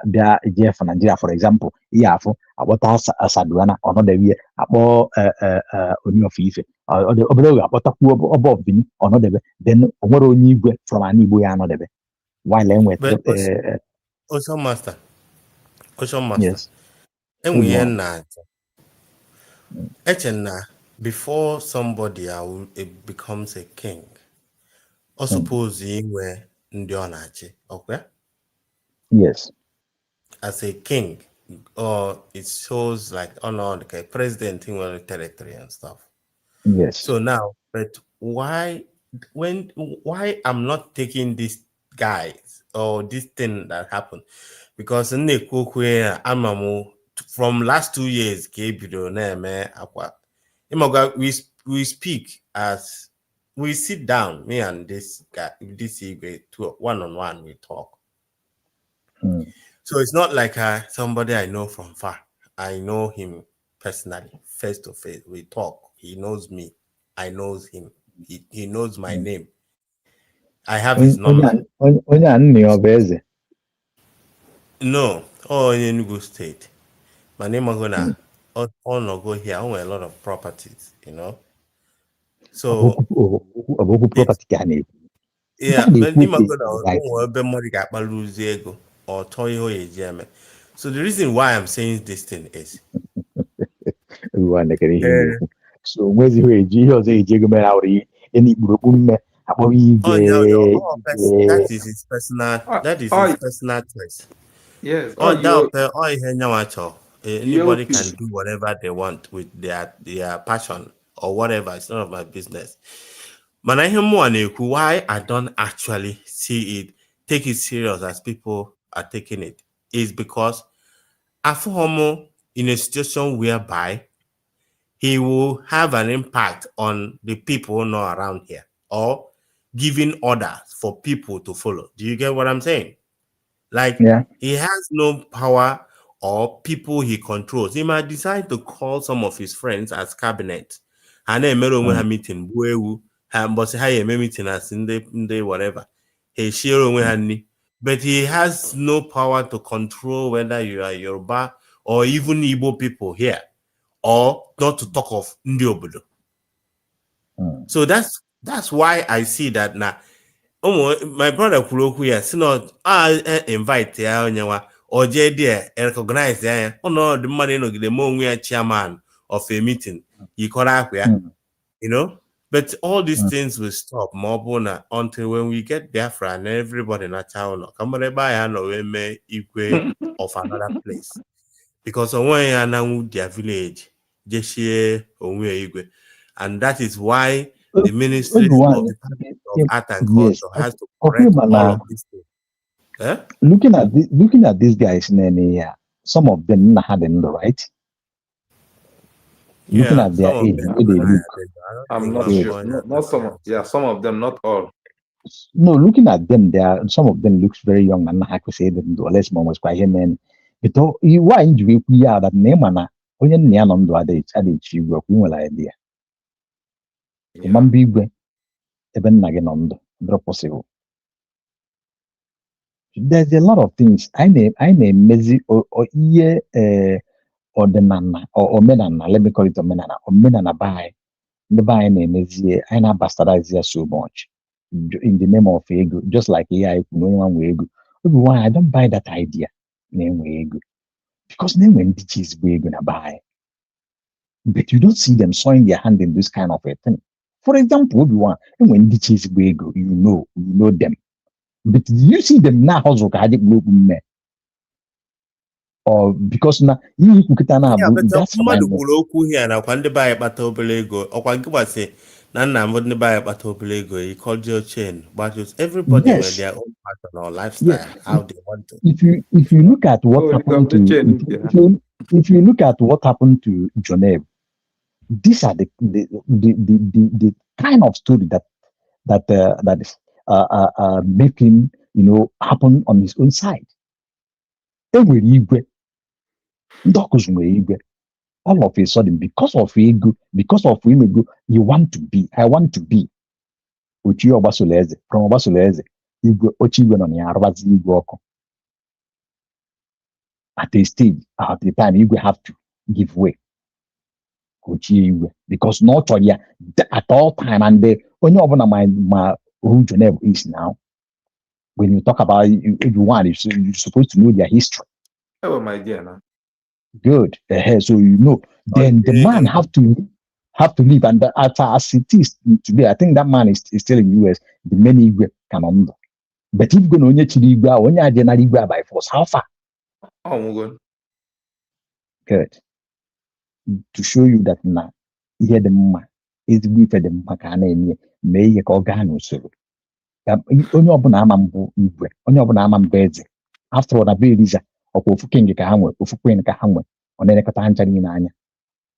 jef Nigeria for example ihe afụ akpọta Asaduana ọnọdebe akpọ onye of ife obere oge akpọtakwuo ọba of Benin ọnọdebe then o nwere onye igwe from an Igbo ya anọdebe while enweta Ocean Master enwe ihe nna Echenna, before somebody becomes a king, or suppose where Ndionachi, okay? Yes. As a king, or it shows like a president in one territory and stuff. Yes. So now, but why I'm not taking these guys or this thing that happened? Because in the Kokwe Amamu from last 2 years, we speak as we sit down, me and this guy, this Igwe, one-on-one, we talk. So it's not like somebody I know from far. I know him personally, face to face. We talk. He knows me. I know him. He knows my name. I have his number. No, in Enugu State. My name is gonna go here. I own a lot of properties, you know. So property yeah, but so the reason why I'm saying this thing is so where's that is his personal choice. Yes. Anybody can do whatever they want with their passion or whatever. It's none of my business. But why I don't actually take it serious as people are taking it is because Afuhomo in a situation whereby he will have an impact on the people not around here or giving orders for people to follow. Do you get what I'm saying? Like he has no power or people he controls. He might decide to call some of his friends as cabinet. And then meeting but meeting as in the whatever. He share but he has no power to control whether you are Yoruba or even Igbo people here, or not to talk of Ndiobodo. So that's why I see that now. My brother Kuroku here, not invite or JD recognize no, the money no the more we are chairman of a meeting. You call up you know. But all these things will stop more until when we get Biafra and everybody in a town come by we may equate of another place. Because when you know their village, just share and that is why the Ministry of Department of Art and Culture has to correct all of these things. Looking at these guys, some of them had them right. Looking at their age, the way they look. I'm not sure. Not some. Yeah, some of them, not all. No, looking at them, some of them looks very young and I could say them do less mom was quite men. But you why you yeah that name and only neon on the other you work with idea. Man big even again on the possible. There's a lot of things I name mezi or yeah ordinana or menana, let me call it or menana buy. The buy name is here, I na bastardize here so much in the name of ego, just like AI, no one will ego. Why I don't buy that idea, name ego, because name when DJs we gonna buy, but you don't see them sewing their hand in this kind of a thing. For example, everyone, and when DJs we go, you know them, but you see them now, also or because now you could Yeah, but that's mmadụ fine. kwuru okwu here na kwa ndị be anyị kpata obere ego ọkwa nke gbasị na nna m ndị be anyị kpata obere ego you culture chain but everybody with Yes, their own pattern or yes. lifestyle how they want to. If you look at what Oh, happened the to chain. if you look at what happened to Geneva, these are the kind of story that is making happen on his own side. Enwere igwe, ndị ọkụzụ nwere igwe. All of a sudden, because of ego, because of imego, you want to be, I want to be. Ochi Obasoleze, from Obasoleze, igwe, ochi igwe nọ na ya arụbazi igwe ọkụ. At a stage, at the time, igwe have to give way. Ochi igwe, because not for ya at all time, and the only of my who Geneva is now. When you talk about everyone, you're supposed to know their history. Oh, my dear. Now. Good. So then the man have to leave, and as it is today, I think that man is still in the US. The many Igwe can under. But if going only to the Igwe, only generally Igwe by force, how far? Oh, good. Good. To show you that now, here the man is with the Makana may ye organ so. Only open amambu Igwe, only open amam beds. After what a baby is of King Kahamwe, of Queen Kahamwe, on any Katanjani in Anya.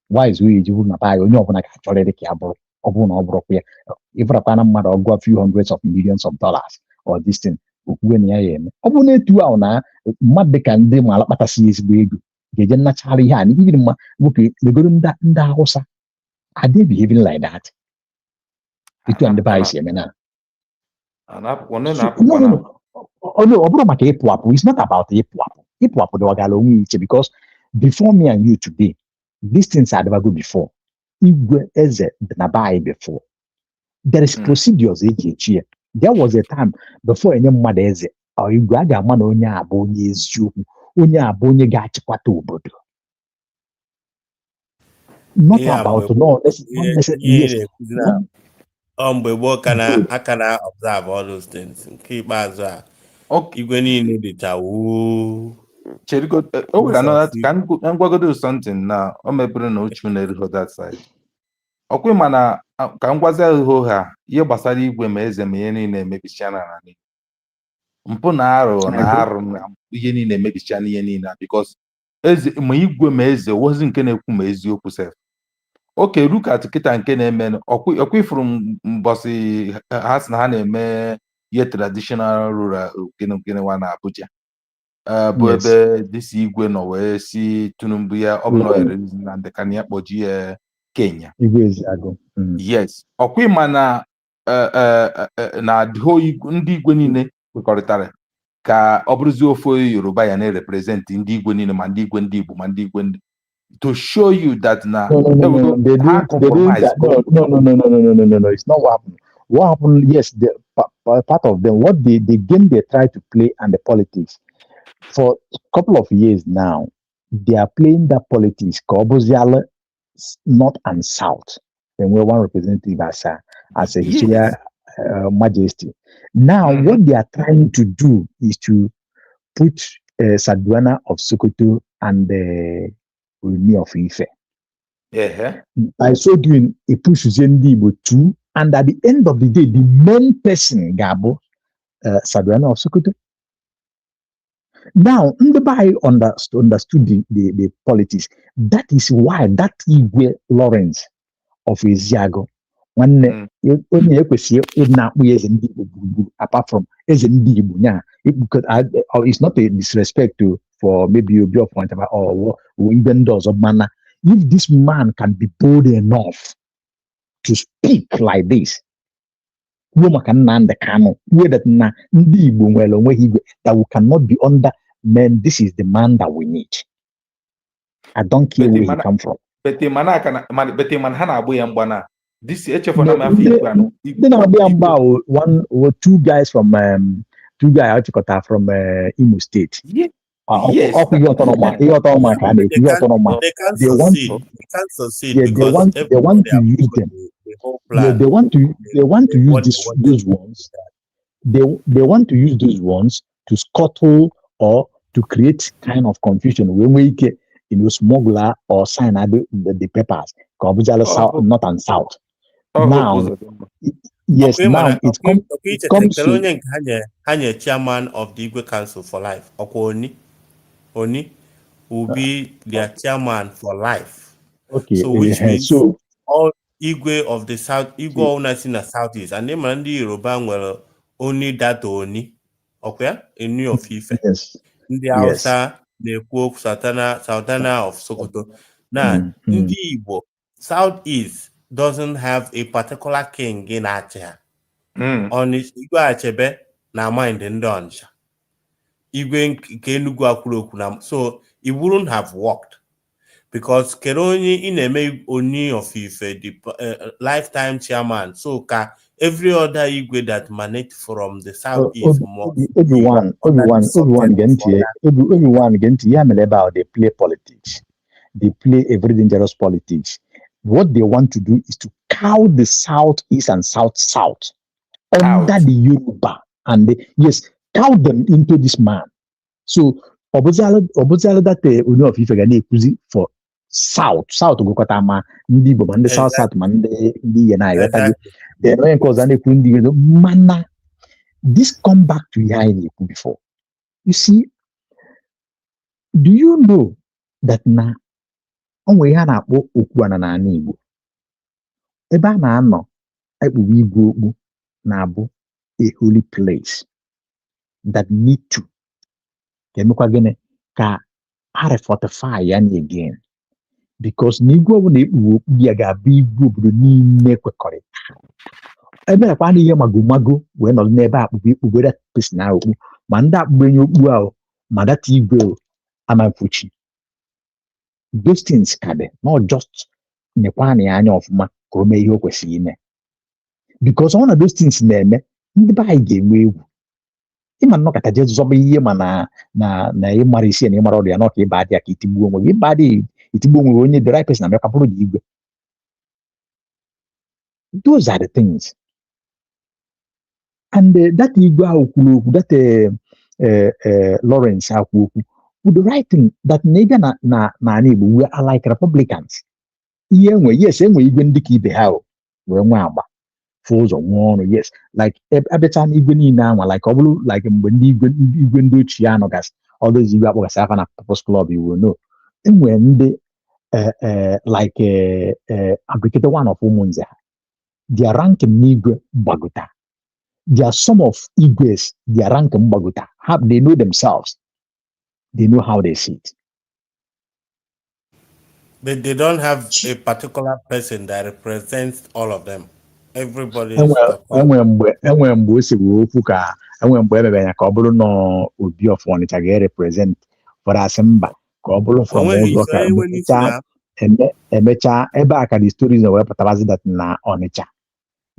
Why is we you not buy only open a already cable of one or broke here? If a Panama or go a few hundreds of millions of dollars or this thing, when I am. Open 2 hours now, mad they can do Malapata is big. They did not Charlie hand, even okay, the good in the house. Are they behaving like that? It and the buy seminar. No. Oh no, it's not about Ipwapo because before me and you today, these things had never go before. Igwe Eze Nabai before. There is procedures here. There was a time before any mother Eze or Igwe aga man onya abonye eziokwu, onya abonye ga-achịkwata obodo. Not about no, yes. Mgbe gboo aka na observe all those things nke ikpeazụ a igwe niile dịcha woo. Oh, another can go do something now. O mebere na uchu na-eriho that side. Ọkwa mana ka ngwazi ahụhụ ha ihe gbasara igwe ma eze ma ihe niile emebisiana na niile. Mpụ na arụ na ihe niile emebisiana ihe niile because eze ma igwe ma eze wozi nke na-ekwu ma eziokwu sef. Okay, look at kịta nke na-eme ọkwa ifuru mbọsị ha sị na ha na-eme ihe traditional rural gịnịwa na Abuja. Bụ ebe dịsi igwe nọ wee si Tinubu ya ọ bụ na na ndị ka ya kpọji Kenya. Yes, ọkwa ịma na ndị igwe niile kwekọrịtara ka ọ bụrụzi ofe Yoruba ya na-represent ndị igwe niile ma ndị igwe ndị Igbo ma ndị igwe ndị to show you that now they didn't no, it's not what happened. Yes, part of them, what the game they try to play and the politics for a couple of years now, they are playing that politics Koboziala north and south, and we're one representative as a historical majesty. Now what they are trying to do is to put Sadwana of Sokoto and the of Ife. By so doing, it pushes Igbo too, and at the end of the day, the main person, Gabo, Sadwana of Sokoto. Now, Ndabai understood the politics. That is why that Igwe Lawrence of Eziago nwanne onye ekwesịghị ịdị na-akpụ ya eze ndị Igbo gburugburu apart from eze ndị Igbo nya it's not a disrespect to for maybe Obi of whatever or even ndị ọzọ mana if this man can be bold enough to speak like this kwuo maka Nnamdi Kanu kwuo that na ndị Igbo nwere onwe ha igwe that we cannot be under man this is the man that we need. I don't care where he come from. Bete man ha na-agbụ ya mgba na this echefọ No, na m afọ Igbo anọ. Then I'll be about one or two guys from Imo State. Yes. They want to use them. Yeah, they want to use those ones. They want to use those ones to scuttle or to create kind of confusion when we get smuggler or sign the papers. North and south. Now, yes, now it comes to Hanya chairman of the Igwe Council for life. Oni will be their chairman for life. Okay, so which means so all Igwe of the South, Igwe owners in the Southeast, and them and the Yoruba will only that only. Okay, in New of Ife. Yes. In the Hausa, the Kwok Sultana of Sokoto. Now, in the Igbo, Southeast doesn't have a particular king in Achia. On his Igwe Achebe, na mind in Donja. Igwe Kenugu Akuloku. So it wouldn't have worked. Because Keroni in a Oni of Ife, the lifetime chairman, so every other Igwe that managed from the Southeast. Everyone about they play politics. They play a very dangerous politics. What they want to do is to cow the Southeast and South under the Yoruba, and cow them into this man. So Obozalo that Oni of Ife Gane for South Gokotama, Ndi Igbo, and the South man, the Yanai. They don't cause any mana. This come back to Yaini before. You see, do you know that na onwe ha na-akpọ okwu ana na Igbo ebe a na-anọ ekpughe igwe okpu na-abụ a holy place that need to emekwa gịnị ka a fortify ya again because n'igwe ọbụla ekpughe okpu ya ga-abụ igwe obodo niile kwekọrịta ebe akwa na ihe magomago wee nọrọ n'ebe akpughe that person na okpu ma ndị akpughe okpu ahụ ma data igwe amamfuchi. Those things can be not just nekwana anya ọfụma ka o mee ihe o kwesịrị ime because one of those things na-eme ndị be anyị ga-enwe egwu ịma nnọkọta je zọba ihe ma na ịmara isi na ịmara ọrụ ya nọ ka ịba dị ya ka itigbuo onwe gị ịba dị itigbuo onwe gị onye the right person na bịakwa bụrụ gị igwe. Those are the things and that igwe ahụ kwuru okwu that Lawrence akwu okwu with the right thing that nega na Igbo we are like Republicans. Yes, enwe igwe ndị ka ibe ha wee nwe agba fụzọ nwe ọrụ yes like abecha na igwe niile anwa like ọ bụrụ like mgbe ndị igwe ndị ochie anọgasị all those igwe akpọgasị afa na Purpose Club you will know enwe ndị like aggregated one of ụmụnze ha their rank n'igwe gbagota there are some of igwes their rank gbagota they know themselves. They know how they see it. But they don't have a particular person that represents all of them. Everybody is enwe mgbe o siri okwu ka enwe mgbe emebe ya ka ọ bụrụ na Obi of Onitsha ga-represent for asị mba ka ọ bụrụ from ụzọ ka emecha ebe a ka the stories na wee pụtabazi that na Onitsha.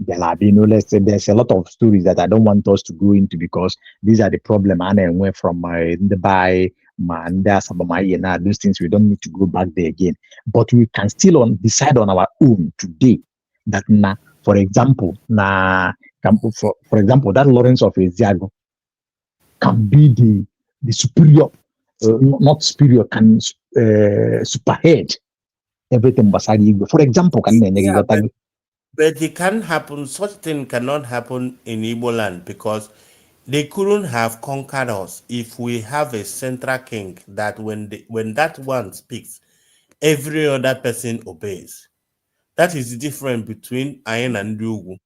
Let's say there's a lot of stories that I don't want us to go into because these are the problem and went from the buy man those things we don't need to go back there again. But we can still decide on our own today that for example for example that Lawrence of Eziago can be the superior not superior can superhead everything beside you. For example but it can happen, such thing cannot happen in Igbo land because they couldn't have conquered us if we have a central king that when that one speaks, every other person obeys. That is the difference between Ayen and Dugu.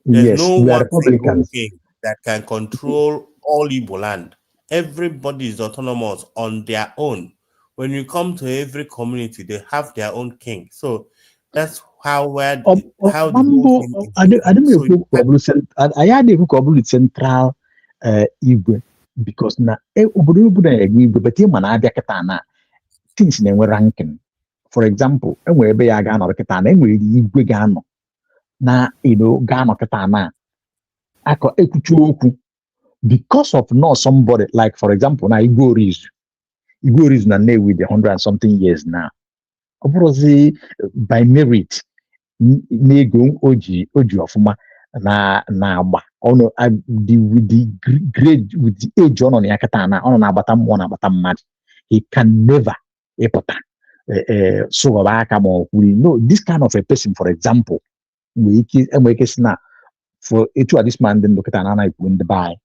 There's Yes, no we are one single Republicans. king that can control all Igbo land. Everybody is autonomous on their own. When you come to every community, they have their own king. So that's how the whole Mambo, thing is I different. don't So you I had a central Igwe because na obodo na Igwe, but him na abịa kịta na things na-enwe ranking. For example, enwere ebe ya ga-anọ kịta na enwere Igwe ga-anọ na ga-anọ kịta na akọ ekwuchi okwu because of not somebody like for example na Igwe Orizu na Nnewi the 100 and something years now. Ọ bụrụzi by merit n'ego o ji ọfụma na agba with the grade with the age ọ nọ na ya kịta na ọ nọ na-agbata mmụọ na-agbata mmadụ. He can never ịpụta sụghọba aka ma ọ kwuri no this kind of a person for example enwere ike si na for etu a this man dị ndụ kịta na anaghị ndị be anyị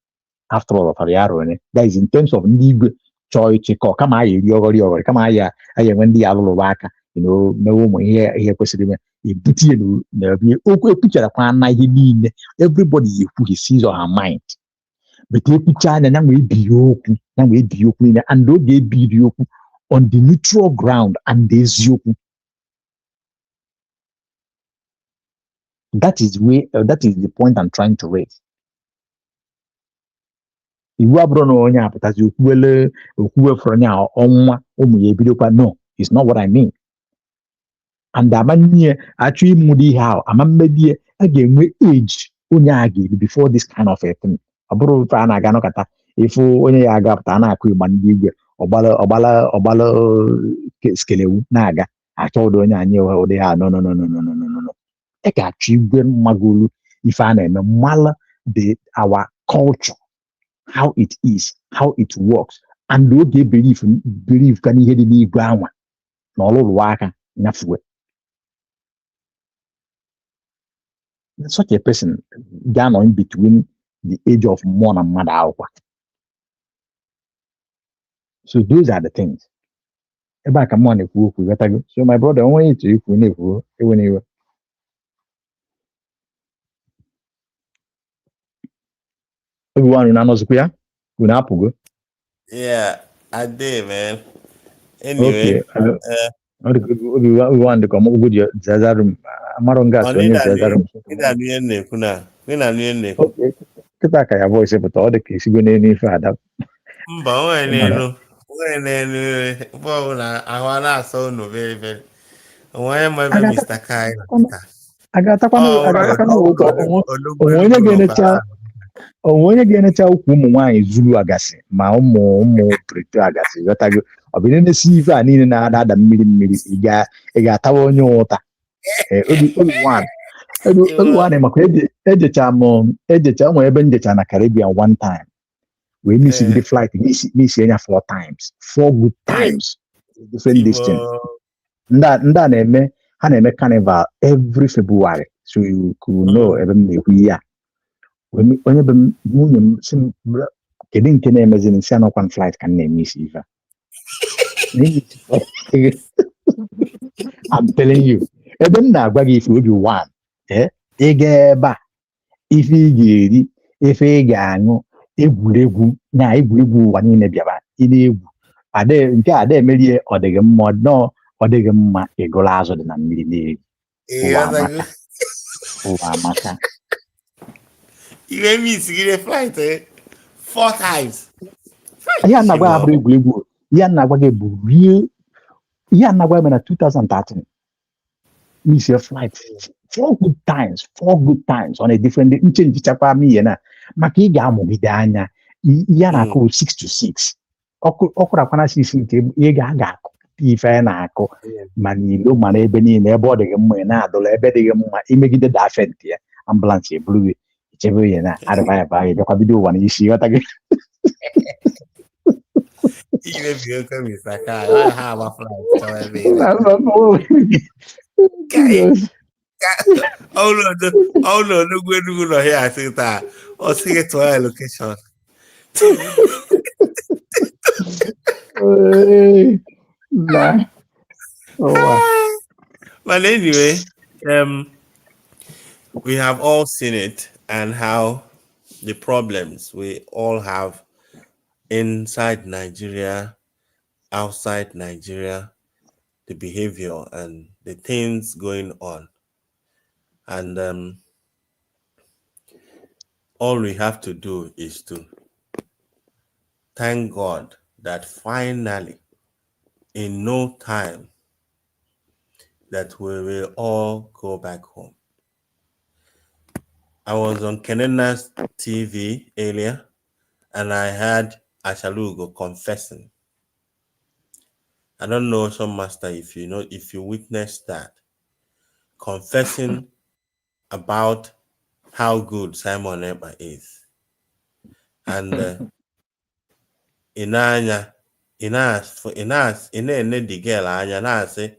after all ọfara ya rụrụ that is in terms of ndị Igwe chọọ ịchịkọ kama aya eri ọghọrị kama aya enwe ndị ya alụrụba aka mewe ụmụ ihe kwesịrị ime ebute ya na okwu ekwucharakwa na ihe niile everybody ekwu he sees on her mind but ekwucha anya ya nwee ebiri okwu niile and oge ebiri okwu on the neutral ground and eziokwu. That is the point I'm trying to raise. Iwu abụrụ na onye apụtazi okwuwe for onye ọnwa ụmụ ya ebidokwa no it's not what I mean. And amanye achọ ịmụrụ ihe ahụ amammedie a ga-enwe age onye a ga-eri before this kind of a thing. Ọ bụrụ ife a na-aga nọkọta ịfụ onye ya agapụta a na-akụ ịgba ndị Igwe ọgbala skelewu na-aga achọ ụdị onye anyị ụdị ha no. Ị ga-achọ Igwe mmagolu ife a na-eme mala our culture, how it is, how it works, and oge believe ka n'ihe dị n'Igwe anwa na ọlụlụ aka nyafuwe. Such a person gone in between the age of more and mother. So those are the things. So my brother, I want you to if everyone knows where you yeah, I did, man. Anyway, we want to come over your Zazarum. Amarongas when you Zazarum. Okay, Kitaka, your voice, but all the case you go any further. Onye ga-enecha ukwu ụmụ nwaanyị Zulu agasị ma ụmụ Preto agasị ghọtago ọ bụ na-esi ife a niile na-ada mmiri ị ga-atawa onye ụta obi makwa ejecha nwere ebe njecha na Caribbean one time wee misigide flight misi enya 4 times 4 good times different distance ndị a na-eme carnival every February so you could know ebe m na-ekwu ihe a onye be nwunye m si kedu nke na-emezi nsi anọkwa flight ka na-eme isi ife I'm telling you ebe m na-agwa gị ife obi one ị ga ebe a ife ị ga-eri ife ị ga-aṅụ egwuregwu ụwa niile bịaba ị na-egwu nke a emerie ọ dịghị mma ịgụrụ azụ dị na mmiri na-eri ụwa amaka You made me to get a flight 4 times. Yeah, na gwa abụrụ egwuregwu. Ya na gwa gị bụ real. Ya na gwa na 2013. Miss your flight 4 good times on a different nche chakwa m ihe na maka ị ga-amụgide anya ya na-akụ 6 to 6. Ọkụrụ akwana 6 nke ị ga-akụ ife na-akụ ma n'ilo ma n'ebe niile ebe ọ dịghị mma na-adụla ebe dịghị mma imegide dafent ya ambulance eburu gị chebe ya na adịbaya baa bịakwa bido ụwa n'isi ghọta gị Enugwu nọ here asị taa ọ sị gị tụọ ya location But anyway, we have all seen it and how the problems we all have inside Nigeria, outside Nigeria, the behavior and the things going on. And all we have to do is to thank God that finally, in no time, that we will all go back home. I was on Kenena's TV earlier, and I heard Ashalugo confessing. I don't know, some master, if you witnessed that, confessing about how good Simon Ekpa is. And Inanya, ine the girl anya na-asị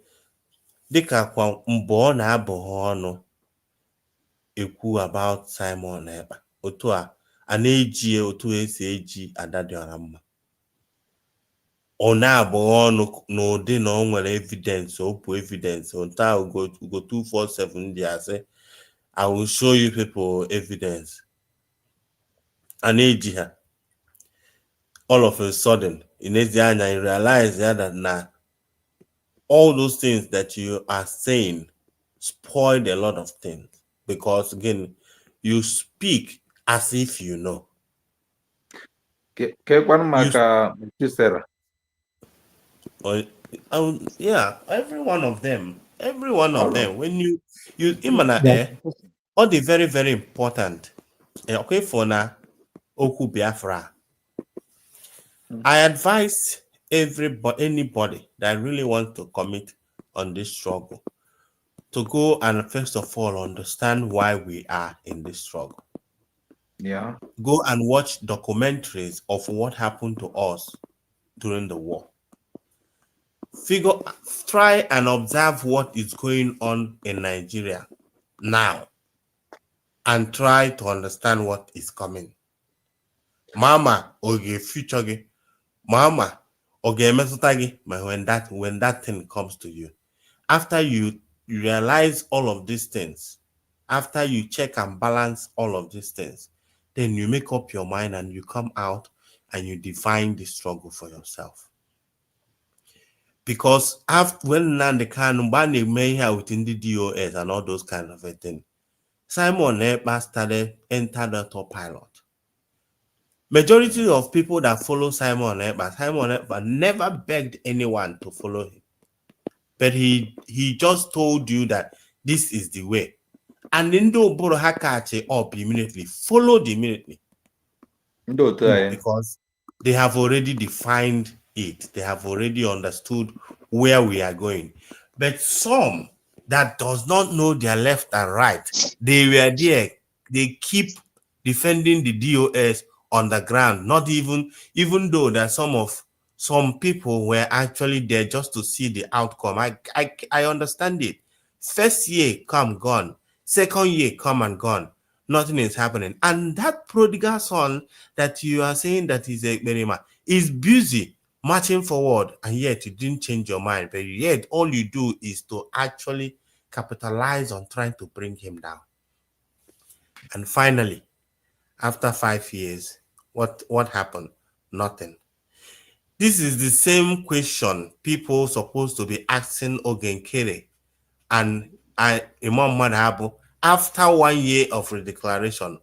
dịka kwa mbọ ọ na-abụ ha ọnụ ekwu about Simon Ekpa, otu a na-eji otu esi eji ada dị ọra mma. Ọ na-abụ ọnụ n'ụdị na o nwere evidence, opu evidence, nta ugo 247 dị asị, I will show you people evidence. A na-eji ha. All of a sudden, in Ezianya, you realize that now all those things that you are saying spoiled a lot of things, because again, you speak as if you know. Yeah, every one of them. When you imana all the very, very important. Okay, for now, Oku Biafra. I advise anybody that really wants to commit on this struggle to go and first of all understand why we are in this struggle. Yeah. Go and watch documentaries of what happened to us during the war. Try and observe what is going on in Nigeria now and try to understand what is coming. Mama, oge future ge. Mama, oge metuta ge. When that thing comes to you, after you realize all of these things, after you check and balance all of these things, then you make up your mind and you come out and you define the struggle for yourself. Because when Nandi Kanu may have within the DOS and all those kind of a thing, Simon Ekpa entered the top pilot. Majority of people that follow Simon Ekpa never begged anyone to follow him. But he just told you that this is the way. And then do Boro Hakache up immediately, followed immediately. Because they have already defined it. They have already understood where we are going. But some that does not know their left and right, they were there. They keep defending the DOS on the ground. Not even though that some people were actually there just to see the outcome. I understand it. First year come gone. Second year come and gone. Nothing is happening. And that prodigal son that you are saying that is a Merima is busy marching forward, and yet you didn't change your mind. But yet all you do is to actually capitalize on trying to bring him down. And finally, after 5 years, what happened? Nothing. This is the same question people supposed to be asking Ogenkere and Imam Madhabu after 1 year of redeclaration.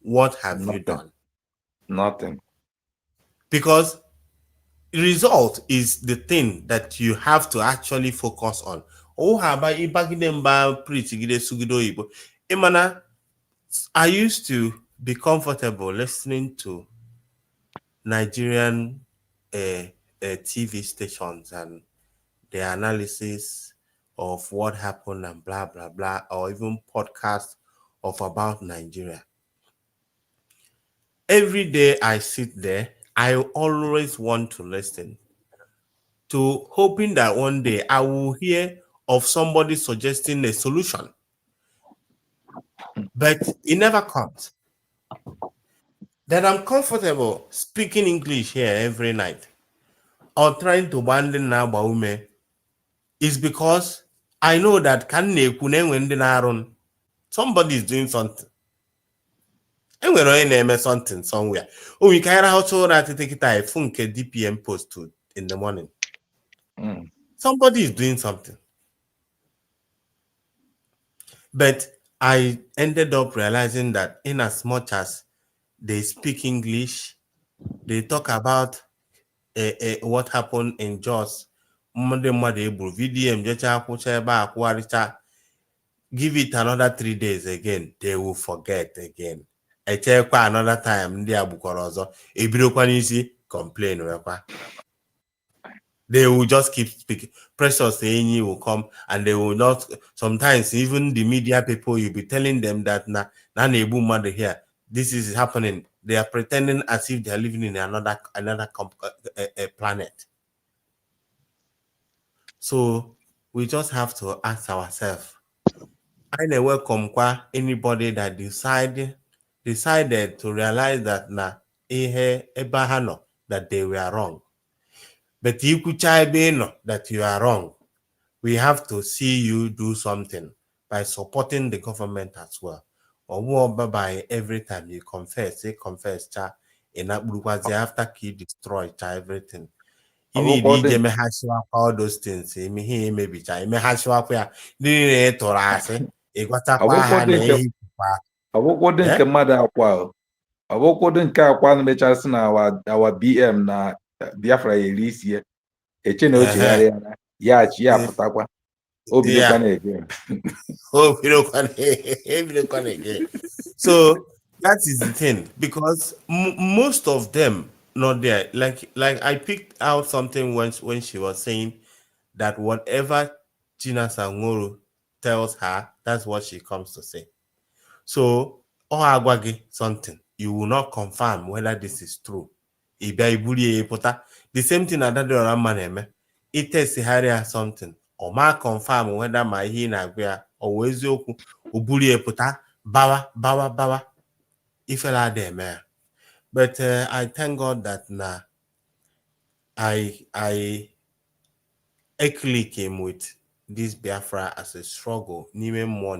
What have you done? Nothing. Because the result is the thing that you have to actually focus on. I used to be comfortable listening to Nigerian TV stations and the analysis of what happened and blah, blah, blah, or even podcasts of about Nigeria. Every day I sit there, I always want to listen to, hoping that one day I will hear of somebody suggesting a solution. But it never comes. Then I'm comfortable speaking English here every night or trying to band in Nabaume is because I know that somebody is doing something. And we're only something somewhere. Oh, we can also take it a funke DPM post in the morning. Somebody is doing something. But I ended up realizing that in as much as they speak English, they talk about what happened in Jos. Give it another 3 days again, they will forget again. Another time, complain. They will just keep speaking. Precious Enyi will come and they will not. Sometimes even the media people, you'll be telling them that na Nebu mother here, this is happening. They are pretending as if they are living in another planet. So we just have to ask ourselves. I never welcome anybody that decided to realize that that they were wrong. But you could that you are wrong. We have to see you do something by supporting the government as well. Or by every time you confess, in after you destroy everything. All those things. Ọbụkwụdị nke mmadụ akwa ọbụkwụdị nke akwa na mechara sị na awa BM na Biafra ya eri isi ya eche na ochegharị ya ya apụtakwa obidokwa na-ege. So that is the thing, because most of them not there. Like I picked out something when she was saying that whatever Gina Sangoro tells her, that's what she comes to say. So something, you will not confirm whether this is true. The same thing that it tells something or ma confirm whether my hina or wezoku ubulie puta bawa ifela there. But I thank God that I actually came with this Biafra as a struggle, even more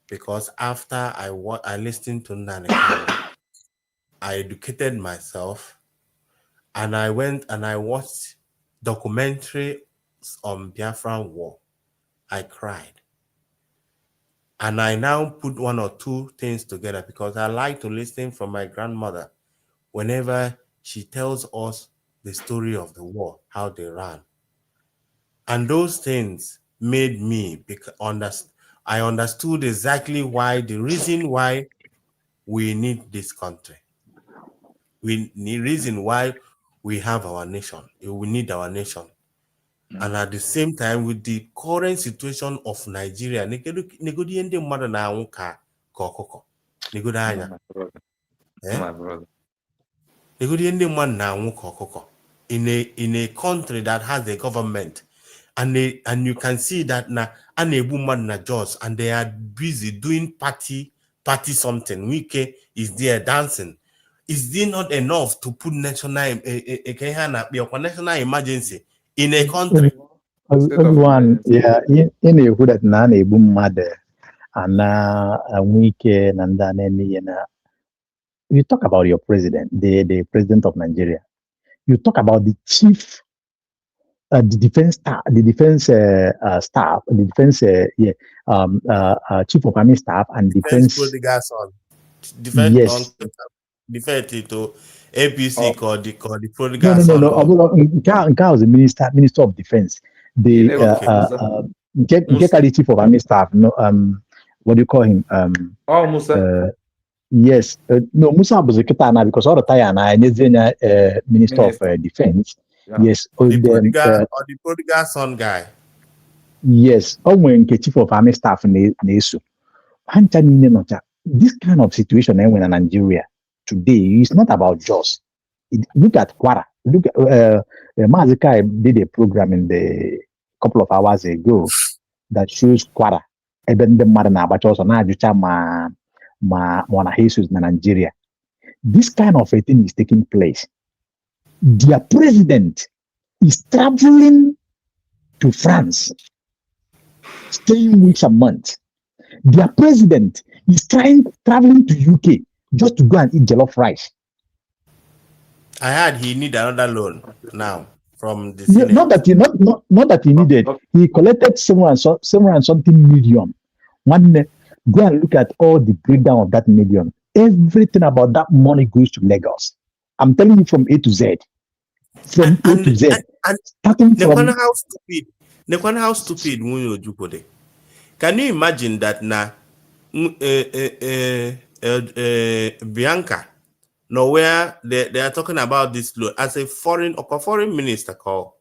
because after I listened to Nana, I educated myself, and I went and I watched documentary on Biafran war. I cried. And I now put one or two things together because I like to listen from my grandmother whenever she tells us the story of the war, how they ran. And those things made me understand. I understood exactly the reason why we need this country. The reason why we have our nation. We need our nation. And at the same time, with the current situation of Nigeria, in a country that has a government, and you can see that now and they are busy doing party something. Wike is there dancing. Is there not enough to put national emergency in a country? Everyone, yeah, in a good at Nana mother and Wike and then you talk about your president, the president of Nigeria. You talk about the chief, the defense staff, chief of army staff and defense. Yes. Defense to APC called the prodigal son. No. Nka was the minister of defense. The chief of army staff. No, what do you call him? Musa. Yes, no, Musa was now because all the time minister of defense. Yeah. Yes, the prodigal son guy. Yes, when chief of army staff this kind of situation when in Nigeria today is not about just. Look at Kwara. Look at Mazika did a program in the couple of hours ago that shows Kwara. Even the Marana, but also now Jesus in Nigeria. This kind of a thing is taking place. Their president is traveling to France staying weeks and months. Their president is traveling to UK just to go and eat jollof rice. I heard he need another loan now from the Yeah, Senate. not that he needed. He collected 700 million. Go and look at all the breakdown of that million. Everything about that money goes to Lagos. I'm telling you from A to Z. From A to Z. Starting from how stupid can you imagine that now Bianca nowhere they are talking about this loan as a foreign minister call.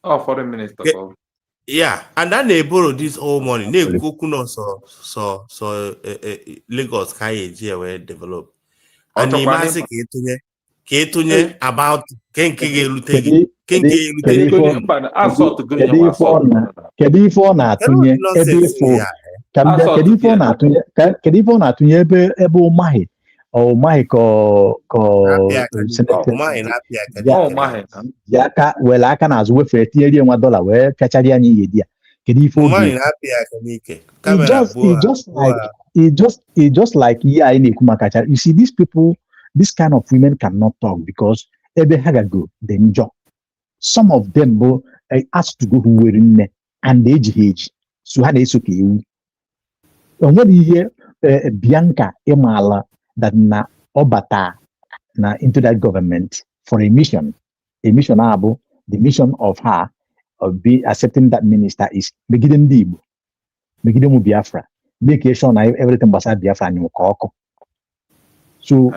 Oh, foreign minister call. Yeah, and then they borrow this whole money. They go Lagos Kaya where develop. And the massive Ketunye about Kenkege Lutegi. Kedifo na atunye ebe umahi ya ka wele aka na azụ wefere tinyere nwa $1 wee pịachara anyị ihe di ya. Kedu ife obi it just like ihe anyị na-ekwu maka you see these people, this kind of women cannot talk because ebe ha ga-go dị njọ. Some of them bụ asked to go who were nne and eji so ha na-eso ka ewu. Onwere ihe Bianca ịmaala that na ọbata na into that government for a mission abụ the mission of her of be accepting that minister is megide ndị Igbo, megide ụmụ Biafra, make sure na everything gbasara Biafra anyị ka ọkụ. So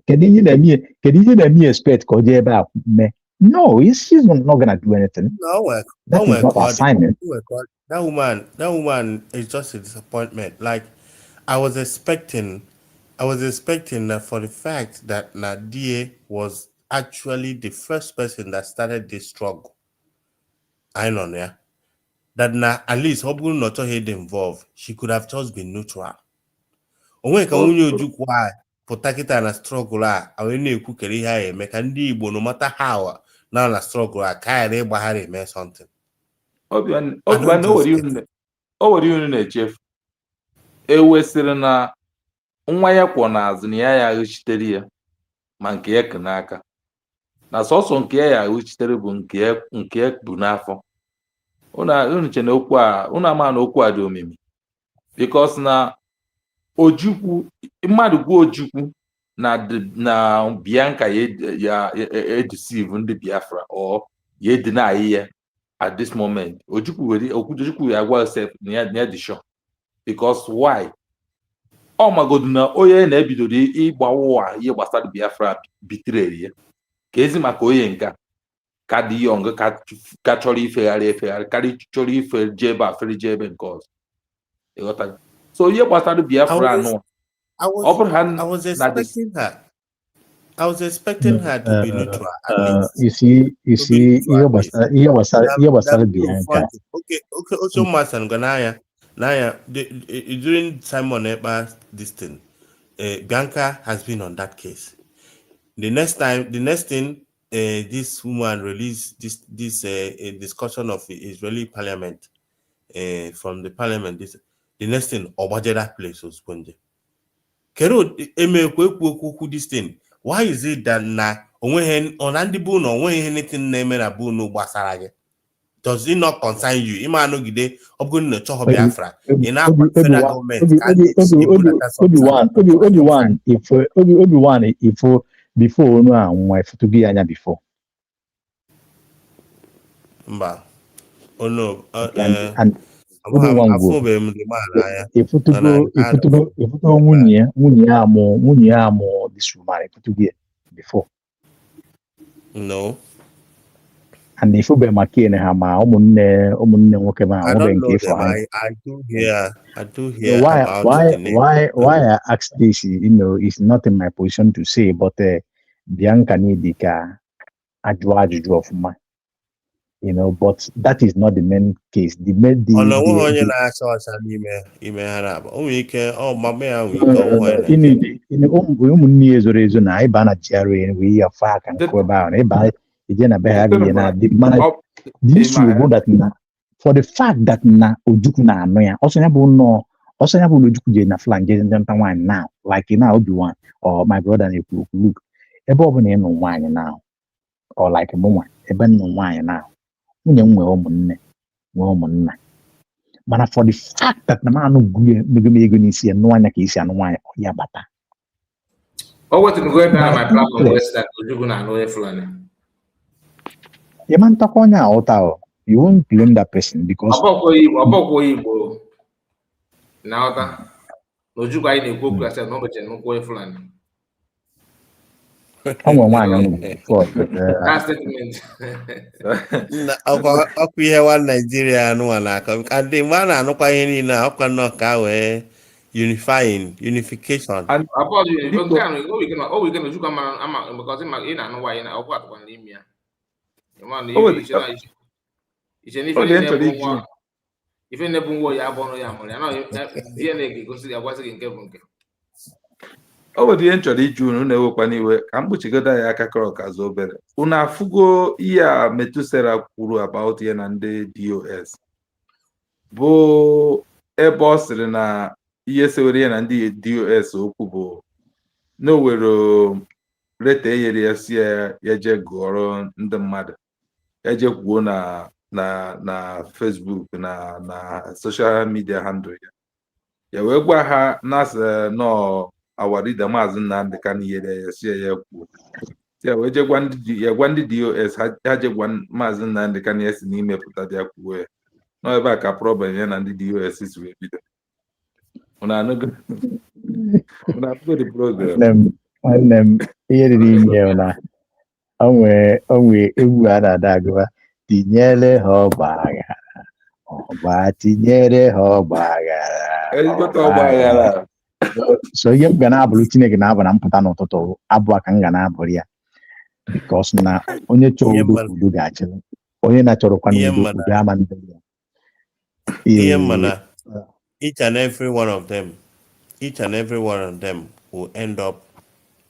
kedu ihe na-eme expect ka o jee ebe a mee? No, she's not going to do anything. No, that is not assignment. That woman is just a disappointment. Like I was expecting that for the fact that Nadia was actually the first person that started this struggle. I know, yeah. That at least Hobgun not had involved. She could have just been neutral. Potakita na struggle awene ekukere ihe eme ka ndị Igbo no matter how now na struggle carry gbahara eme something. Obian o were unu na-echefu ewesịrị na nwa ya kwọ n'azụ na ya agụchitere ya ma nke ya ka n'aka na sọsọ nke ya agụchitere bụ nke bụ n'afọ. Unu che na okwu a unu ama na okwu a dị omimi because na Ojukwu mmadụ gwa Ojukwu na Bianca ya deceive ndị Biafra or ye deny ya at this moment. Ojukwu ya gwa self near the shore because why? Oh my God, na onye na-ebidoro ịgba ụwa ihe gbasara Biafra bitere ya ka ezi maka onye nka ka dị young ka chọrọ ifegharị karị chọrọ ife jebe afere jebe nke ọzọ. So ihe gbasara Biafra anụ I was expecting her to be neutral. You see, ihe gbasara Bianca. Okay. Also, Masan Ganaya, during Simon Ekpa's this thing, Bianca has been on that case. The next thing, this woman released this discussion of the Israeli parliament, from the parliament. The next thing, Obajeda place was Punje. Kero this thing. Why is it that on Andy Bono anything name na Bono Basarage? Does it not concern you? Imano Gide, Ogun no Choho Biafra. In our federal government, Obi-Wan, if before no wife to be anya before. Mba. Oh no. And if you go nwunye amụ this woman if you get before. No. And if you be make na ha ma ụmụnne nwoke ma I do hear why I ask this, it's not in my position to say, but Bianca need ka ajụjụ ọfụma. But that is not the main case. The issue that for the fact that na Ojukwu na ano ya also ya bụ no also ya bụ Ojukwu je na flange nta nwanyị now like na Obi-Wan or my brother na-ekwu okwu look ebe ọ bụla ịnụ nwaanyị now or like mụnwa ebe nnụ nwaanyị now nwunye m nwere ụmụnne nwee ụmụnna mana for the fact that na manụ gwuye megome ego n'isi ya nụ anya ka isi anụ nwaanyị ọ ya bata o wetụrụ go ebe a my platform west that Ojukwu na anụ Fulani ya ma ntakwa onye ahụta you won't blame that person because ọbọkwa Igbo na ọta Ojukwu anyị na-ekwu okwu asị na ọ bụcha nnukwu Fulani ọ nwere nwaanyị that statement ọkụ ihe nwa Nigeria anụnwa na-akọ adị mgbe a na-anụkwa ihe niile a ọkwa nnọọ ka wee unification Ojukwu ama because ị na-anụ nwaanyị na ọkụ atụkwa n'ime ya ife na-ebu nwa ya abụọ ya mụrụ ya na DNA ga-egosi agwasị gị nke bụ nke o nwere ihe m chọrọ iju unu na-ewekwa n'iwe ka m kpuchigodo ya aka kọrọ ka azụ obere unu afụgo ihe a Metusela kwuru about ya na ndị DOS bụ ebe ọ sịrị na ihe sewere ya na ndị DOS okwu bụ na o were leta enyere ya si ya je gụọrọ ndị mmadụ eje kwuo na Facebook na social media handle ya wee gwa ha na-asị nọ awarida maazị Nnamdị Kanụ nyere ya si ya kwuo ya wee gwa ndị DOS ha je gwa maazị Nnamdị Kanụ ya si n'imepụta bịa kwuo ya nọ ebe a ka problem ya na ndị DOS si wee bido nwanne m ihe riri ime na onwe egwu a na-ada agụba tinyere ha ọgba aghara tinyere ha ọgba aghara so ihe m ga na-abụrụ Chineke na-abụ na mpụta n'ụtụtụ abụ a ka m ga na-abụrụ ya because na onye chọrọ udo ga-achị onye na-achọrọkwa udo ama ndị ihe mana each and every one of them will end up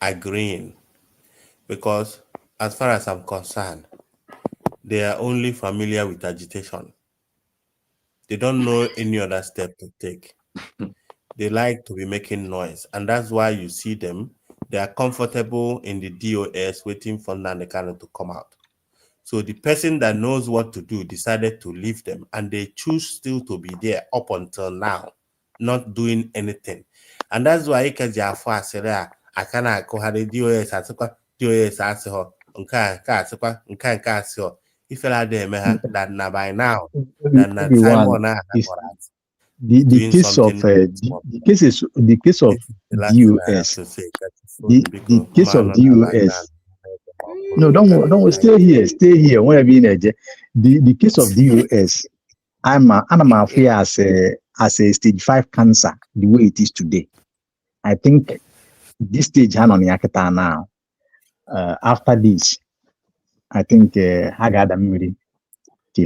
agreeing because as far as I'm concerned they are only familiar with agitation. They don't know any other step to take. They like to be making noise, and that's why you see them. They are comfortable in the DOS waiting for Nnamdị Kanụ to come out. So the person that knows what to do decided to leave them, and they choose still to be there up until now, not doing anything. And that's why I can't DOS if I that by now the case of the case of DOS the case of DOS no don't stay here wherever in the case of DOS I'm afraid as a stage 5 cancer the way it is today. I think this stage hand on yakata now after this I think I got a memory. The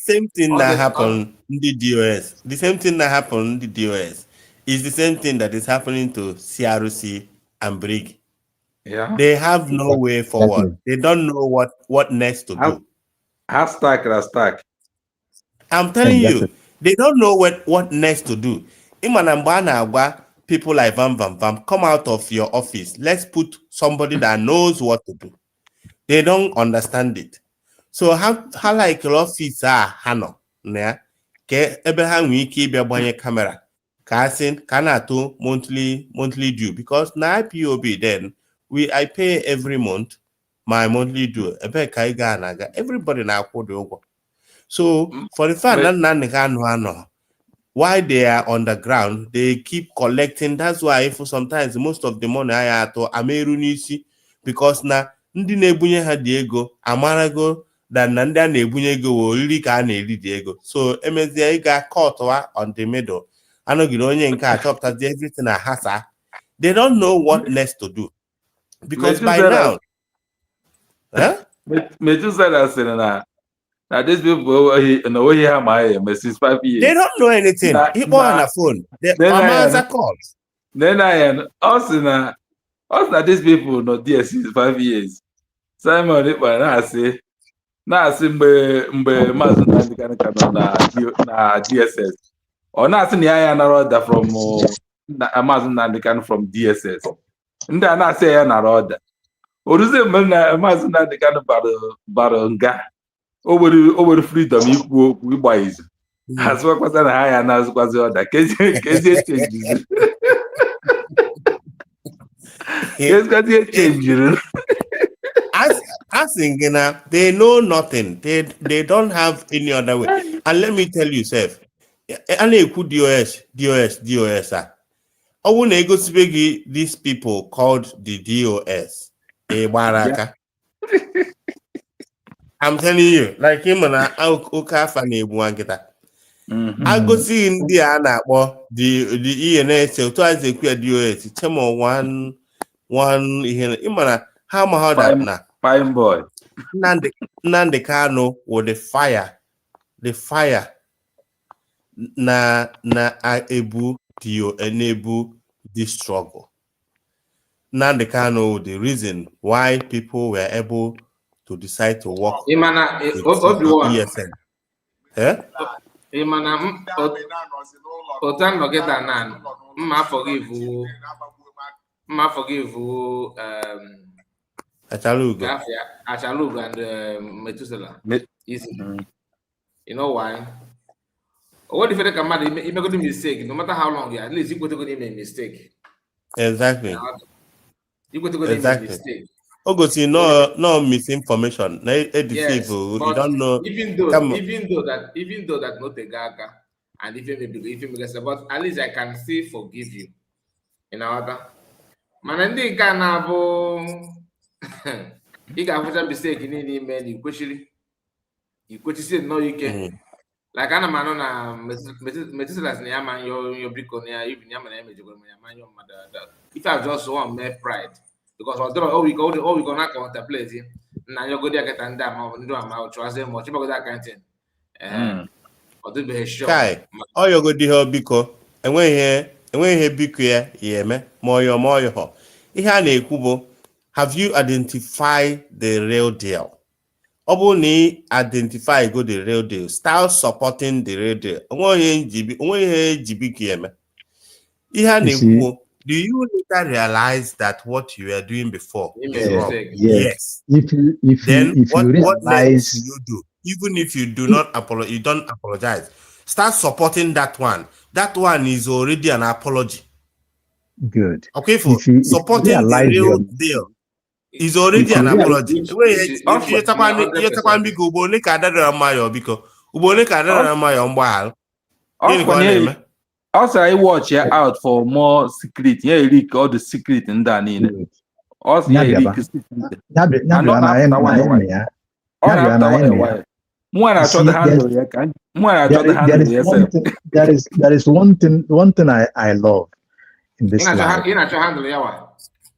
same thing that happened in the DOS. The same thing that happened in the DOS is the same thing that is happening to CRC and Brig. Yeah. They have no way forward. They don't know what next to do. Hashtag. I'm telling you, they don't know what next to do. People like Vam come out of your office. Let's put somebody that knows what to do. They don't understand it. So how like your office hano na ke ebe ha nwe ike ịbịa gbanye camera ka asin ka na-atụ monthly due because na IPOB then I pay every month my monthly due ebe ka ị ga na-aga everybody na-akwụ dị ụgwọ. So for the fact that Nnamdị Kanụ while they are on the ground they keep collecting. That's why for sometimes most of the money I ato ameru n'isi because na ndị na-ebunye ha dị ego amarago that na ndị a na-ebunye ego oriri ka a na-eri dị ego. So emezie ị ga cut on the middle anọgide onye nke a chọpụtazi everything ahasa. They don't know what next to do because by now Metusela said na these people no way ha my since 5 years. They don't know anything. People on the phone. They answer calls. Then us na these people not there since 5 years. Simon I say na-asị mgbe Maazị Nnamdi Kanu ka nọ na DSS, ọ na-asị na ya nara ọda from Maazị Nnamdi Kanu from DSS, ndị a na-asị ya nara ọda. Oruzie mgbe na Maazị Nnamdi Kanu bara nga, o nwere freedom ikwu okwu ịgba izu, azụkwasa na ha ya na-azụkwazi ọda kezie chenjizi kezie chenjiri. Asking, they know nothing. They don't have any other way. And let me tell you, Seth, and could DOS. I want to go speak these people called the DOS. Baraka. I'm telling you, like him and I go see in the the ENS, so twice they queer DOS. It's one imana. How that fine boy. Nnamdi Kanu with the fire na able to enable this struggle. Nnamdi Kanu, the reason why people were able to decide to work with ESN. Achaluga and Methuselah. Easy. You know why? What if you make a mistake? No matter how long, at least you go to make a mistake. Exactly. You go to make a mistake. See, no misinformation. Yes, you don't know. Even though that not a gaga, and if you make a but at least I can still forgive you. In order, Manandi can have. You can have a mistake in any man. You question no, you can. Like I'm a man on Methuselah's name, your brick on even Yaman image of your mother. If I just want mere pride, because although we gonna contemplate him, now you're good at and down, do I'm trust them much about that kind of thing. Or do be sure. All you go to her because and when he be clear, yeah, me, more your. Have you identified the real deal? Obuni identify go the real deal. Start supporting the real deal. Do you later realize that what you were doing before is wrong? Yes. If you realize, what next do you do? Even if you do not apologize, you don't apologize. Start supporting that one. That one is already an apology. Good. Okay, for supporting the real deal. Is already an apology. Also, I watch out for more secret. Yeah, leak all the secret in that. Also, yeah, leak secret. There is one thing I love in this life.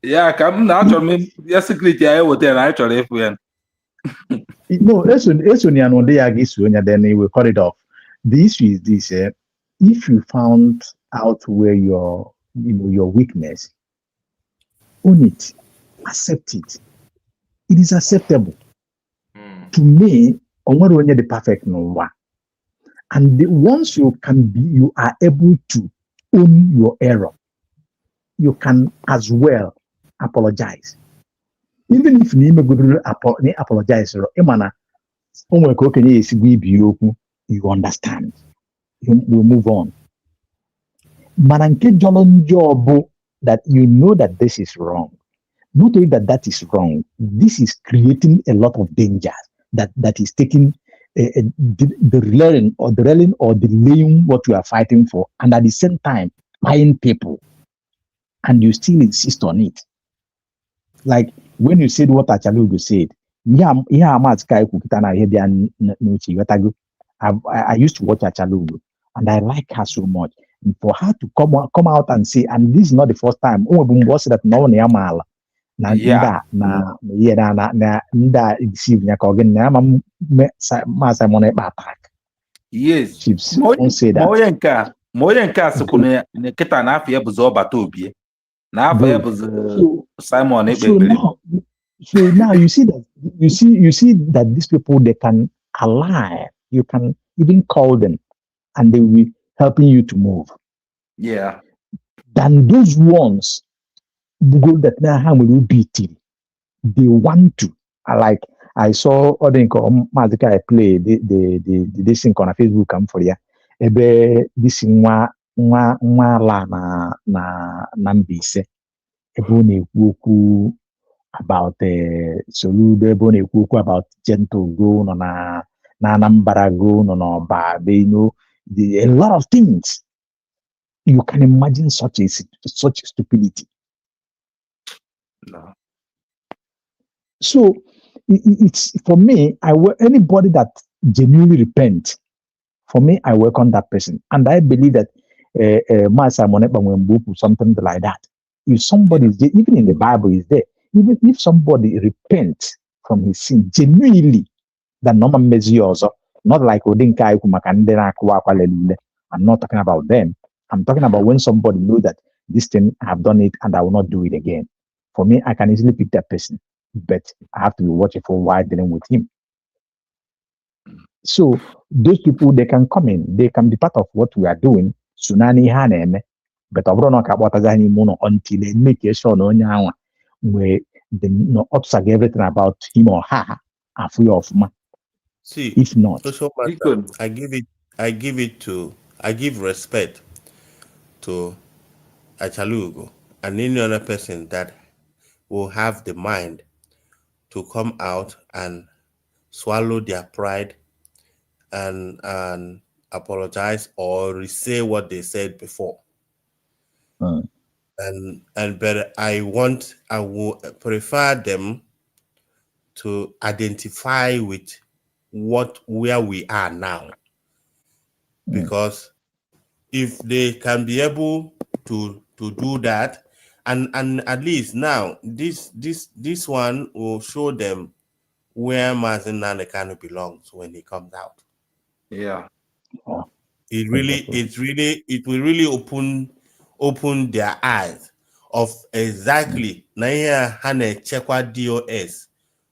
Yeah, come now to me. Yes, secret. I would tell actually if we. No, then we will cut it off. The issue is this: if you found out where your weakness, own it, accept it. It is acceptable. To me, the perfect no one. And once you are able to own your error, you can as well apologize. Even if you apologize, you understand. You will move on. That you know that this is wrong. Not only that is wrong, this is creating a lot of danger that is taking the railing or delaying what you are fighting for, and at the same time buying people, and you still insist on it. Like when you said what Achalugo said, I used to watch Achalugo and I like her so much. And for her to come out and say, and this is not the first time, that no yes, she won't say that. Simon. So now you see that these people, they can align. You can even call them and they will be helping you to move. Yeah. Than those ones go that now how will you beat it? They want to. Like I saw Mazika I play the this thing on Facebook come for ya. Ebe this nwa la na Mbaise. Ebe ọ na-ekwu okwu about Soludo, ebe ọ na-ekwu okwu about gentle go no na Anambra go no Oba, you know, a lot of things. You can imagine such stupidity. No. So it's for me. Anybody that genuinely repent. For me, I welcome that person, and I believe that something like that. If somebody is there, even in the Bible is there, even if somebody repents from his sin genuinely, that normal measure also, not like Odinka I'm not talking about them. I'm talking about when somebody knows that this thing I have done it and I will not do it again. For me, I can easily pick that person, but I have to be watchful while dealing with him. So those people, they can come in, they can be part of what we are doing. Sunani haneme, but until they make sure no one where they know observe everything about him or her and free of man. See, if not, social matter, I give respect to Achalugo and any other person that will have the mind to come out and swallow their pride and apologize or say what they said before. But I will prefer them to identify with where we are now, because if they can be able to do that, and at least now this one will show them where Mazen Nanekano belongs when he comes out. Yeah. It will really open their eyes of exactly na ihe ha na-echekwa DOS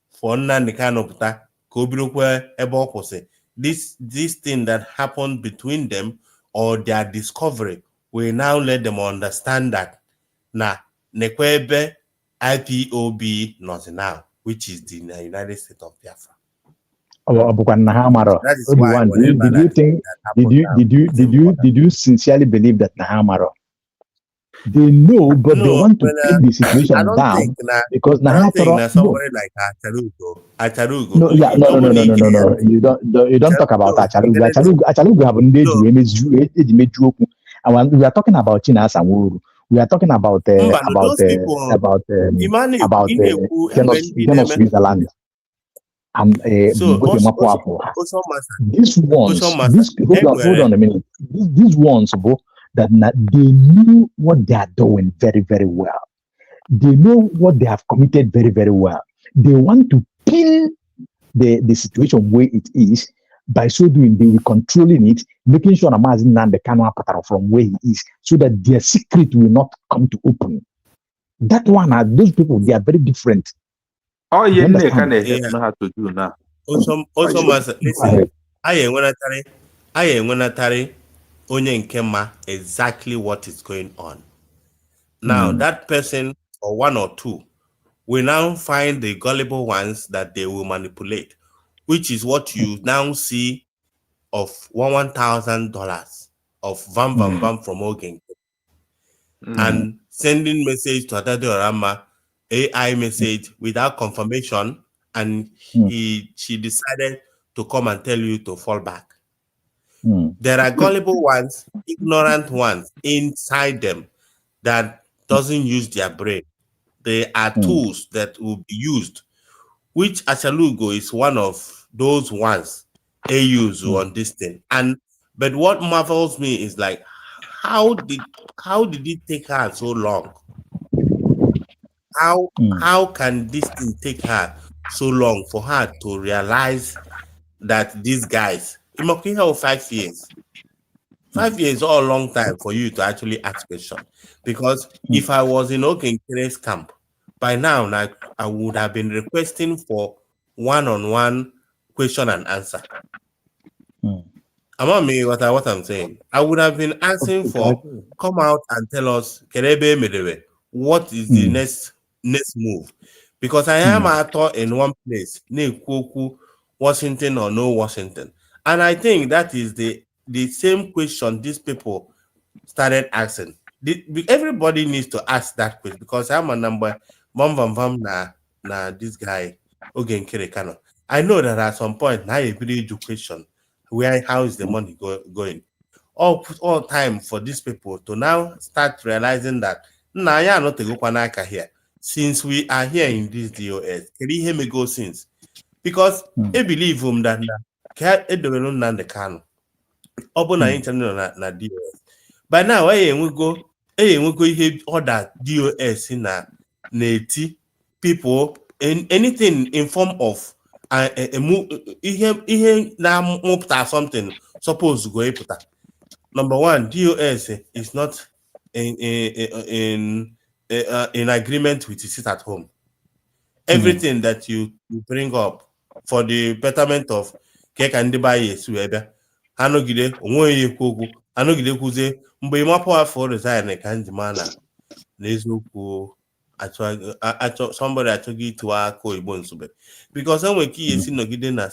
for Nanekano pụta ka o birokwa ebe ọ kwụsị. This thing that happened between them or their discovery will now let them understand that na nekwebe IPOB not now, which is the United States of Biafra. That is why did you sincerely believe that Nahamaro? They know, but they want to take the situation down because I don't think that somebody like Acharugo. No. You don't talk about Achalugo. Achalugo have and we are talking about China Samuru. We are talking about Switzerland and these ones. Hold on a minute. These ones, that they knew what they are doing very, very well. They know what they have committed very, very well. They want to pin the situation where it is. By so doing, they will controlling it, making sure Amazon Nande cannot from where he is, so that their secret will not come to open. That one, those people, they are very different. Oh, yeah, know how to do now. Also, listen, I onye nkema exactly what is going on. Now, that person or one or two will now find the gullible ones that they will manipulate, which is what you now see of $1,000 of Vam from Ogen and sending message to Adade Orama, AI message without confirmation, and she decided to come and tell you to fall back. There are gullible ones, ignorant ones inside them that doesn't use their brain. They are tools that will be used, which Achalugo is one of those ones they use on this thing. But what marvels me is like, how did it take her so long? How can this thing take her so long for her to realize that these guys, it must be 5 years. 5 years is all a long time for you to actually ask question. Because if I was in Okenkere's camp, by now, like I would have been requesting for one-on-one question and answer. I'm not me what I'm saying. I would have been asking for come out and tell us Kerebe Medewe, what is the next move? Because I am a thought in one place, Washington or no Washington. And I think that is the same question these people started asking. Everybody needs to ask that question because I'm a number na this guy Ogen Kirekano. I know that at some point now a very question how is the money going? All time for these people to now start realizing that nah, yeah, not to go here. Since we are here in this DOS, can you hear me go since? Because I believe that the can open internet na DOS. By now, enwego ihe other DOS na people in anything in form of ihe na something suppose go pụta. Number one, DOS is not in agreement with sit at home. Everything that you bring up for the betterment of cake and the buyers, whoever, anogide onwe ekwu okwu anogide kwuzie mgbe ịmapụ afọ resign ka ndị mana n'eziokwu achọ somebody achọghị ịtụ aka oyibo nsogbe because enwere ka ihe esi nọgide na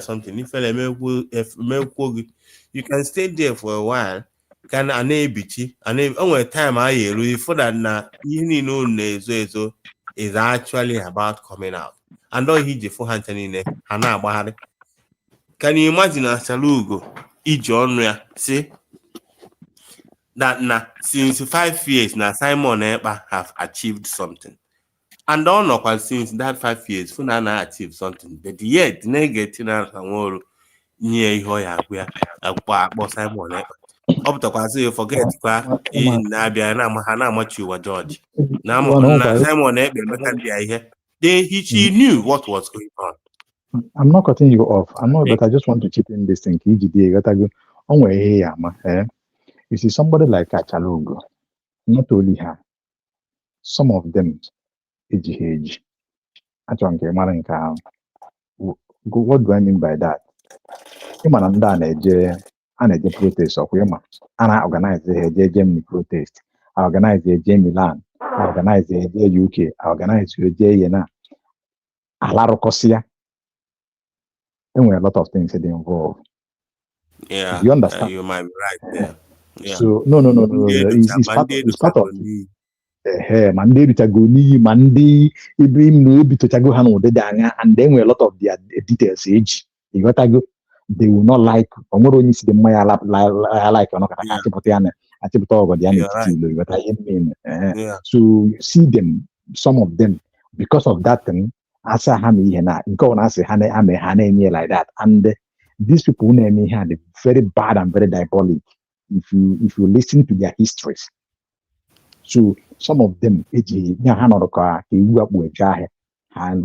something ifere emekwu gị you can stay there for a while ka na-ebichi onwere time a ya eru ifo that na ihe niile unu na-ezo ezo is actually about coming out and all he ji ha ncha niile ha na-agbagharị. Can you imagine Asalugo iji ọnụ ya say that na since 5 years na Simon Ekpa have achieved something and all nọkwa since that 5 years funa na achieve something but yet na-egeti na Nwaoru nye ihe ọ ya agwụ ya akpọ Simon Ekpa ọ pụtakwa sị forget kwa na-abịa na-amachi ụwa George na Simon Ekpa emeka ndị ihe he knew what was going on. I'm not cutting you off. I'm not, but I just want to chip in this thing. You see, somebody like Achalogo, not only her, some of them, age. What do I mean by that? I protest of women, and I organize a Germany protest. I organize a Milan. I organize a UK. I organize a Jena. Alarocosia. And a lot of things that involved. Yeah, you understand? You might be right there. Yeah. So no. It's part of Monday Bitagoni, Monday Ibrahim no Bitotago Hano Danga, and then a lot of their details age. You got to go. They will not like Omoro the Maya like So you see them, some of them, because of that thing. Asa hami hena go na say hane like that, and these people who name me are very bad and very diabolic if you listen to their histories. So some of them and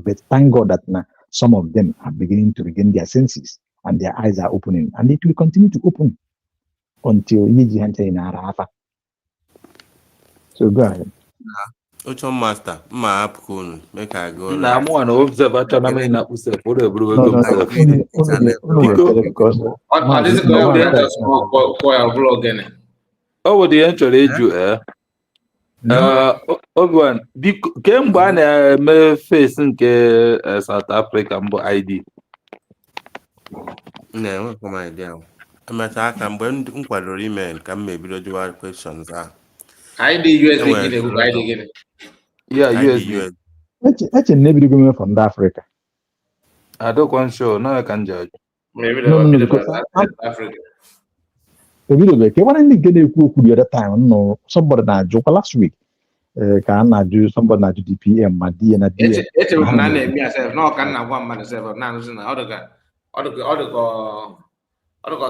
but thank God that some of them are beginning to regain their senses and their eyes are opening, and it will continue to open until so go ahead. Ocho master, make I go now. I'm one observer. I mean, not because over the entry you Ogwan, came by me facing South Africa ID. No, come idea. I'm attacking when email can maybe do questions. ID USB. Yeah, USB. That's a never going from Africa. I don't want show. No, I can judge. Maybe because Africa. The video like what I get the other time. No, somebody na joke last week. Can I do somebody na do DPM? My D and a D. No, can I one man myself? Now, other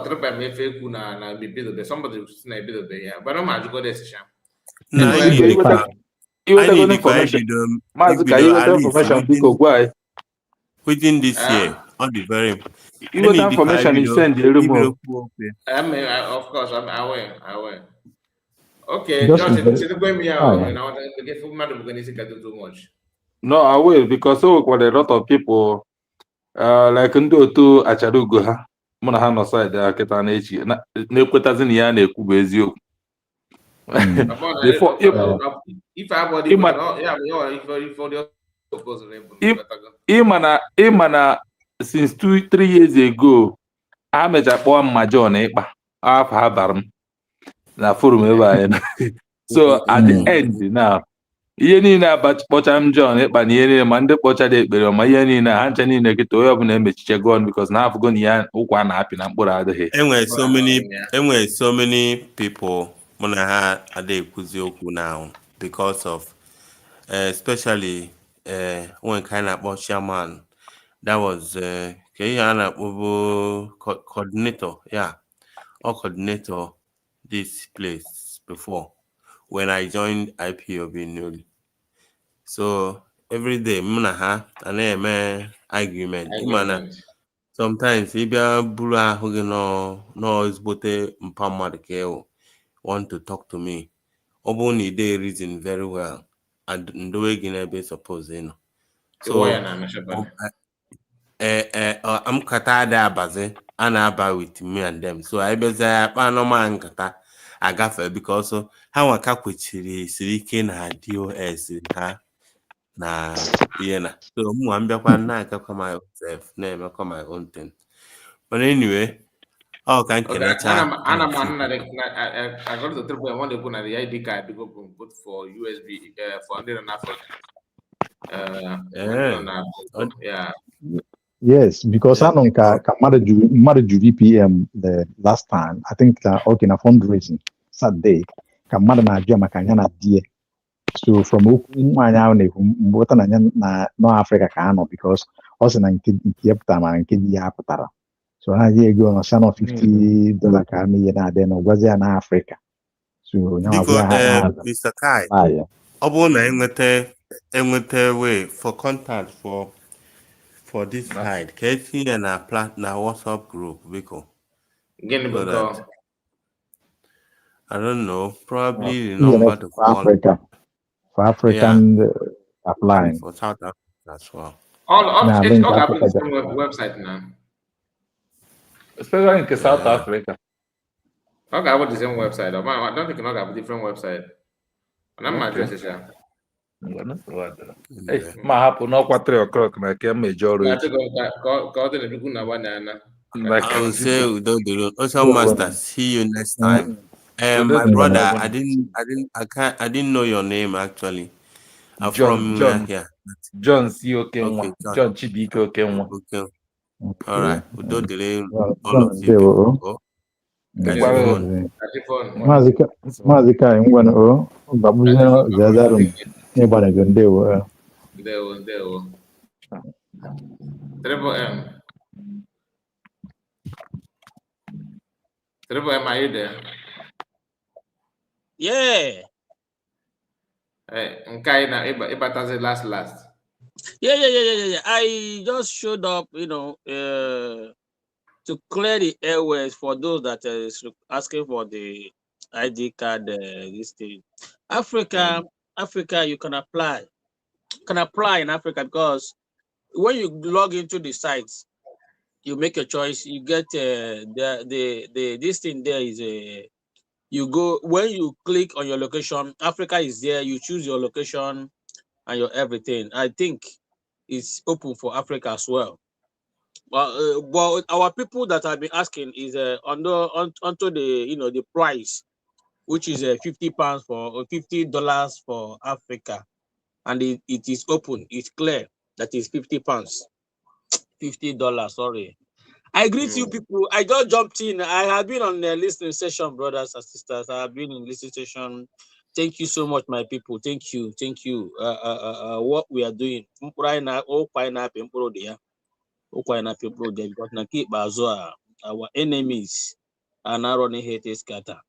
trip I may fake na be bit of somebody who's na bit of the but I'm not go this sham. You want the information? Within this year, all the very. You want information? You send the remote. Of course, I'm aware. Okay, Just Josh, very, it's going me oh, out. yeah. You know, the get full man going to too much. No, I will, because so quite a lot of people like ndị otu achara ugo ha mụ na ha nọ side kịta na-echi na-ekwetazi na ya na-ekwu bụ eziokwu. Before If I body ịma na since 2-3 years ago ha mecha kpọọ mma John ịkpa afọ ha bara m na forum ebe anyị. So at the end now ihe niile akpọcha m John ịkpa na ihe niile ma ndị kpọchara ekpere ma ihe niile ha ncha niile kịta onye ọbụla emechiche gọn because na afụgo na ya ụkwa na-apị na mkpụrụ adịghị. Enwere so many people mụ na ha adịghị ekwuzi okwu now because of especially when kind of chairman that was ka ihe a na-akpọbụ coordinator, yeah, or coordinator this place before when I joined IPOB newly. So every day mụ na ha na-eme argument. Sometimes if you buru ahụ gị no ezigbote mpa mmadụ ka ewu want to talk to me, ọ bụrụ na ide reason very well and ndowe gị n'ebe suppose ịnọ. So I'm kata ada abazi a na-aba with me and them. So I bezi akpa normal nkata agafe because ha nwaka kwechiri siri ike na DOS ha na ihe na. So mụ ambịakwa na-agakwa my own self na-emekwa my own thing. But anyway, I go to the triple. I want to put the ID card to go put for USB for under an Africa. Yeah. Yes, because I know mmadụ VPM the last time. I think okay na fundraising Saturday ka mmadụ na-ajụ maka anya na die. So from okwu nwaanyị ahụ na-ekwu mgbota na anya na North Africa ka anọ because ọ sị na nke ya pụtara ma nke di ya pụtara. So ha ji ego na $50 ka a mee na adị na ọgwazi ya na Africa. So Mr. Kai, ọ bụrụ na enweta way for contact for this side, ka etinye na WhatsApp group biko. So that, I don't know, probably the number to call. For African applying. For South Africa as well. All the same website now. Especially in South Africa. Okay, I want the same website. I don't think I have a different website. And I'm my address is here. Hey, ma hapụ n'ọkwa 3 o'clock na ke mejọ ọrụ echi. I will say udo dịrị. Also, master, see you next time. My brother, I didn't know your name actually. I'm from here. John C. Okenwa. John Chibike Okenwa. Okay. All right. Udo dịrị all of you. Maazị Kai ngwana o babuzino zadarum n'ịgbara gị ndewo. Ndewo. Triple M, are you there? Yeah. Hey, Nkai na ibatazi last. Yeah. I just showed up, to clear the airways for those that is asking for the ID card. This thing, Africa, you can apply. Can apply in Africa because when you log into the sites, you make a choice. You get this thing there is a. You go when you click on your location. Africa is there. You choose your location and your everything. I think it's open for Africa as well. But our people that have been asking is onto the the price, which is £50 for $50 for Africa, and it is open. It's clear that is £50, $50. Sorry, I greet you people. I just jumped in. I have been on the listening session, brothers and sisters. I have been in listening session. Thank you so much, my people. Thank you. What we are doing right now, because na keep our enemies are now running hate scatter.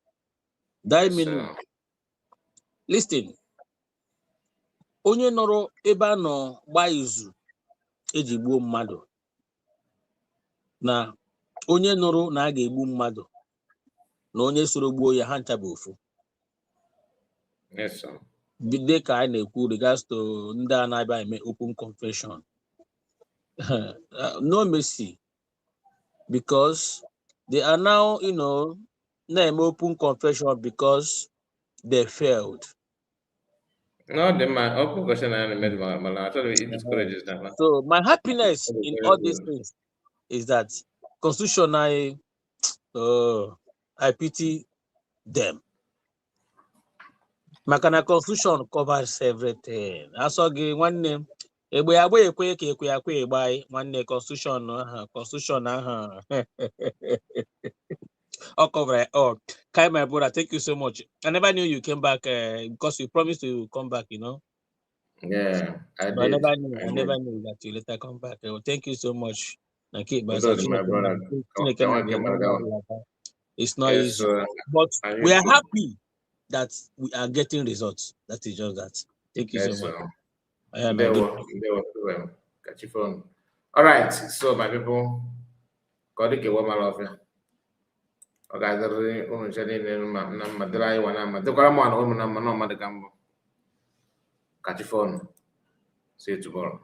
Listen, onye nọrọ ebe a nọ gba izu eji gbuo mmadụ na onye nọrọ na a ga-egbu mmadụ na onye soro gbuo ya ha ncha bụ ofu. Yes, sir. They kind of cool regards to Nda open confession. No mercy, because they are now, name open confession because they failed. No, my open question I made, I thought it discourages them. So my happiness in all these things is that Constitution, I pity them. Makana Constitution covers everything. I saw one name. One Constitution, all cover. Oh, Kai, my brother, thank you so much. I never knew you came back because you promised to come back, Yeah, I But did. I never knew that you later come back. Thank you so much. My brother. It's not Yes, easy, but and we you are too. happy that we are getting results. That is just that. Thank you so Yes, much. sir. My good. Catch your phone. All right, so my people, God ke wa malofia. Oga dere unu chani ne na madra yi wana madra mo anu na no madagambo. Catch your phone. See you tomorrow.